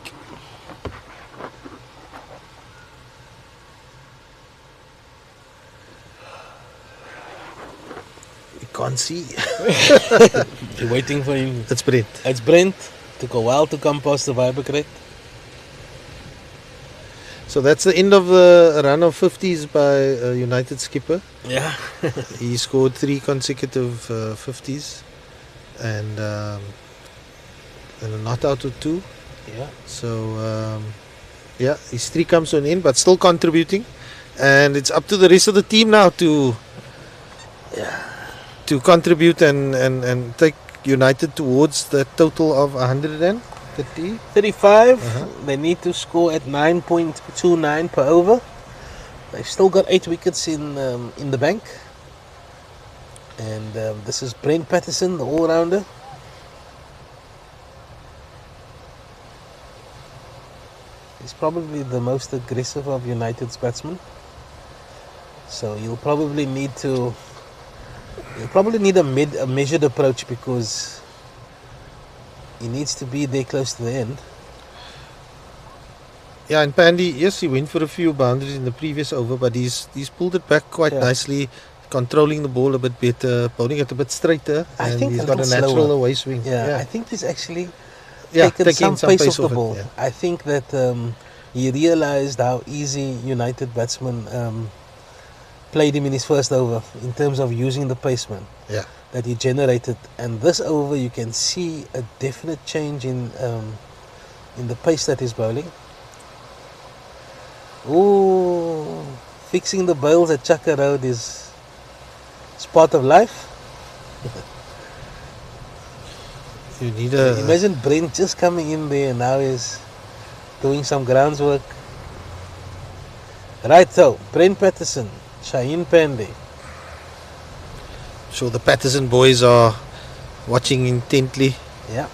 You can't see. you're waiting for him. That's Brent. It's Brent. Took a while to come past the Viber crate. So that's the end of the run of 50s by United skipper. Yeah. He scored 3 consecutive 50s and a not out of 2. Yeah. So yeah, his streak comes to an end, but still contributing. And it's up to the rest of the team now to contribute and take United towards the total of 130. 35. They need to score at 9.29 per over. They've still got 8 wickets in the bank. And this is Brent Patterson, the all-rounder. He's probably the most aggressive of United's batsmen. So you'll probably need a measured approach, because he needs to be there close to the end. Yeah, and Pandy, yes, he went for a few boundaries in the previous over, but he's pulled it back quite nicely, controlling the ball a bit better, bowling it a bit straighter, I and think he's a got a little natural slower. away swing. I think he's actually taking taken some pace off the it, ball. yeah. I think that he realized how easy United batsmen played him in his first over in terms of using the paceman that he generated. And this over, you can see a definite change in the pace that he's bowling. Ooh, fixing the bails at Chaka Road is part of life. You need a Imagine Brent just coming in there and now he's doing some groundswork. Right, so Brent Patterson, Shaheen Pandey. sure the Patterson boys are watching intently. Yeah.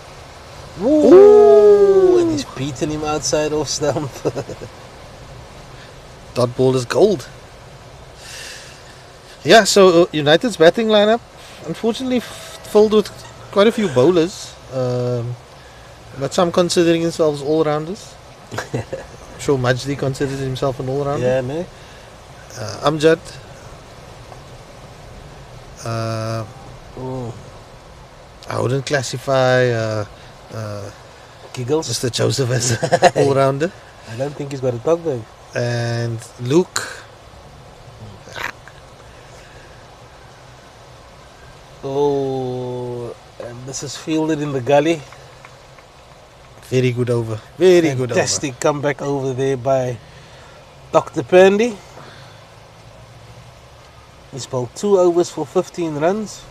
Ooh, and he's beaten him outside off stump. Dot ball is gold. Yeah, so United's batting lineup, unfortunately, filled with quite a few bowlers, but some considering themselves all-rounders. I'm sure Majdi considers himself an all-rounder. Yeah, no? Amjad. Ooh, I wouldn't classify giggles. Mr. Joseph as an all-rounder. I don't think he's got a dog bag. And Luke. Oh, and this is fielded in the gully. Very good over. Very good over. Fantastic comeback over there by Dr. Pandy. He's bowled 2 overs for 15 runs.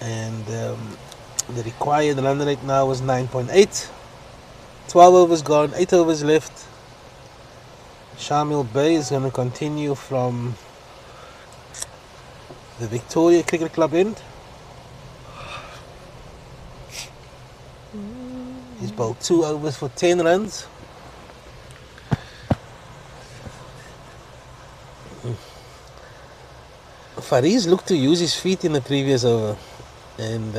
And the required run rate now is 9.8. 12 overs gone, 8 overs left. Shamil Bey is going to continue from the Victoria Cricket Club end. He's bowled 2 overs for 10 runs. Fariz looked to use his feet in the previous over, and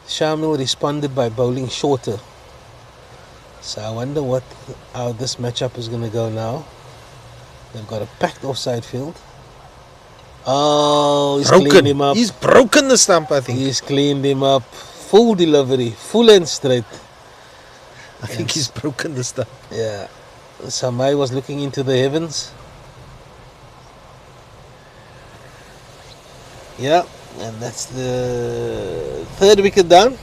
Shamil responded by bowling shorter. So I wonder how this matchup is going to go now. They've got a packed offside field. Oh, he's cleaned him up. He's broken the stump, I think. He's cleaned him up. Full delivery, full and straight. I think he's broken the stump. Yeah. Samai was looking into the heavens. Yeah, and that's the third wicket down.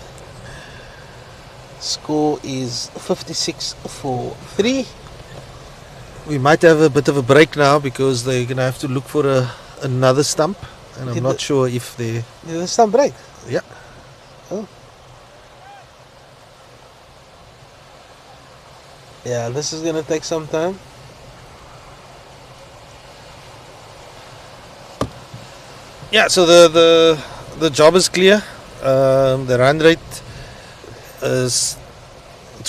Score is 56-3. We might have a bit of a break now because they're going to have to look for another stump. And I'm not sure if they... Did the stump break? Yeah. Oh. Yeah, this is going to take some time. Yeah, so the job is clear. The run rate is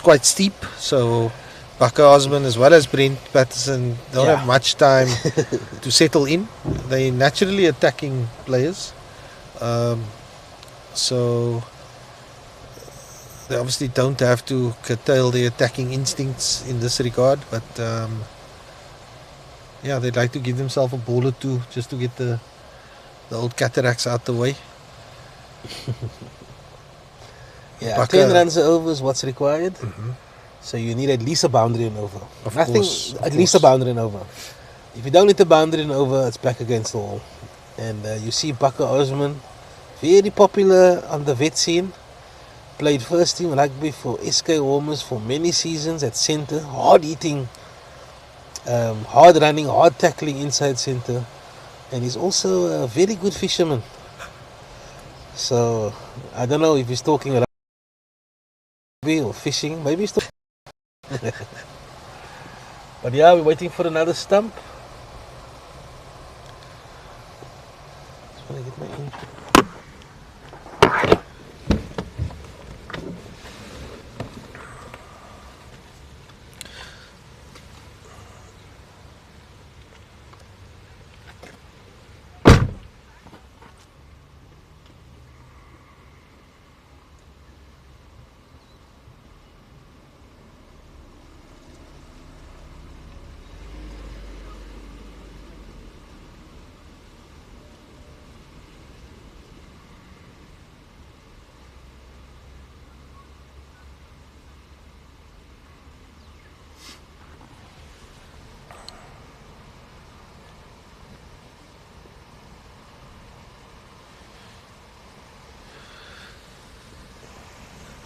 quite steep. So Bakker Osman as well as Brent Patterson don't have much time to settle in. They're naturally attacking players. So they obviously don't have to curtail their attacking instincts in this regard. But yeah, they'd like to give themselves a ball or two just to get the old cataracts out the way. Yeah, Bakker, 10 runs over is what's required. So you need at least a boundary and over. Of course. Least a boundary and over. If you don't hit the boundary and over, it's back against the wall. And you see Bakker Osman, very popular on the vet scene. Played first team rugby for SK Warmers for many seasons at centre. Hard hitting, hard running, hard tackling inside centre. And he's also a very good fisherman. So I don't know if he's talking rugby or fishing. Maybe he's talking. But yeah, we're waiting for another stump. Just want to get my input.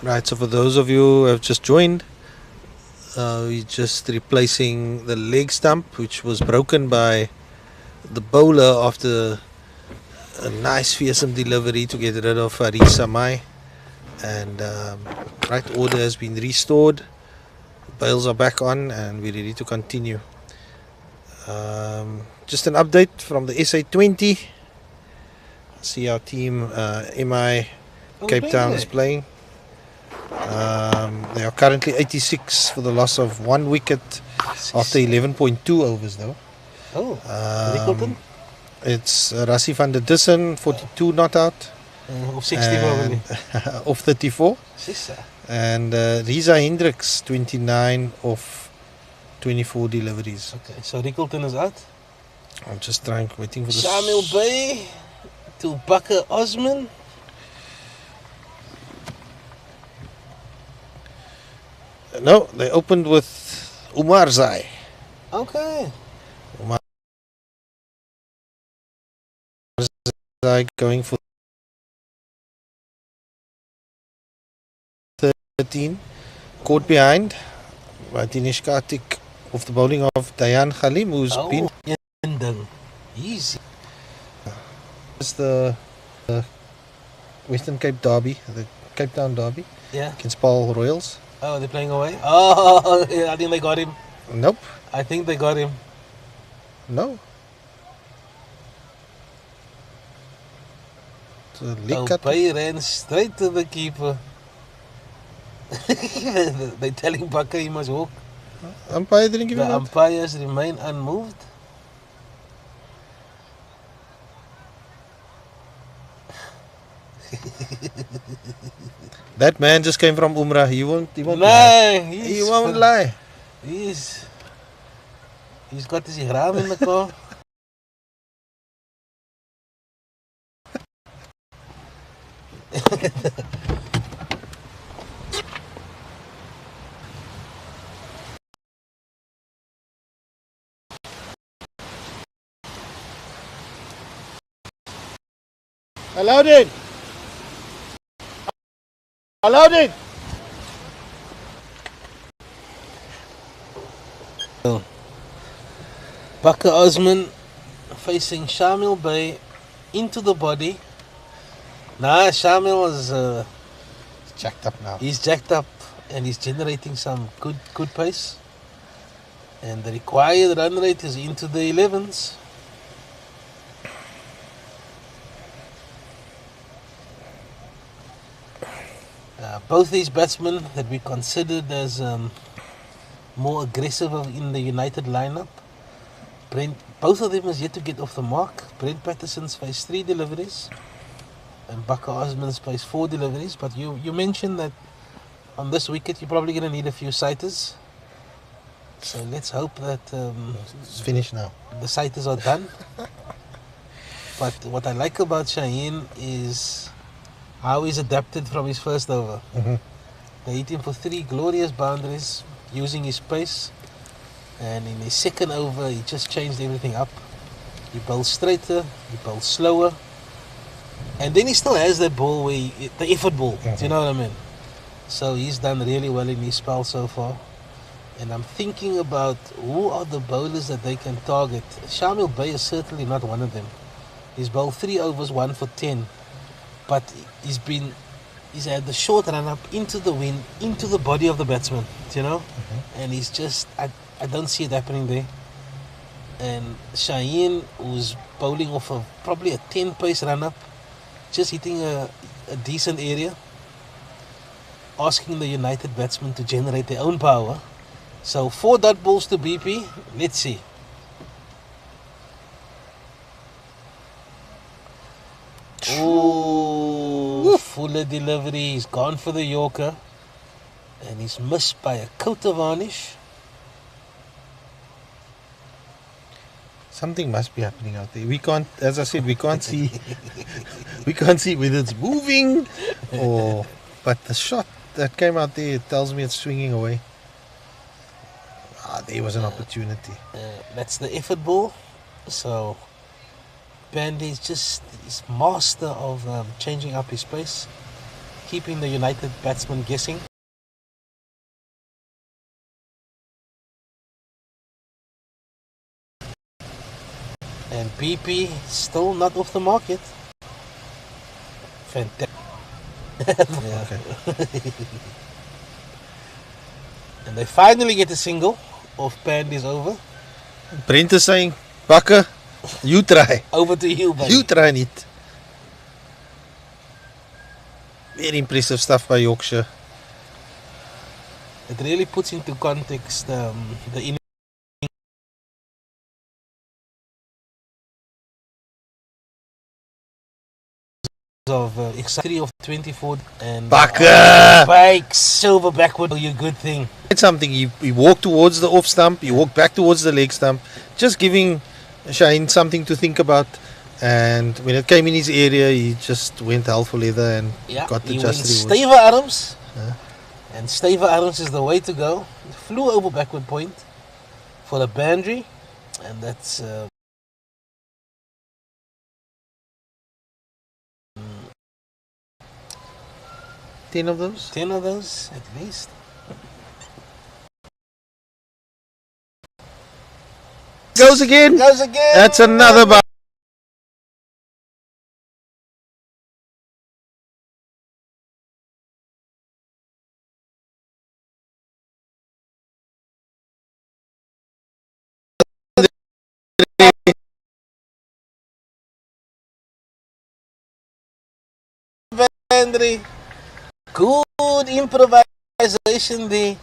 Right, so for those of you who have just joined, we're just replacing the leg stump, which was broken by the bowler after a nice fearsome delivery to get rid of Farid Samai. And right order has been restored. Bails are back on and we're ready to continue. Just an update from the SA20. See our team MI Cape Town is playing. They are currently 86 for the loss of 1 wicket after 11.2 overs though. Rickleton? It's Rassie van der Dussen, 42 not out. Of 60 probably. Of 34. Sissa. And Riza Hendricks, 29 of 24 deliveries. Okay, so Rickleton is out. I'm just waiting for the... Samuel Bay to Bakker Osman. No, they opened with Umar Zai. Okay. Umar Zai going for 13. Caught behind by Dinesh Karthik off the bowling of Dayan Khalim, who's been... Easy. It's the Western Cape Derby, the Cape Town Derby. Yeah. Against Paul Royals. Oh, they're playing away? Oh, yeah, I think they got him. Nope. I think they got him. No. So cut. Bay ran straight to the keeper. They're telling Bakker he must walk. Umpire didn't give him The out. umpires remain unmoved. That man just came from Umrah. He won't lie. Nee, He won't lie. He's got his ihram in the car. Aladdin! Aladdin! Bakar Osman facing Shamil Bey into the body. Nah, Shamil is Jacked up now. he's jacked up and he's generating some good pace. And the required run rate is into the 11s. Both these batsmen that we considered as more aggressive in the United lineup. Both of them is yet to get off the mark. Brent Patterson's faced 3 deliveries and Bakar Osman's faced 4 deliveries. But you mentioned that on this wicket you're probably going to need a few sighters. So let's hope that It's finished now. the sighters are done. But what I like about Shaheen is how he's adapted from his first over. They hit him for 3 glorious boundaries using his pace. And in his second over, he just changed everything up. He bowls straighter, he bowls slower. And then he still has that ball where the effort ball. Do you know what I mean? So he's done really well in his spell so far. And I'm thinking about who are the bowlers that they can target. Shamil Bey is certainly not one of them. He's bowled 3 overs, 1 for 10. But he's had the short run up into the wind, into the body of the batsman, you know? And he's just, I don't see it happening there. And Shaheen, who's bowling off probably a 10 pace run up, just hitting a decent area, asking the United batsmen to generate their own power. So 4 dot balls to BP, let's see. Oh, fuller delivery. He's gone for the Yorker. And he's missed by a coat of varnish. Something must be happening out there. We can't, as I said, we can't see. We can't see whether it's moving or. But the shot that came out there tells me it's swinging away. There was an opportunity. That's the effort ball. So Bandy is just he's master of changing up his pace, keeping the United batsman guessing. And BP still not off the market. Fantastic. Okay. And they finally get a single off Bandy's over. Brent is saying, Bakar, you try. Over to you, buddy. You try it. Very impressive stuff by Yorkshire. It really puts into context the innings of 3 of 24 and Bakar! Bikes silver backward. You good thing. Something he walked towards the off stump, he walked back towards the leg stump, just giving Shaheen something to think about. And when it came in his area, he just went hell for leather and got the he just went reward. Staver arms, and Staver arms is the way to go. He flew over backward point for a boundary, and that's 10 of those. 10 of those at least. Goes again. Goes again. That's another boundary. Good improvisation there.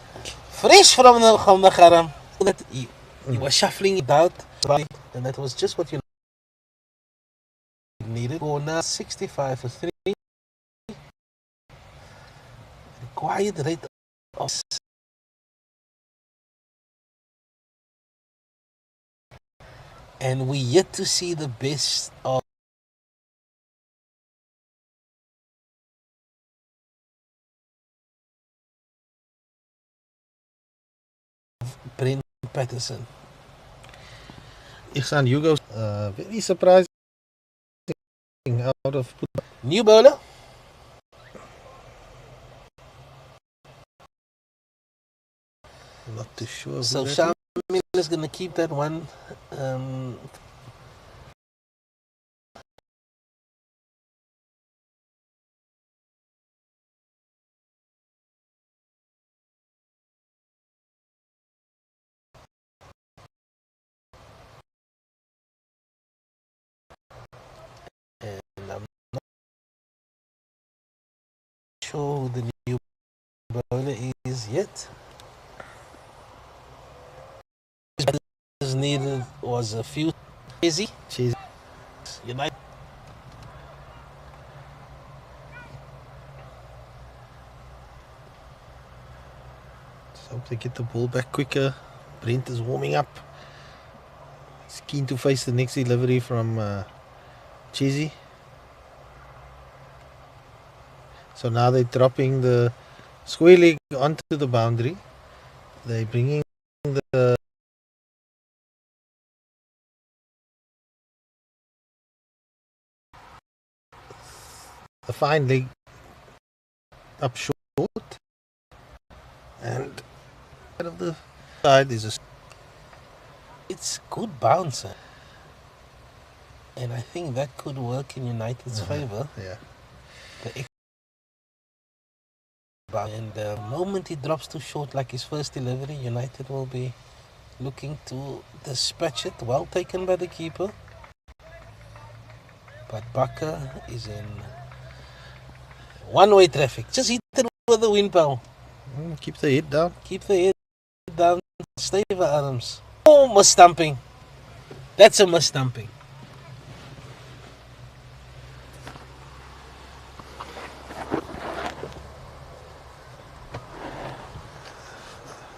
Fresh from the Kharam. That he was shuffling it out, and that was just what you needed. Corner 65 for 3. required rate of and we yet to see the best of Brent Patterson. Ihsan Hugo, very surprising out of New bowler. not too sure. So who that Sham is going to keep that one. And I'm not sure who the new bowler is yet. His needed was a few easy. Cheesy. United. Hope they get the ball back quicker. Brent is warming up. He's keen to face the next delivery from Cheesy. So now they're dropping the square leg onto the boundary. They're bringing the fine leg up short, and out of the side is a It's good bouncer. And I think that could work in United's favour. yeah. And the moment he drops too short like his first delivery, United will be looking to dispatch it. Well taken by the keeper. But Bakker is in one-way traffic. Just hit it with the wind power. Keep the head down. Keep the head down. Stay for arms. Oh, mis-stumping. That's a mis-stumping.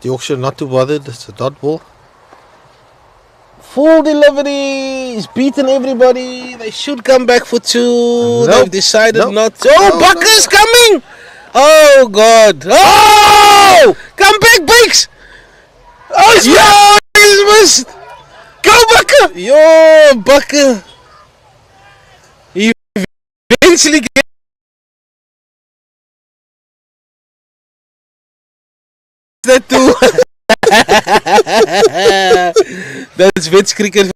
Yorkshire not too bothered. It's a dot ball. Full delivery. He's beaten everybody. They should come back for two. Nope. They've decided Nope. not to. Oh, No, Bakker's coming. Oh, God. Oh! Come back, Bakes. Oh, it's he's missed. Go, Bakker. Yo, Bakker. He eventually gets that too. That's Wits cricket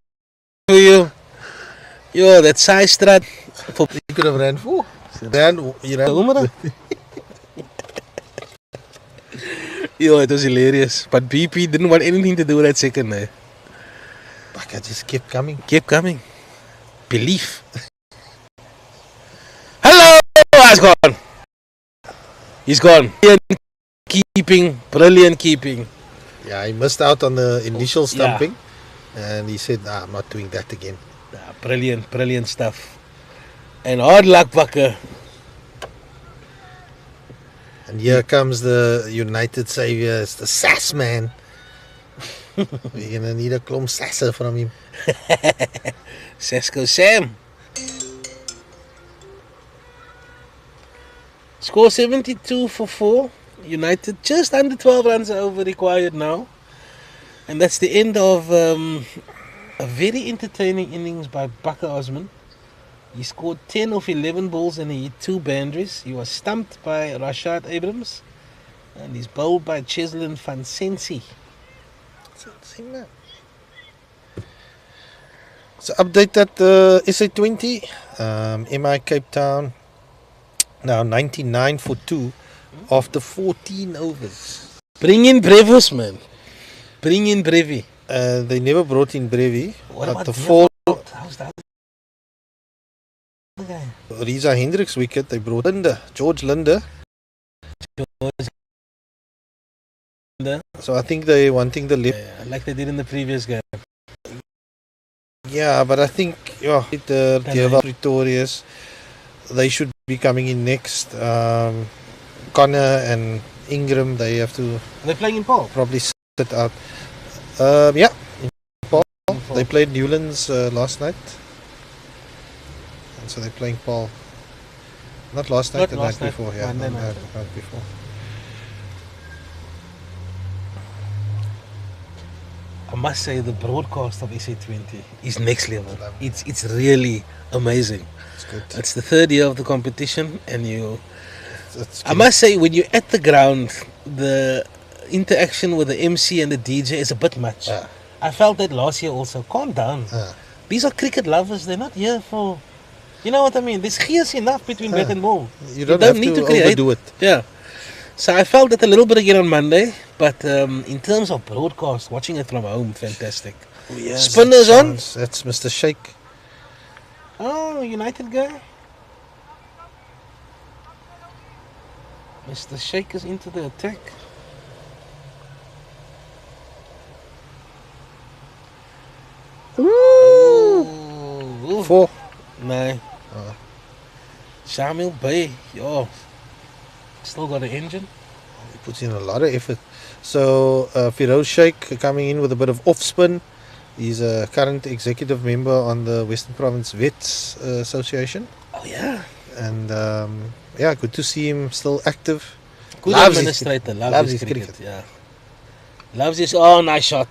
for you. Yo, that size strat. You could have ran four. You ran. Yo, it was hilarious. But BP didn't want anything to do with that second. Bakker just kept coming. Kept coming. Belief. Hello! He's gone. He's gone. Brilliant keeping. Yeah, he missed out on the initial stumping. And he said, nah, I'm not doing that again. Brilliant stuff. And hard luck, Bakker. And here comes the United saviour. It's the sass man. We're going to need a klomp sasser from him. Sesko Sam. Score 72 for 4. United just under 12 runs are over required now. And that's the end of a very entertaining innings by Bakker Osman. He scored 10 of 11 balls and he hit 2 boundaries. He was stumped by Rashad Abrams and he's bowled by Cheslin van Sensi. So update that SA20. MI Cape Town now 99 for 2 after 14 overs. Bring in Brevos, man. Bring in Brevi. They never brought in Brevi. What But about the four How's that guy? Riza Hendricks wicket, they brought George Linder. So I think they're wanting the left. Yeah, like they did in the previous game. Yeah, but I think the Pretorius, they should be coming in next. Connor and Ingram, they have to They're playing in Paul. probably sit out. Yeah, Paul. They played Newlands last night, and so they're playing Paul. Not last night, Not the last night night, before. Yeah, Monday night. night before. I must say the broadcast of SA20 is next level. It's really amazing. It's good. It's the third year of the competition, and It's I must say, when you're at the ground, the interaction with the MC and the DJ is a bit much. Yeah. I felt that last year also. Calm down. These are cricket lovers. They're not here for, you know what I mean. There's gears enough between bat and ball. You don't have need to create. overdo it. Yeah. So I felt that a little bit again on Monday, but in terms of broadcast, watching it from home, fantastic. Oh, yes, Spinners on. That's Mr. Sheikh. Oh, United guy. Mr. Sheikh is into the attack. Ooh. 4. Nee. Samuel Bay. Yo. Still got an engine. He puts in a lot of effort. So Firoz Sheikh coming in with a bit of off spin. He's a current executive member on the Western Province Vets Association. Oh yeah. And yeah, good to see him still active. Good Loves administrator. loves Loves his his cricket. cricket. Yeah. Loves his. Oh, nice shot.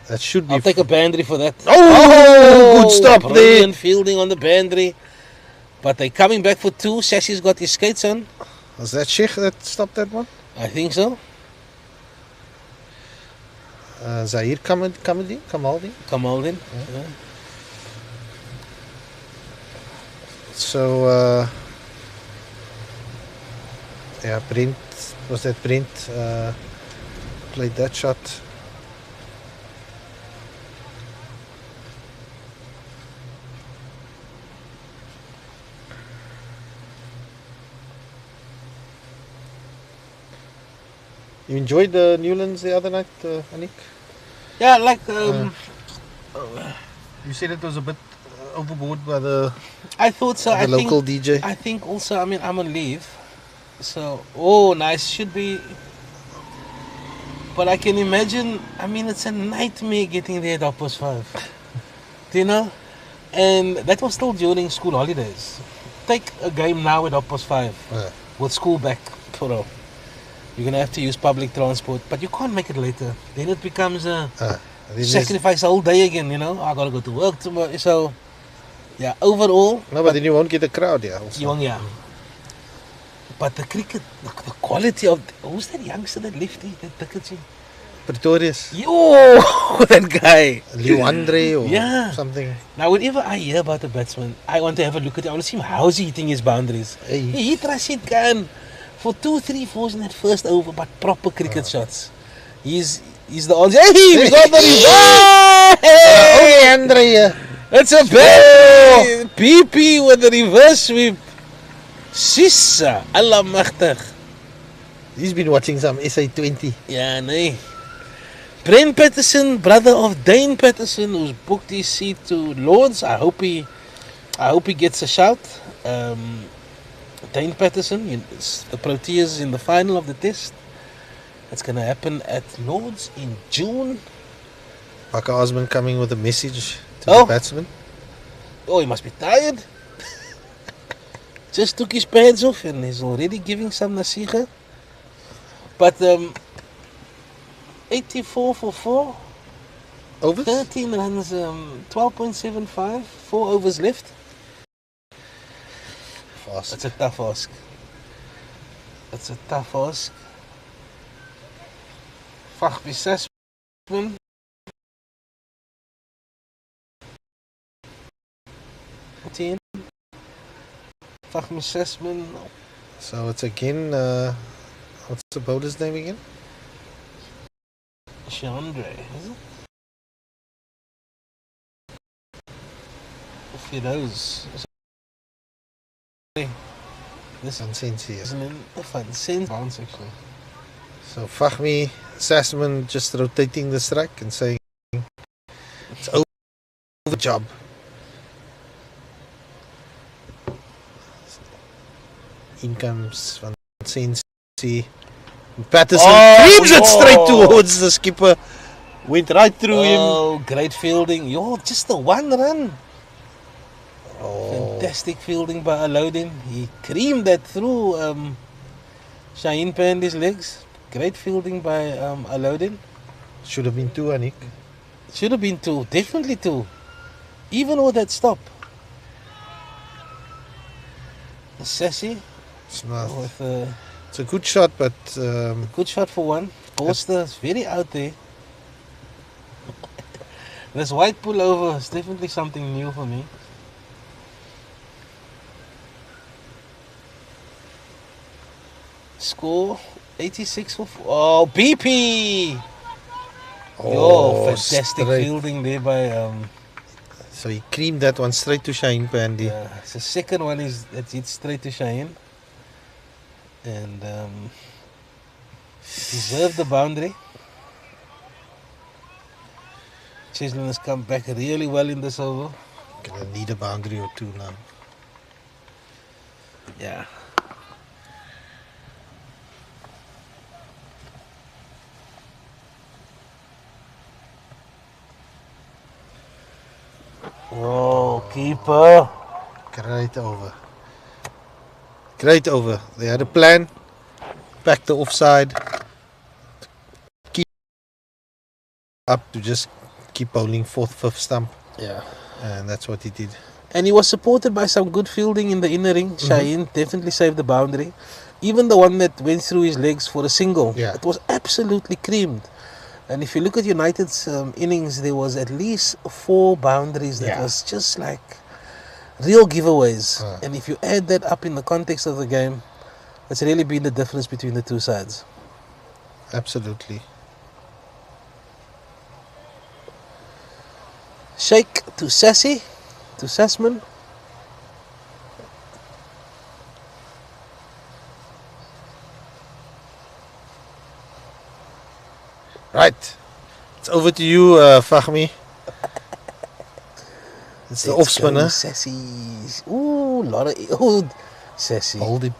That should be. I'll take a boundary for that. Oh, good stop there. Brilliant fielding on the boundary. But they're coming back for 2. Sassy's got his skates on. Was that Sheikh that stopped that one? I think so. Zahir Kamaldin? Kamaldin. Yeah. So yeah, Brent, was that Brent played that shot. You enjoyed the Newlands the other night, Anik? Yeah, like You said it was a bit overboard by the I thought so. the local DJ. I think also. I mean, I'm on leave, so nice should be. But I can imagine. I mean, it's a nightmare getting there at 5:30. Do you know? And that was still during school holidays. Take a game now at 5:30 with school back. Bro. You're gonna have to use public transport, but you can't make it later. Then it becomes a sacrifice the whole day again. You know, I gotta go to work tomorrow. So, yeah, overall. No, but then you won't get a crowd, yeah. Yeah. But the cricket, the quality of who's that youngster that lefty that tickets? Pretorius. Yo, that guy. Leandre or Yeah. something. Now, whenever I hear about a batsman, I want to have a look at it. I want to see him. How's he hitting his boundaries? Hey. He hit Rashid Khan for 2, 3 fours in that first over, but proper cricket shots. He's the answer. Hey, we got the reverse. Oh, Leandre. It's a big PP with the reverse sweep. Sissa, Allah machtig. He's been watching some SA20. Yeah, nee. Brent Patterson, brother of Dane Patterson, who's booked his seat to Lords. I hope he gets a shout. Dane Patterson, the Proteas in the final of the test. It's going to happen at Lords in June. Parker Osman coming with a message to Oh. the batsman. Oh, he must be tired. Just took his pants off and he's already giving some nasiha. But 84 for 4. Over? 13 runs, 12.75, 4 overs left. Fast. That's a tough ask. That's a tough ask. Fahmi Sasman. Fahmi Sasman. So it's again, what's the bowler's name again? Chandra, is it? Firoz. This Nonsense here. isn't a fun sense bounce actually. So Fahmi Sasman just rotating the strike and saying it's over the job. In comes Van Sensi See, Patterson creams it straight towards the skipper. Went right through him. Oh, great fielding. Just the one run. Oh, Fantastic fielding by Alodin. He creamed that through Shaheen Pandy's legs. Great fielding by Alodin. should have been 2, Anik. Should have been 2. Definitely 2. Even with that stop. Sassy It's not. with It's a good shot, but good shot for one. Forster is very out there. This white pullover is definitely something new for me. Score 86 for BP. Fantastic straight. fielding there by So he creamed that one straight to Shaheen Pandy. yeah. The second one is that hit straight to Shaheen. And deserved the boundary. Cheslin has come back really well in this over. Gonna need a boundary or 2 now. Yeah. Oh, keeper. Great over. Great over. They had a plan. Back the offside. Keep up to just keep bowling 4th, 5th stump. Yeah. And that's what he did. And he was supported by some good fielding in the inner ring. Shaheen definitely saved the boundary. Even the one that went through his legs for a single. Yeah. It was absolutely creamed. And if you look at United's innings, there was at least 4 boundaries that Yeah. was just like real giveaways. Ah. And if you add that up in the context of the game, it's really been the difference between the two sides. Absolutely. Shake to Sassy, to Sassman. Right. It's over to you, Fahmi. It's the off spinner. Sassy. Ooh, lot of Sassy. Hold him.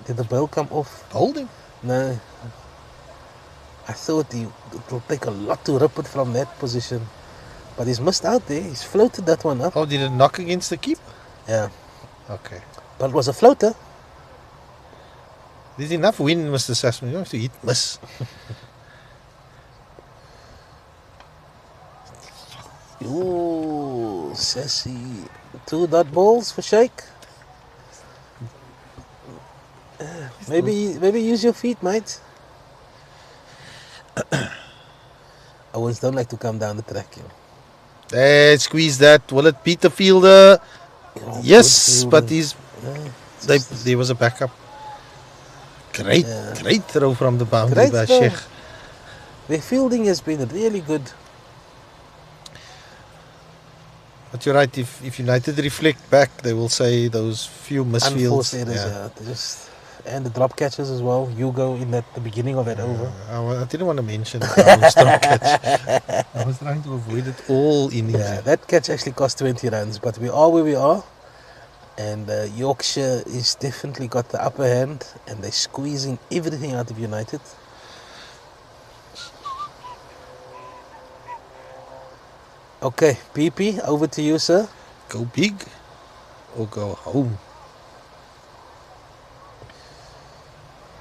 Did the ball come off? Hold him. No. I thought it will take a lot to rip it from that position. But he's missed out there. He's floated that one up. Oh, did it knock against the keeper? Yeah. Okay. But it was a floater. There's enough wind, Mr. Sassman. You don't have to hit miss. Ooh, Sassy. 2 dot balls for Shake. Maybe use your feet, mate. I always don't like to come down the track. You know. Hey, squeeze that. Will it beat the fielder? Oh, Yes, good but fielding. there was a backup. Great, Yeah. great throw from the boundary Great by throw. Sheikh. Their fielding has been really good. But you're right, if United reflect back, they will say those few Unforced misfields. errors, Yeah. yeah. And the drop catches as well. Hugo in the beginning of that over. I didn't want to mention Brown's drop catch. I was trying to avoid it all in Yeah, that catch actually cost 20 runs, but we are where we are. And Yorkshire is definitely got the upper hand, and they're squeezing everything out of United. Okay, PP, over to you, sir. Go big or go home.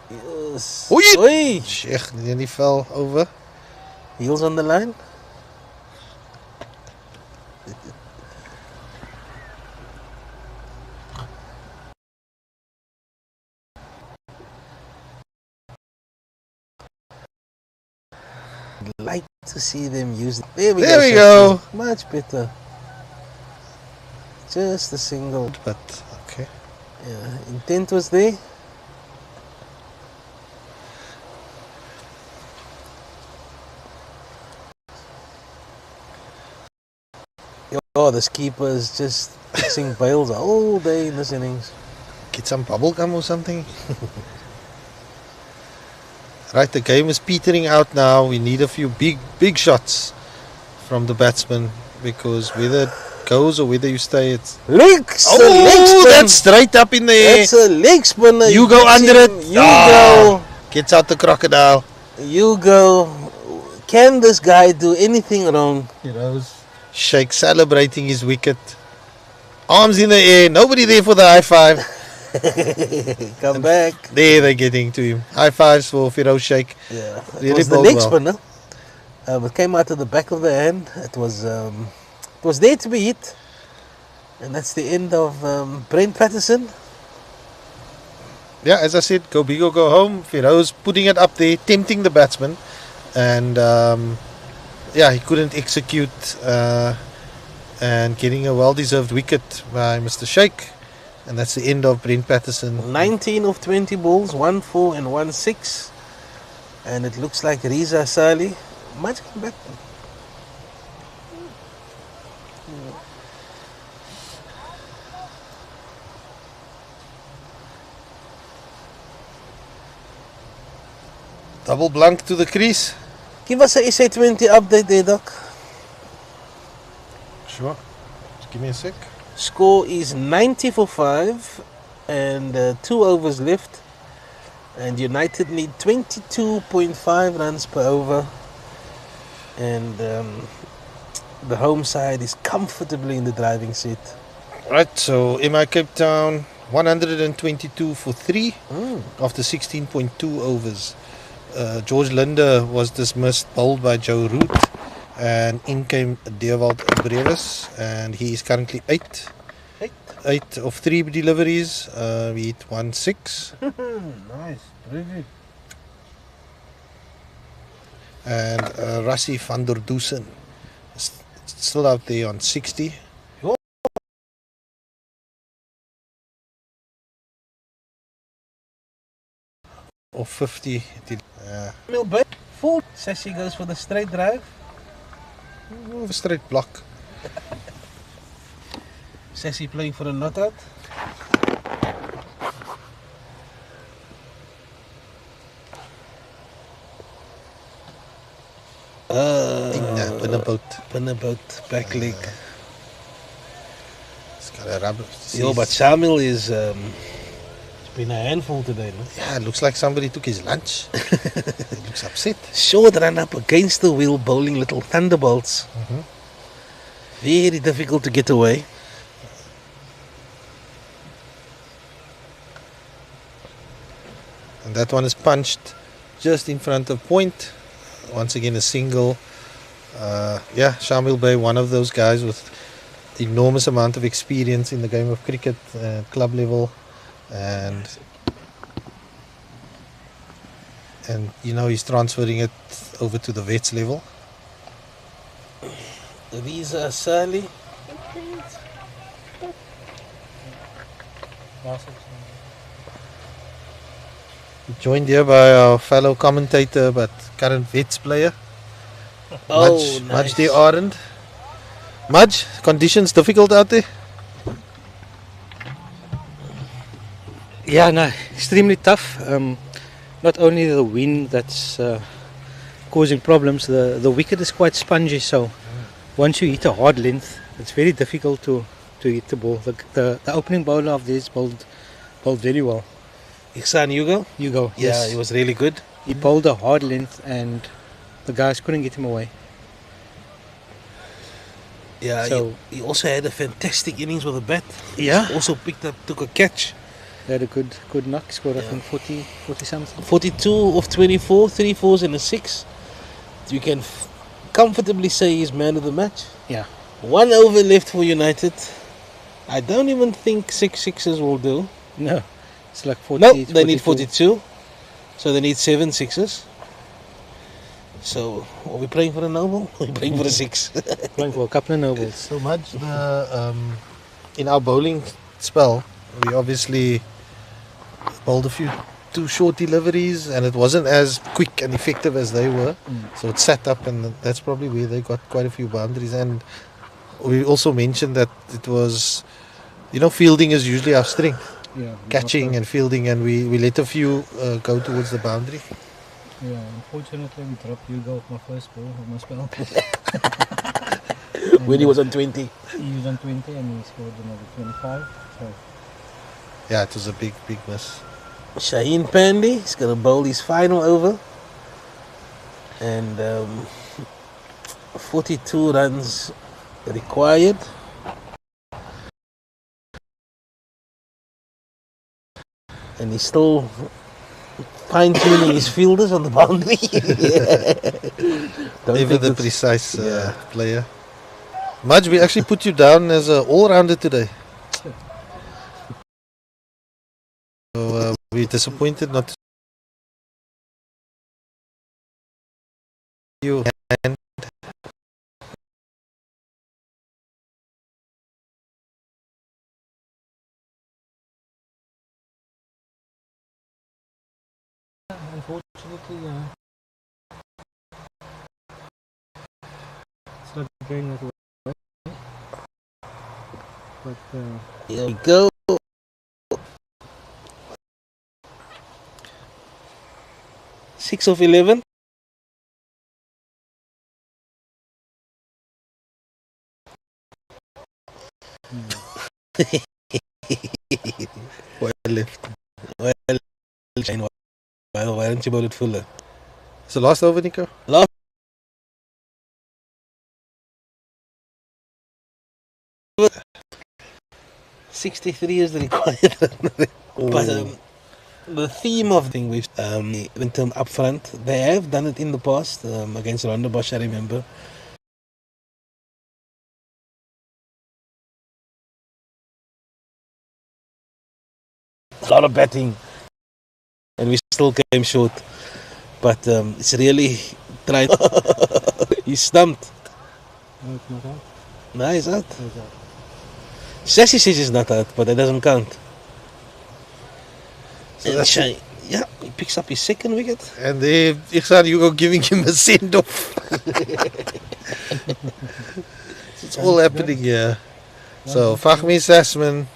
Yes. Oei! Oi! Sheikh nearly fell over. Heels on the line. Like to see them use it. There we There we go. go. Much better. Just a single. But okay. Yeah, intent was there. Oh, this keeper is just fixing bails all day in this innings. Get some bubble gum or something. Right, the game is petering out now. We need a few big shots from the batsman, because whether goes or whether you stay. It's Legs! that's straight up in the air. That's a leg spinner. You go catch under him, it. You Ah. Gets out the crocodile. go. You go. Can this guy do anything wrong? Sheikh celebrating his wicket. Arms in the air. Nobody there for the high five. Come back. There they're getting to him. High fives for Firoz Sheikh. Yeah. It Really was the bowled leg well. spinner. It came out of the back of the hand. It was there to be hit. And that's the end of Brent Patterson. Yeah, as I said, go big or go home. Firoz putting it up there, tempting the batsman. And yeah, he couldn't execute and getting a well-deserved wicket by Mr. Sheikh. And that's the end of Brent Patterson. 19 of 20 balls, 1 4 and 1 6. And it looks like Riza Sali might come back. Double blank to the crease. Give us a SA20 update there, Doc. Sure. Just give me a sec. Score is 90 for 5 and 2 overs left. And United need 22.5 runs per over. And the home side is comfortably in the driving seat. Right, so MI Cape Town 122 for 3 after 16.2 overs. George Linder was dismissed, bowled by Joe Root, and in came Dewald Brevis, and he is currently 8 of 3 deliveries. We hit 1-6. Nice, really. And Rassie van der Dusen is still out there on 60. Or 50. Full. Sassy goes for the straight drive. A straight block. Sassy playing for a not out. Pinnabout, back leg. It's got a rubber. Yo, but Samuel is it's been a handful today, no? Yeah, it looks like somebody took his lunch. He looks upset. Short run up against the wheel, bowling little thunderbolts. Very difficult to get away. And that one is punched just in front of point. Once again, a single. Yeah, Shamil Bey, one of those guys with enormous amount of experience in the game of cricket at club level, and you know, he's transferring it over to the vets level. These are Sally. Joined here by our fellow commentator but current vets player. Oh, Mudge nice. the Orange. Mudge, conditions difficult out there? Yeah, no, extremely tough. Not only the wind that's causing problems, the wicket is quite spongy, so once you hit a hard length, it's very difficult to hit the ball. The opening bowler of this bowled very well. Ihsan Hugo? Hugo, Yeah, yes. he was really good. He bowled a hard length and the guys couldn't get him away. Yeah, So- he also had a fantastic innings with a bat. Yeah. Also took a catch. They had a good knock, scored I think 40 something. 42 of 24, 3 fours and a 6. You can comfortably say he's man of the match. Yeah. 1 over left for United. I don't even think 6 sixes will do. No, it's like 40. No, it's they need 42. 42. So they need 7 sixes. So, are we playing for a noble? We're playing for a 6. Playing for a couple of nobles. So much in our bowling spell, we obviously bowled a few too short deliveries, and it wasn't as quick and effective as they were. So it sat up, and that's probably where they got quite a few boundaries. And we also mentioned that it was, you know, fielding is usually our strength, Yeah, catching and fielding, and we let a few go towards the boundary. Yeah, unfortunately we dropped Hugo off my first ball of my spell. when he was on 20. He was on 20 and he scored another 25. So Yeah, it was a big miss. Shaheen Pandey is going to bowl his final over. And 42 runs required. And he's still fine-tuning his fielders on the boundary. Even the precise player. Mudge, we actually put you down as an all-rounder today. So we're disappointed not to see you. And unfortunately, it's not going that way. But Here we go. 6 of 11. well left. Well, why don't you bowl it fuller? So last over, Nico? 63 is the required. But the theme of the thing with in terms up front, they have done it in the past against Rondebosch, I remember. A lot of batting, and we still came short. But it's really trying. He's stumped. no, it's not out. No, he's out. It's out. Sassy says he's not out, but that doesn't count. So And that's Shai, yeah, he picks up his second wicket. And there, Ihsan, you go giving him a send-off. It's all happening here. So Fahmi Sasman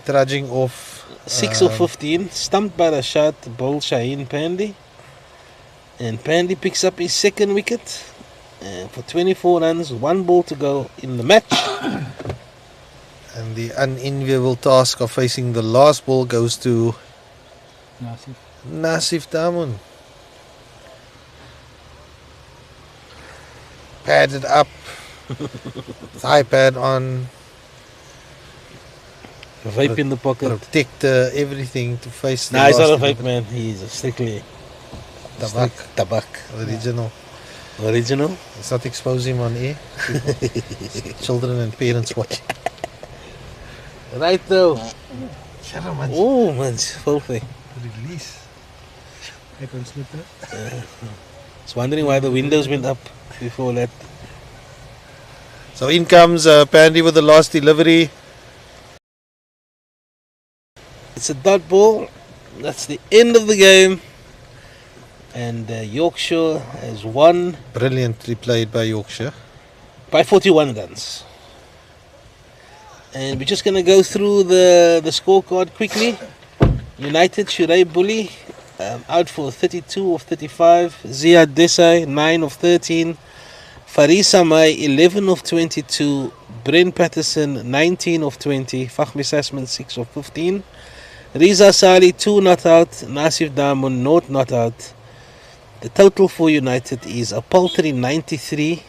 trudging off. 6 of 15, stumped by the shot, bowled Shaheen Pandey. And Pandey picks up his second wicket. And for 24 runs, 1 ball to go in the match. And the unenviable task of facing the last ball goes to Nasif. Nasif Damun. Padded up. Thigh pad on. Vape in the pocket. Protect everything to face the Nah, he's not a last vape man. He's a strictly Tabak. tabak. Original. Original. Let's not expose him on air. Children and parents watching. Right though. Shut up, man. Oh, man, it's filthy. Release. I can slip it. I was wondering why the windows went up before that. So in comes Pandey with the last delivery. It's a dot ball. That's the end of the game. And Yorkshire has won Brilliantly played by Yorkshire. by 41 runs. And we're just going to go through the scorecard quickly. United, Shurey Bully, out for 32 of 35. Ziad Desai, 9 of 13. Farisa Mai, 11 of 22. Brent Patterson, 19 of 20. Fahmi Sasman, 6 of 15. Riza Sali, 2 not out. Nasif Damun, not out. The total for United is a paltry 93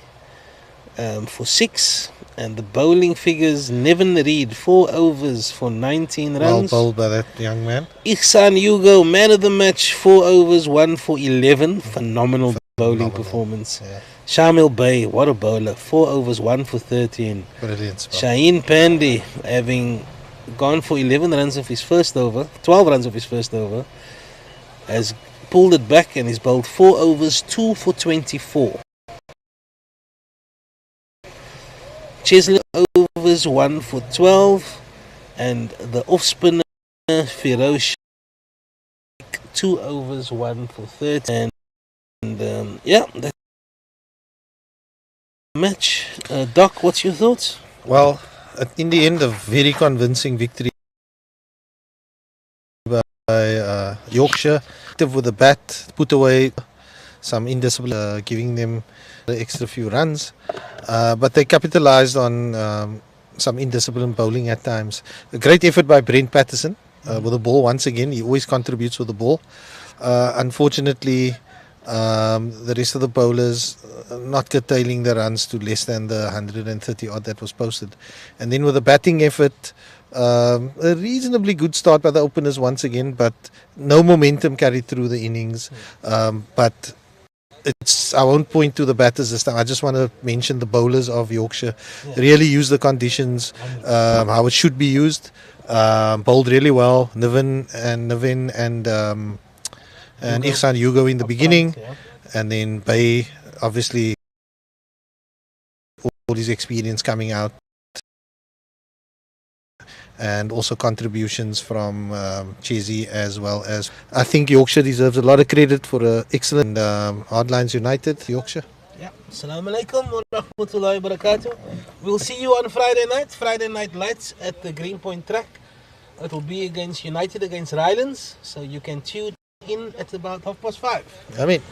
for 6. And the bowling figures, Nevin Reid, 4 overs for 19 Well runs. bowled by that young man. Ihsan Hugo, man of the match, 4 overs, 1 for 11. Phenomenal bowling performance. Yeah. Shamil Bey, what a bowler, 4 overs, 1 for 13. Brilliant spell. Shaheen Pandey, having gone for 11 runs of his first over, 12 runs of his first over, has pulled it back and he's bowled 4 overs, 2 for 24. Chesley overs, 1 for 12, and the off spinner Firoz 2 overs, 1 for 13. And yeah, that's the match. Doc, what's your thoughts? Well, in the end, a very convincing victory by Yorkshire. With the bat, put away some indiscipline, giving them the extra few runs. But they capitalized on some indisciplined bowling at times. A great effort by Brent Patterson with the ball once again. He always contributes with the ball. Unfortunately, the rest of the bowlers not curtailing the runs to less than the 130 odd that was posted. And then with the batting effort, a reasonably good start by the openers once again, but no momentum carried through the innings. But I won't point to the batters this time. I just want to mention the bowlers of Yorkshire. Really use the conditions how it should be used. Bowled really well. Nivin and Ihsan Hugo in the beginning, and then Bay, obviously all his experience coming out, and also contributions from Chesy as well as. I think Yorkshire deserves a lot of credit for an excellent Hardlines United, Yorkshire. Yeah. Assalamu alaikum wa rahmatullahi wa barakatuh. We'll see you on Friday night lights at the Greenpoint track. It will be against United against Rylands, so you can tune in at about 5:30. I mean.